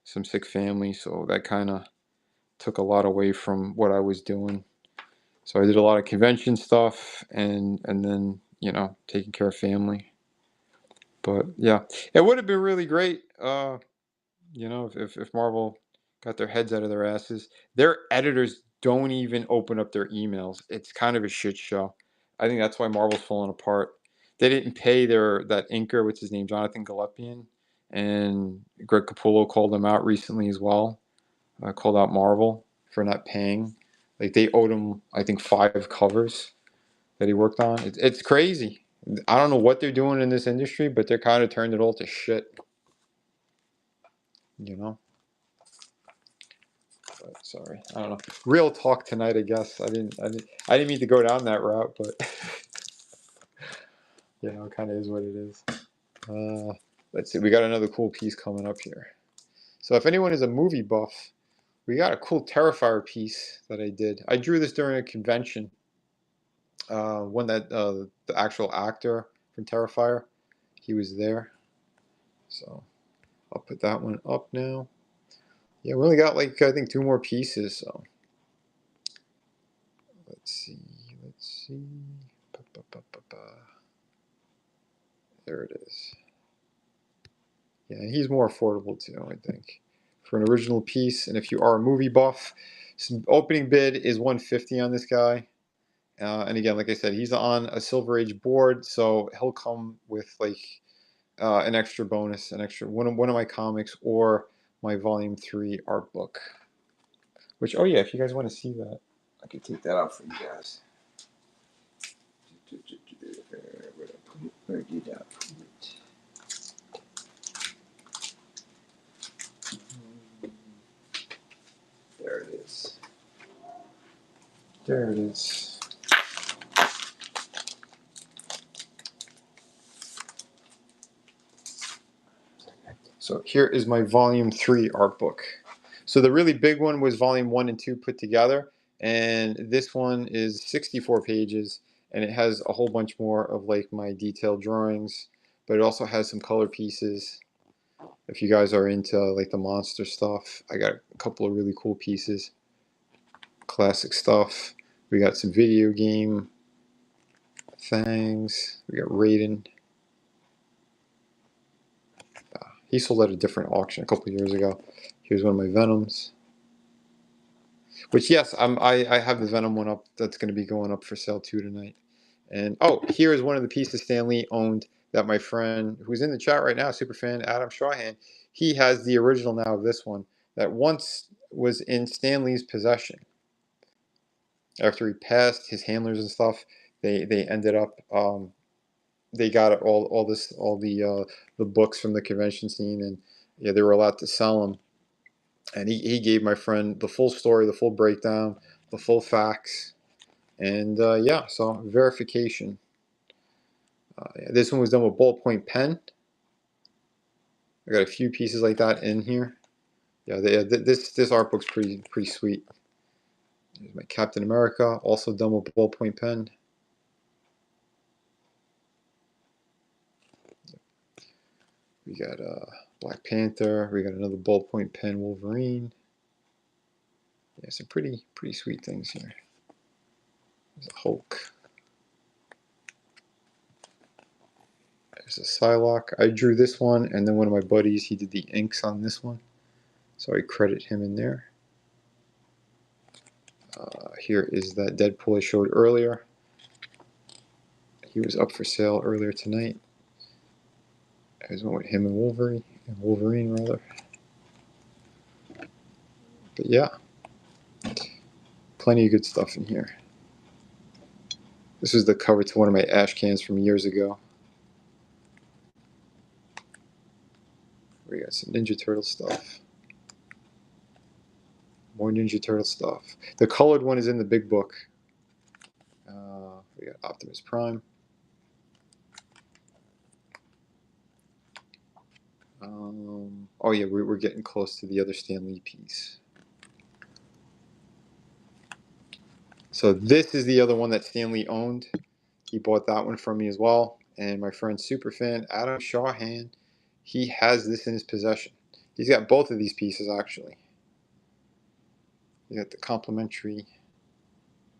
some sick family, so that kind of took a lot away from what I was doing. So I did a lot of convention stuff, and then taking care of family. But yeah, it would have been really great. If Marvel got their heads out of their asses. Their editors don't even open up their emails. It's kind of a shit show. I think that's why Marvel's falling apart. They didn't pay that inker, what's his name, Jonathan Galepian, and Greg Capullo called them out recently as well. Called out Marvel for not paying. Like they owed him, I think, 5 covers that he worked on. It's crazy. I don't know what they're doing in this industry, but they're kind of turned it all to shit. You know. But sorry, I don't know. Real talk tonight, I guess. I didn't mean to go down that route, but it kind of is what it is. Let's see. We got another cool piece coming up here. So if anyone is a movie buff, we got a cool Terrifier piece that I did. I drew this during a convention. One that the actual actor from Terrifier, he was there. So I'll put that one up now. Yeah, we only got like I think 2 more pieces. So let's see. Let's see. There it is. Yeah, he's more affordable too, I think, for an original piece. And if you are a movie buff, opening bid is 150 on this guy. And again, like I said, he's on a Silver Age board, so he'll come with like an extra bonus, an extra one of my comics or my Volume 3 art book. Which, oh yeah, if you guys want to see that, I can take that out for you guys. Where did I put it? There it is. There it is. So here is my Volume 3 art book. So the really big one was Volume 1 and 2 put together, and this one is 64 pages, and it has a whole bunch more of like my detailed drawings, but it also has some color pieces. If you guys are into like the monster stuff, I got a couple of really cool pieces. Classic stuff. We got some video game things. We got Raiden. He sold at a different auction a couple years ago. Here's one of my Venoms. Which, yes, I have the Venom one up. That's going to be going up for sale too tonight. And, oh, here is one of the pieces Stan Lee owned that my friend, who's in the chat right now, superfan Adam Strahan, he has the original now of this one that once was in Stan Lee's possession. After he passed, his handlers and stuff, they ended up, they got all the books from the convention scene, and yeah, they were allowed to sell them. And he gave my friend the full story, the full breakdown, the full facts, and yeah, so verification. Yeah, this one was done with ballpoint pen. I got a few pieces like that in here. Yeah, this art book's pretty sweet. Here's my Captain America, also done with ballpoint pen. We got Black Panther. We got another ballpoint pen Wolverine. Yeah, some pretty sweet things here. There's a Hulk. There's a Psylocke. I drew this one, and then one of my buddies, he did the inks on this one. So I credit him in there. Here is that Deadpool I showed earlier. He was up for sale earlier tonight. There's one with him and Wolverine rather. But yeah, plenty of good stuff in here. This is the cover to one of my ash cans from years ago. We got some Ninja Turtle stuff. More Ninja Turtle stuff. The colored one is in the big book. We got Optimus Prime. Oh yeah, we're getting close to the other Stan Lee piece. So this is the other one that Stan Lee owned. He bought that one from me as well. And my friend superfan Adam Strahan, he has this in his possession. He's got both of these pieces actually. You got the complimentary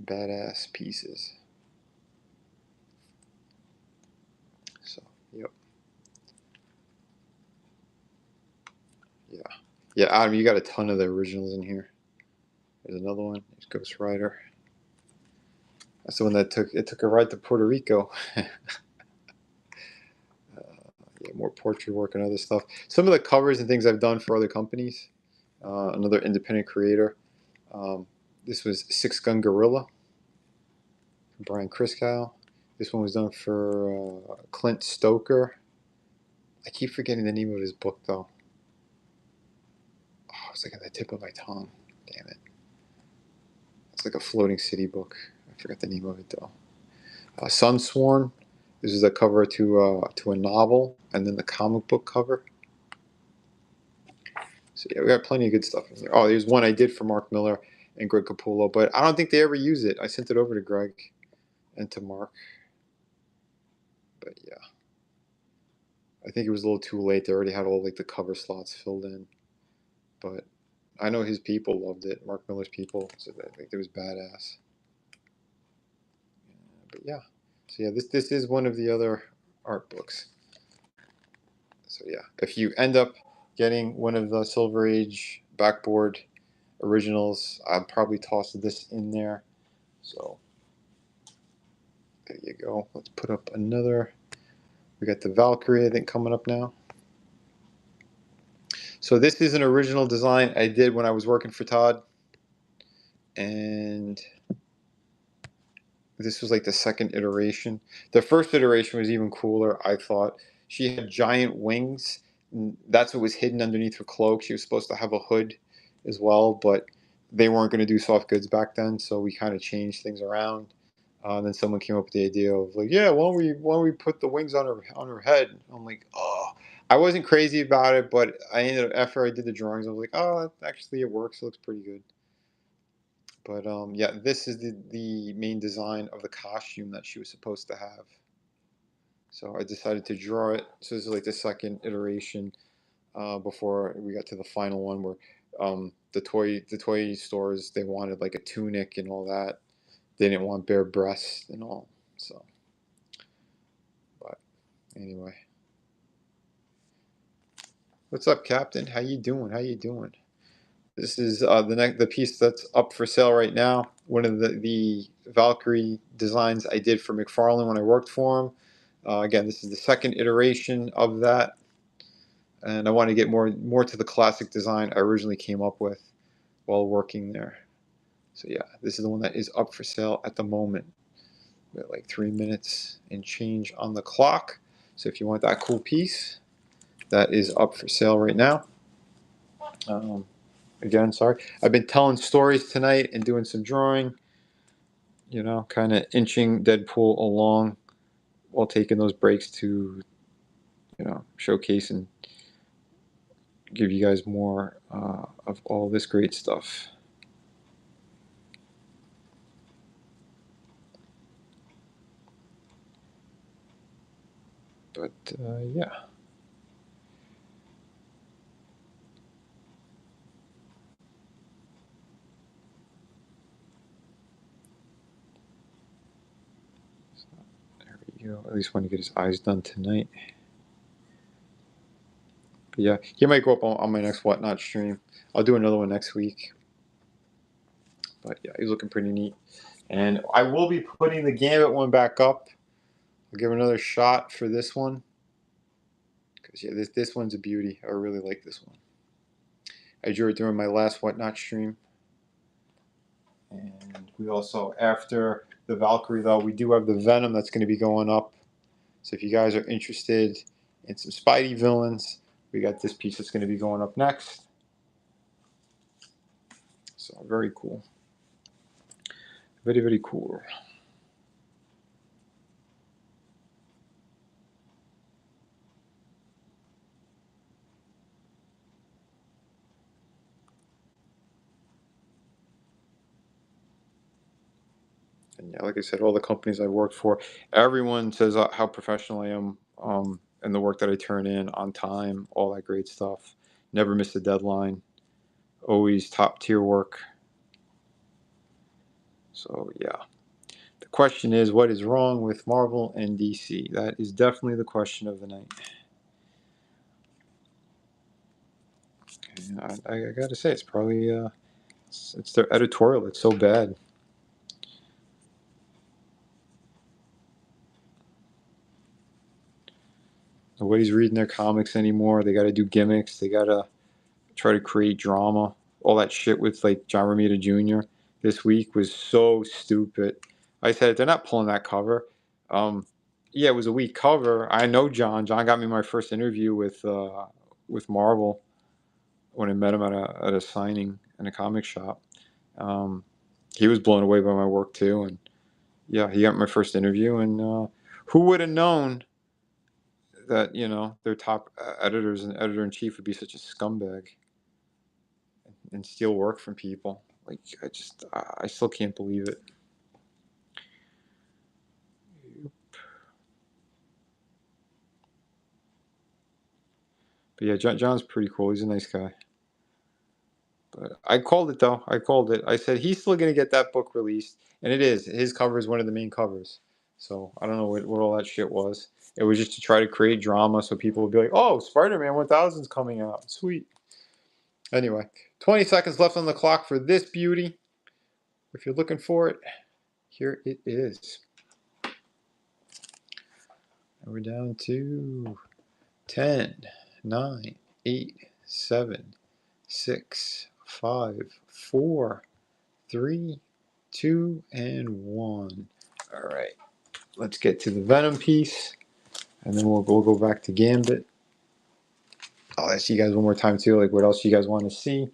badass pieces. So, yep. Yeah. Yeah, Adam, you got a ton of the originals in here. There's another one. There's Ghost Rider. That's the one that took a ride to Puerto Rico. Yeah, more portrait work and other stuff. Some of the covers and things I've done for other companies. Another independent creator. This was Six Gun Gorilla from Brian Kriskow. This one was done for Clint Stoker. I keep forgetting the name of his book though. Oh, it's like at the tip of my tongue. Damn it. It's like a floating city book. I forgot the name of it though. Sunsworn This is a cover to a novel, and then the comic book cover. So yeah, we got plenty of good stuff in here. Oh, there's one I did for Mark Miller and Greg Capullo, but I don't think they ever use it. I sent it over to Greg and to Mark, but yeah, I think it was a little too late. They already had all like the cover slots filled in, but I know his people loved it. Mark Miller's people, so I think it was badass. But yeah, so yeah, this is one of the other art books. So yeah, if you end up getting one of the Silver Age backboard originals, I'll probably toss this in there. So there you go. Let's put up another. We got the Valkyrie, I think, coming up now. So this is an original design I did when I was working for Todd, and this was like the second iteration. The first iteration was even cooler, I thought. She had giant wings. That's what was hidden underneath her cloak. She was supposed to have a hood as well, but they weren't going to do soft goods back then, so we kind of changed things around. And then someone came up with the idea of like, yeah, why don't we put the wings on her head? I'm like, oh, I wasn't crazy about it, but I ended up after I did the drawings, I was like, oh, actually it works. It looks pretty good. But yeah, this is the main design of the costume that she was supposed to have. So I decided to draw it. So this is like the second iteration before we got to the final one where the toy stores, they wanted like a tunic and all that. They didn't want bare breasts and all. So, but anyway, what's up, Captain? How you doing? How you doing? This is the piece that's up for sale right now. One of the Valkyrie designs I did for McFarlane when I worked for him. Again, this is the second iteration of that, and I want to get more to the classic design I originally came up with while working there. So yeah, this is the one that is up for sale at the moment. We got like 3 minutes and change on the clock. So if you want that cool piece, that is up for sale right now. Again, sorry. I've been telling stories tonight and doing some drawing, kind of inching Deadpool along while taking those breaks to, showcase and give you guys more of all this great stuff. But yeah. There we go. At least want to get his eyes done tonight. But yeah, he might go up on my next Whatnot stream. I'll do another one next week. But yeah, he's looking pretty neat. And I will be putting the Gambit one back up. I'll give another shot for this one. Because yeah, this one's a beauty. I really like this one. I drew it during my last Whatnot stream. And we also, after the Valkyrie though, we do have the Venom that's going to be going up. So if you guys are interested in some Spidey villains, we got this piece that's going to be going up next. So very cool. Very, very cool. And yeah, like I said, all the companies I worked for, everyone says how professional I am and the work that I turn in on time, all that great stuff. Never miss a deadline. Always top tier work. So yeah. The question is, what is wrong with Marvel and DC? That is definitely the question of the night. And I gotta say, it's probably it's their editorial. It's so bad. Nobody's reading their comics anymore. They got to do gimmicks. They got to try to create drama. All that shit with like John Romita Jr. this week was so stupid. I said they're not pulling that cover. Yeah, it was a weak cover. I know John. John got me my first interview with Marvel when I met him at a signing in a comic shop. He was blown away by my work too, and yeah, he got my first interview. And Who would have known that, their top editors and editor-in-chief would be such a scumbag and steal work from people? Like, I still can't believe it. But yeah, John's pretty cool. He's a nice guy. But I called it, though. I called it. I said he's still going to get that book released. And it is. His cover is one of the main covers. So I don't know what all that shit was. It was just to try to create drama so people would be like, oh, Spider-Man 1000 is coming out. Sweet. Anyway, 20 seconds left on the clock for this beauty. If you're looking for it, here it is. And we're down to 10, 9, 8, 7, 6, 5, 4, 3, 2, and 1. All right, let's get to the Venom piece, and then we'll go back to Gambit. I'll ask you guys one more time too, like what else you guys want to see,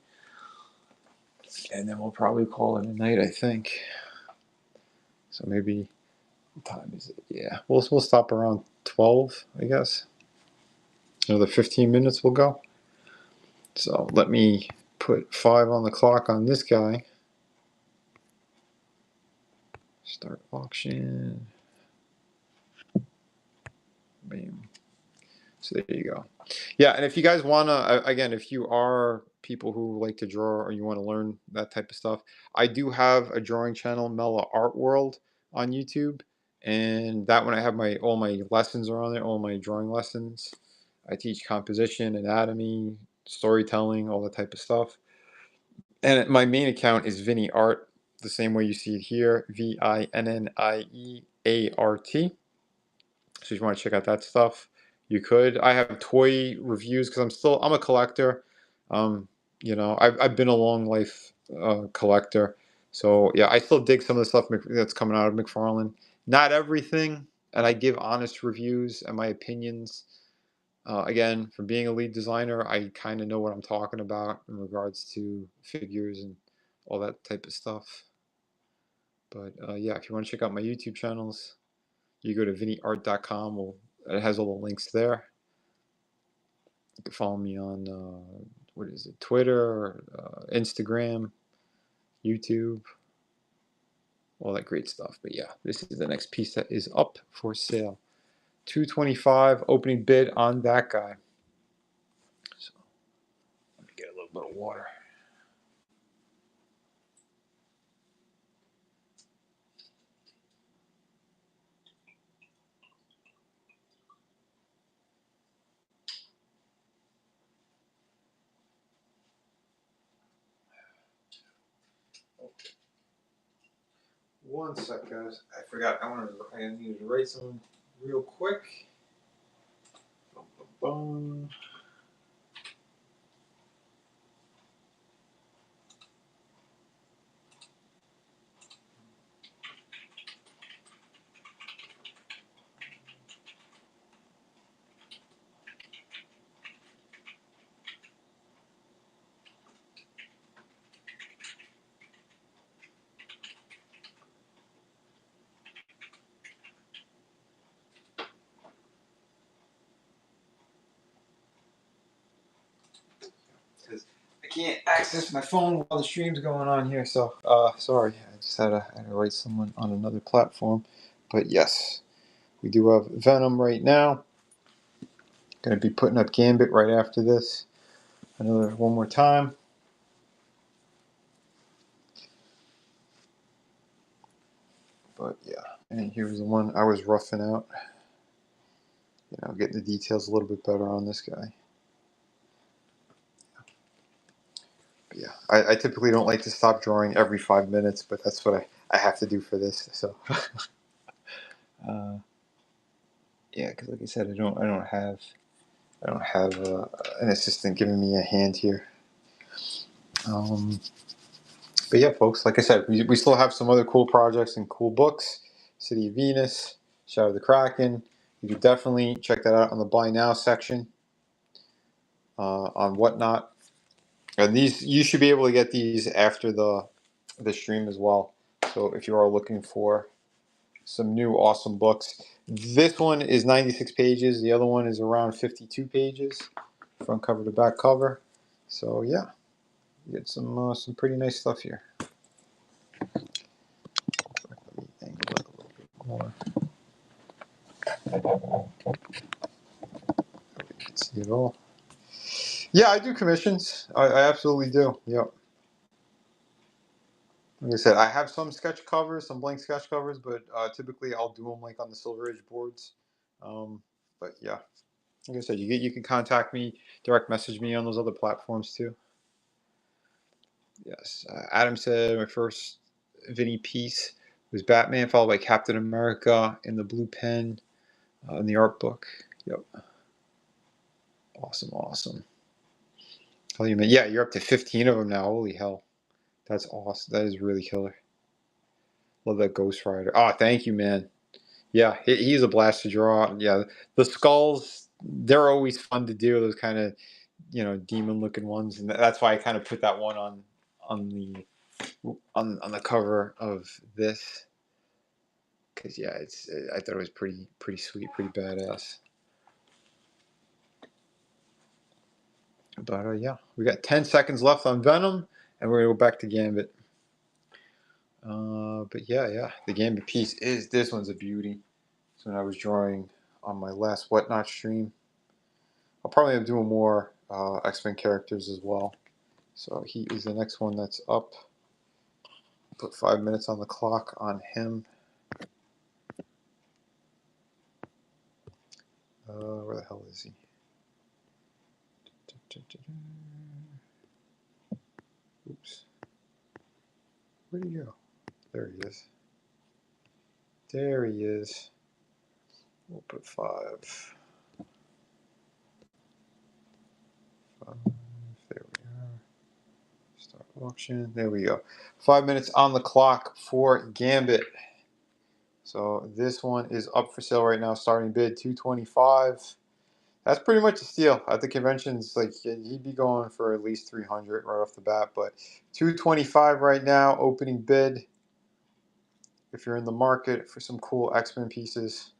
and then we'll probably call it a night, I think. So maybe, what time is it? Yeah, we'll stop around 12, I guess. Another 15 minutes we'll go. So let me put 5 on the clock on this guy. Start auction. Bam. So there you go. Yeah, and if you guys want to, again, if you are people who like to draw or you want to learn that type of stuff, I do have a drawing channel, Mela Art World, on YouTube. And that one I have all my lessons are on there, all my drawing lessons. I teach composition, anatomy, storytelling, all that type of stuff. And my main account is Vinny Art, the same way you see it here, VINNIEART. So if you want to check out that stuff, you could. I have toy reviews because I'm a collector. I've been a long life collector. So yeah, I still dig some of the stuff that's coming out of McFarlane. Not everything, and I give honest reviews and my opinions. Again, from being a lead designer, I kind of know what I'm talking about in regards to figures and all that type of stuff. But yeah, if you want to check out my YouTube channels, you go to vinnyart.com. It has all the links there. You can follow me on, Twitter, Instagram, YouTube, all that great stuff. But yeah, this is the next piece that is up for sale. $225 opening bid on that guy. So let me get a little bit of water. One sec, guys. I forgot. I needed to write something real quick. Boom. Because I can't access my phone while the stream's going on here. So, sorry. I just had to write someone on another platform. But yes, we do have Venom right now. Going to be putting up Gambit right after this. One more time. But yeah, and here's the one I was roughing out. Getting the details a little bit better on this guy. But yeah, I typically don't like to stop drawing every 5 minutes, but that's what I have to do for this. So, yeah, because like I said, I don't have an assistant giving me a hand here. But yeah, folks, like I said, we still have some other cool projects and cool books. City of Venus, Shadow of the Kraken. You can definitely check that out on the Buy Now section on Whatnot. And these, you should be able to get these after the stream as well. So if you are looking for some new awesome books. This one is 96 pages. The other one is around 52 pages, front cover to back cover. So yeah, you get some pretty nice stuff here. Let me angle it a little bit more. You can see it all. Yeah, I do commissions. I absolutely do. Yep. Like I said, I have some sketch covers, some blank sketch covers, but typically I'll do them like on the Silver Age boards. But yeah, like I said, you can contact me, direct message me on those other platforms too. Yes, Adam said my first Vinny piece was Batman, followed by Captain America in the blue pen in the art book. Yep, awesome, awesome. Tell you, man, yeah, you're up to 15 of them now. Holy hell, that's awesome. That is really killer. Love that Ghost Rider. Oh, thank you, man. Yeah, he's a blast to draw. Yeah, the skulls, they're always fun to do. Those kind of, demon looking ones, and that's why I kind of put that one on the on the cover of this, because yeah, I thought it was pretty sweet, pretty badass. But yeah, we got 10 seconds left on Venom, and we're gonna go back to Gambit. But yeah, the Gambit piece this one's a beauty. So when I was drawing on my last Whatnot stream, I'll probably end up doing more X-Men characters as well. So he is the next one that's up. Put 5 minutes on the clock on him. Where the hell is he? Oops. Where'd he go? There he is. There he is. We'll put 5. 5. There we are. Start auction. There we go. 5 minutes on the clock for Gambit. So this one is up for sale right now. Starting bid $225. That's pretty much a steal. At the conventions, like he'd be going for at least 300 right off the bat. But $225 right now, opening bid. If you're in the market for some cool X-Men pieces,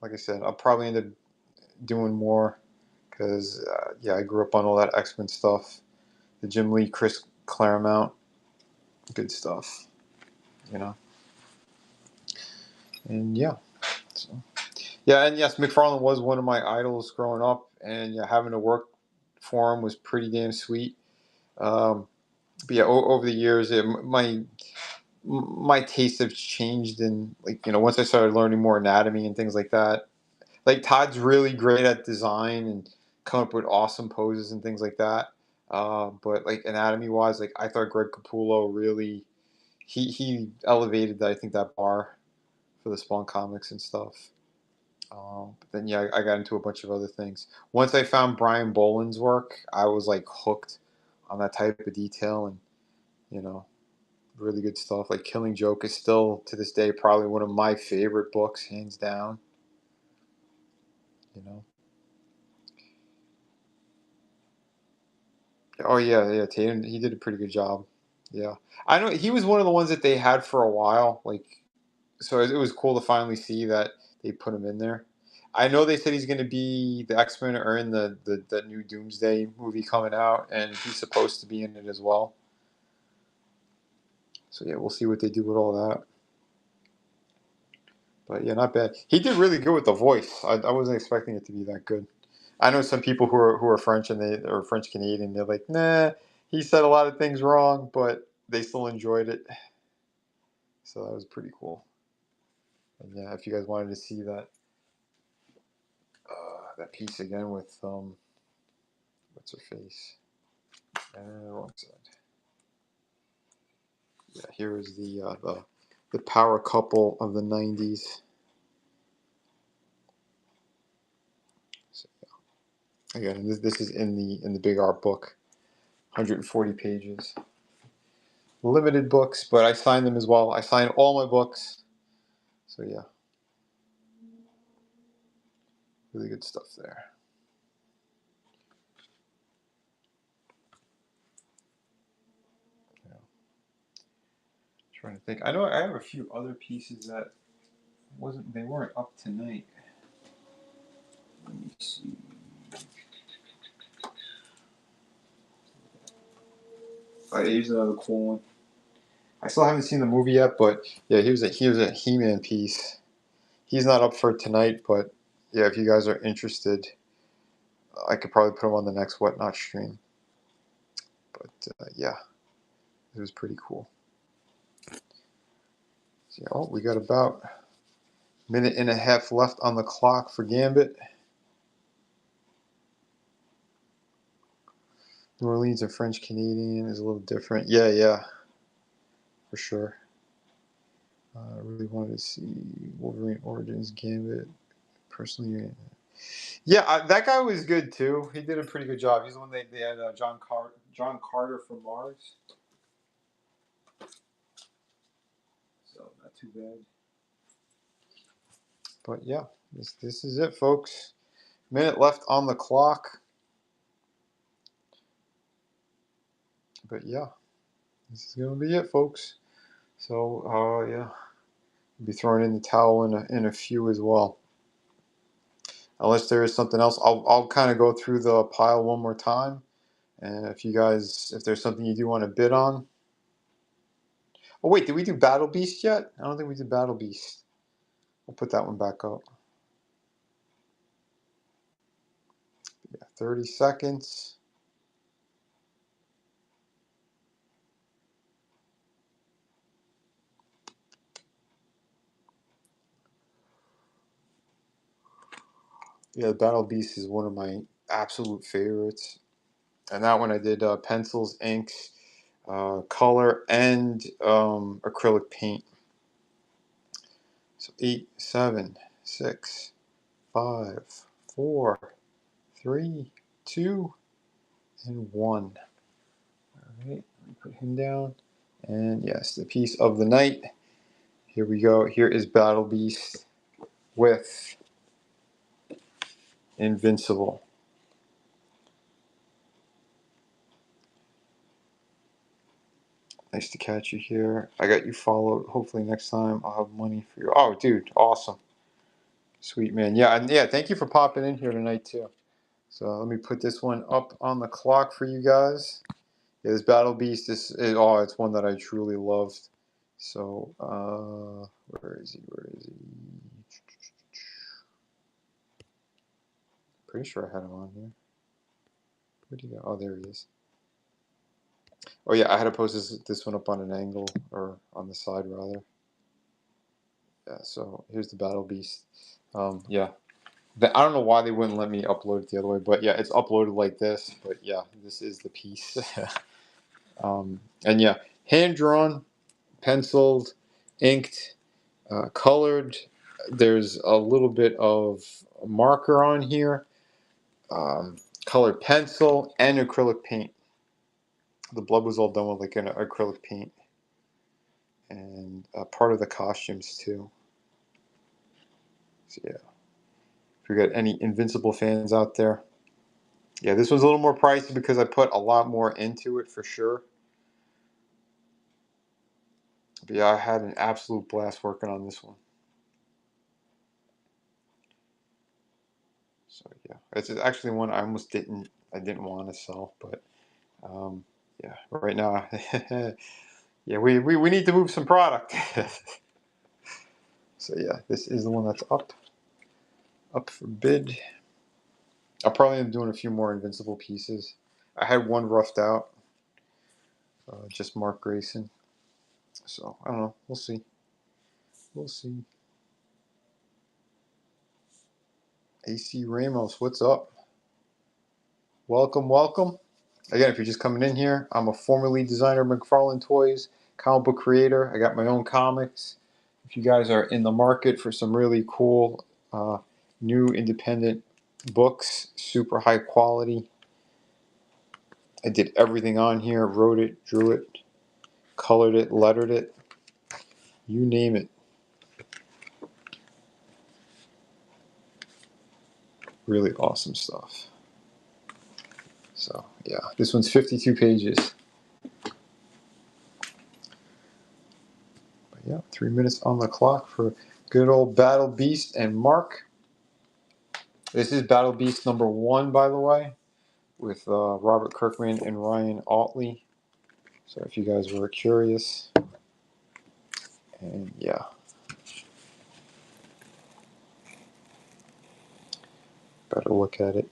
like I said, I'll probably end up doing more because yeah, I grew up on all that X-Men stuff. The Jim Lee, Chris Claremont, good stuff, And yeah, so. Yeah, and yes, McFarlane was one of my idols growing up, and yeah, having to work for him was pretty damn sweet. But yeah, over the years, my tastes have changed, and once I started learning more anatomy and things like that. Like Todd's really great at design and come up with awesome poses and things like that. But like anatomy wise, like I thought Greg Capullo really he elevated that, I think, that bar for the Spawn comics and stuff. But then yeah, I got into a bunch of other things. Once I found Brian Boland's work, I was like hooked on that type of detail, and really good stuff. Like Killing Joke is still to this day probably one of my favorite books, hands down. Oh yeah, Tatum. He did a pretty good job. Yeah, I know he was one of the ones that they had for a while. Like, so it was cool to finally see that they put him in there. I know they said he's going to be the X-Men are in the new Doomsday movie coming out, and he's supposed to be in it as well. So yeah, we'll see what they do with all that. But yeah, not bad. He did really good with the voice. I wasn't expecting it to be that good. I know some people who are French and they are French Canadian. They're like, nah, he said a lot of things wrong, but they still enjoyed it. So that was pretty cool. And yeah, if you guys wanted to see that piece again with what's her face? Wrong side. Yeah, here is the power couple of the '90s. So, yeah. Again, this is in the big art book, 140 pages. Limited books, but I signed them as well. I signed all my books. So yeah, really good stuff there. trying to think. I know I have a few other pieces that they weren't up tonight. Let me see. Oh, yeah, here's another cool one. I still haven't seen the movie yet, but yeah, here's a He-Man piece. He's not up for tonight, but yeah, if you guys are interested, I could probably put him on the next Whatnot stream. But yeah, it was pretty cool. So, yeah, oh, we got about a minute and a half left on the clock for Gambit. New Orleans and French Canadian is a little different. Yeah, for sure. I really wanted to see Wolverine Origins Gambit. Personally, yeah, that guy was good too. He did a pretty good job. He's the one they had John Carter from Mars. So not too bad. But yeah, this is it, folks. Minute left on the clock. But yeah, this is gonna be it, folks. So yeah, I'll be throwing in the towel in a few as well. Unless there is something else, I'll kind of go through the pile one more time. And if there's something you do want to bid on. Oh wait, did we do Battle Beast yet? I don't think we did Battle Beast. We'll put that one back up. Yeah, 30 seconds. Yeah, Battle Beast is one of my absolute favorites. And that one I did pencils, inks, color, and acrylic paint. So 8, 7, 6, 5, 4, 3, 2, and 1. All right, let me put him down. And yes, the piece of the night. Here we go. Here is Battle Beast with Invincible. Nice to catch you here. I got you followed. Hopefully next time I'll have money for you. Oh, dude, awesome. Sweet, man. Yeah, and yeah, thank you for popping in here tonight, too. So let me put this one up on the clock for you guys. Yeah, this Battle Beast it's one that I truly loved. So, where is he? Pretty sure I had him on here. Where'd he go? Oh, there he is. Oh yeah, I had to post this one up on an angle, or on the side rather. Yeah, so here's the Battle Beast. Yeah, I don't know why they wouldn't let me upload it the other way, but yeah, it's uploaded like this. But yeah, this is the piece. And yeah, hand drawn, penciled, inked, colored. There's a little bit of marker on here, colored pencil, and acrylic paint. The blood was all done with like an acrylic paint, and part of the costumes too. So yeah, if we got any Invincible fans out there, yeah, this one's a little more pricey because I put a lot more into it for sure. But yeah, I had an absolute blast working on this one. So yeah, it's actually one I almost didn't want to sell, but yeah, right now, yeah, we need to move some product. So yeah, this is the one that's up for bid. I'll probably end up doing a few more Invincible pieces. I had one roughed out, just Mark Grayson. So I don't know. We'll see. We'll see. AC Ramos, what's up? Welcome, welcome. Again, if you're just coming in here, I'm a former lead designer of McFarlane Toys, comic book creator. I got my own comics. If you guys are in the market for some really cool new independent books, super high quality, I did everything on here, wrote it, drew it, colored it, lettered it, you name it. Really awesome stuff. So yeah, this one's 52 pages. yeah, 3 minutes on the clock for good old Battle Beast and Mark. This is Battle Beast number 1, by the way, with Robert Kirkman and Ryan Otley. So if you guys were curious. And yeah. Better look at it.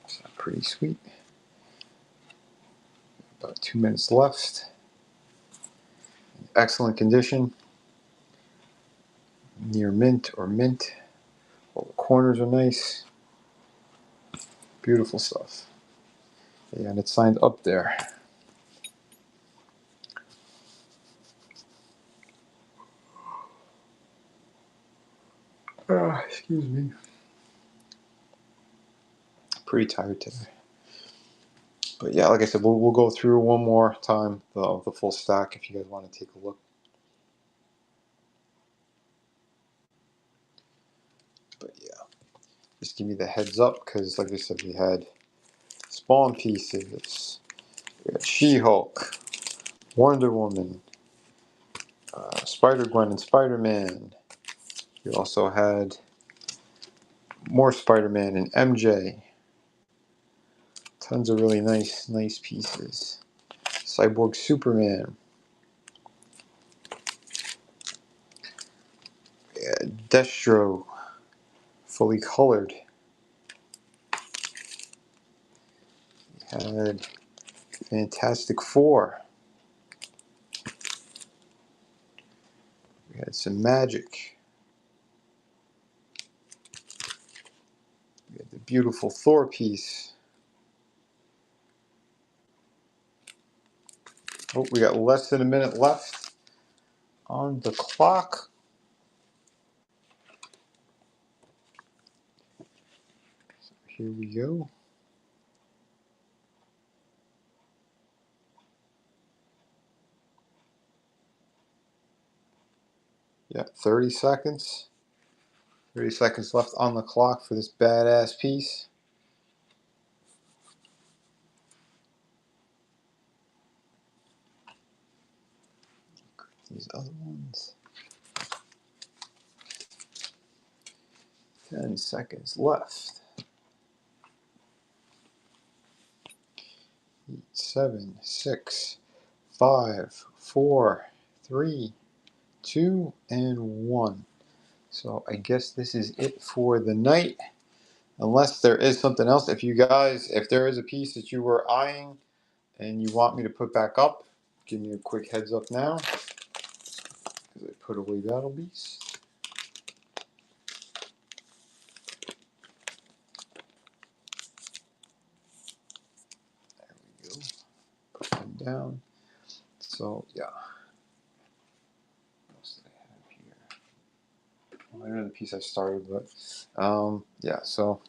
So pretty sweet. About 2 minutes left. Excellent condition. Near mint or mint. All the corners are nice. Beautiful stuff. Yeah, and it's signed up there. Excuse me. Pretty tired today. But yeah, like I said, we'll go through one more time the full stack if you guys want to take a look. But yeah, just give me the heads up because, like I said, we had Spawn pieces, we had She-Hulk, Wonder Woman, Spider-Gwen and Spider-Man. We also had more Spider-Man and MJ. Tons of really nice pieces. Cyborg Superman. Destro, fully colored. We had Fantastic Four. We had some Magic. We had the beautiful Thor piece. Oh, we got less than a minute left on the clock. So here we go. Yeah, 30 seconds. 30 seconds left on the clock for this badass piece. These other ones. 10 seconds left. 8, 7, 6, 5, 4, 3, 2, and 1. So I guess this is it for the night. Unless there is something else. If there is a piece that you were eyeing and you want me to put back up, give me a quick heads up now. Because I put away Battle Beast. There we go. Put them down. So yeah. What else did I have here? Well, I don't know the piece I started, but yeah, so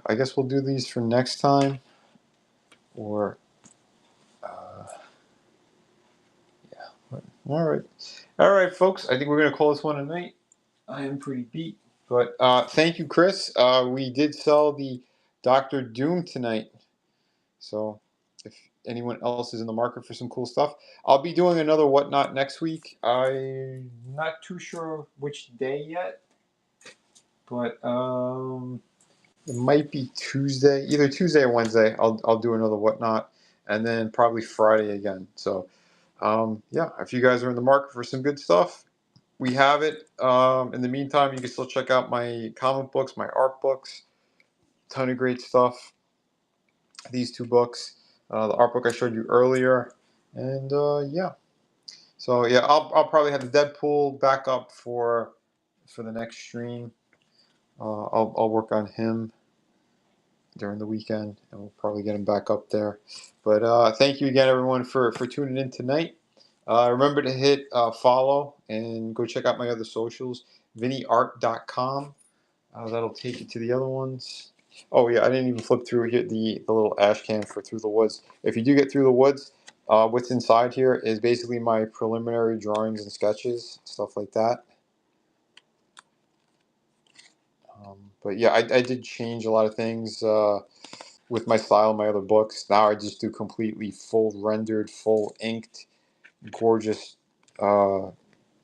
I guess we'll do these for next time. Or yeah. All right, folks. I think we're gonna call this one a night. I am pretty beat. But thank you, Chris. We did sell the Doctor Doom tonight. So if anyone else is in the market for some cool stuff, I'll be doing another Whatnot next week. I'm not too sure which day yet. But it might be Tuesday. Either Tuesday or Wednesday. I'll do another Whatnot. And then probably Friday again. So yeah, if you guys are in the market for some good stuff, we have it. In the meantime, you can still check out my comic books, my art books. Ton of great stuff. These 2 books. The art book I showed you earlier. And yeah. So yeah, I'll probably have the Deadpool back up for the next stream. I'll work on him during the weekend, and we'll probably get him back up there. But thank you again, everyone, for tuning in tonight. Remember to hit follow and go check out my other socials, vinnyart.com. That'll take you to the other ones. Oh yeah, I didn't even flip through here the little ash can for Through the Woods. If you do get Through the Woods, What's inside here is basically my preliminary drawings and sketches, stuff like that. But yeah, I did change a lot of things with my style in my other books. Now I just do completely full rendered, full inked, gorgeous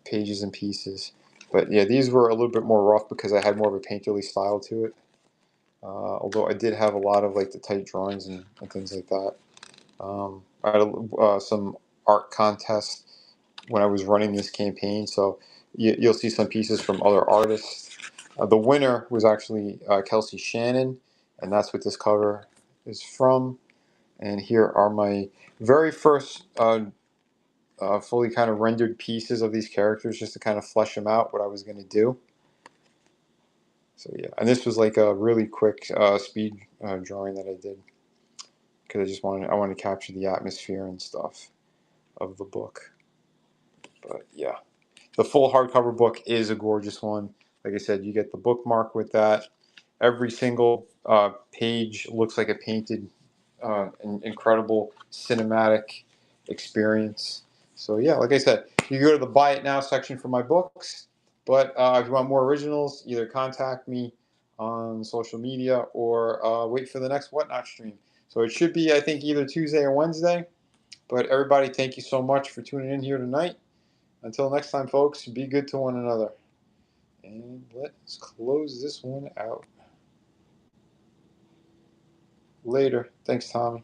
pages and pieces. But yeah, these were a little bit more rough because I had more of a painterly style to it. Although I did have a lot of like the tight drawings and things like that. I had some art contests when I was running this campaign, so you'll see some pieces from other artists. The winner was actually Kelsey Shannon, and that's what this cover is from. And here are my very first fully kind of rendered pieces of these characters, just to kind of flesh them out, what I was going to do. So yeah, and this was like a really quick speed drawing that I did because I wanted to capture the atmosphere and stuff of the book. But yeah, the full hardcover book is a gorgeous one. Like I said, you get the bookmark with that. Every single page looks like a painted, incredible cinematic experience. So yeah, like I said, you go to the Buy It Now section for my books. But if you want more originals, either contact me on social media or wait for the next Whatnot stream. So it should be, I think, either Tuesday or Wednesday. But everybody, thank you so much for tuning in here tonight. Until next time, folks, be good to one another. And let's close this one out. Later. Thanks, Tommy.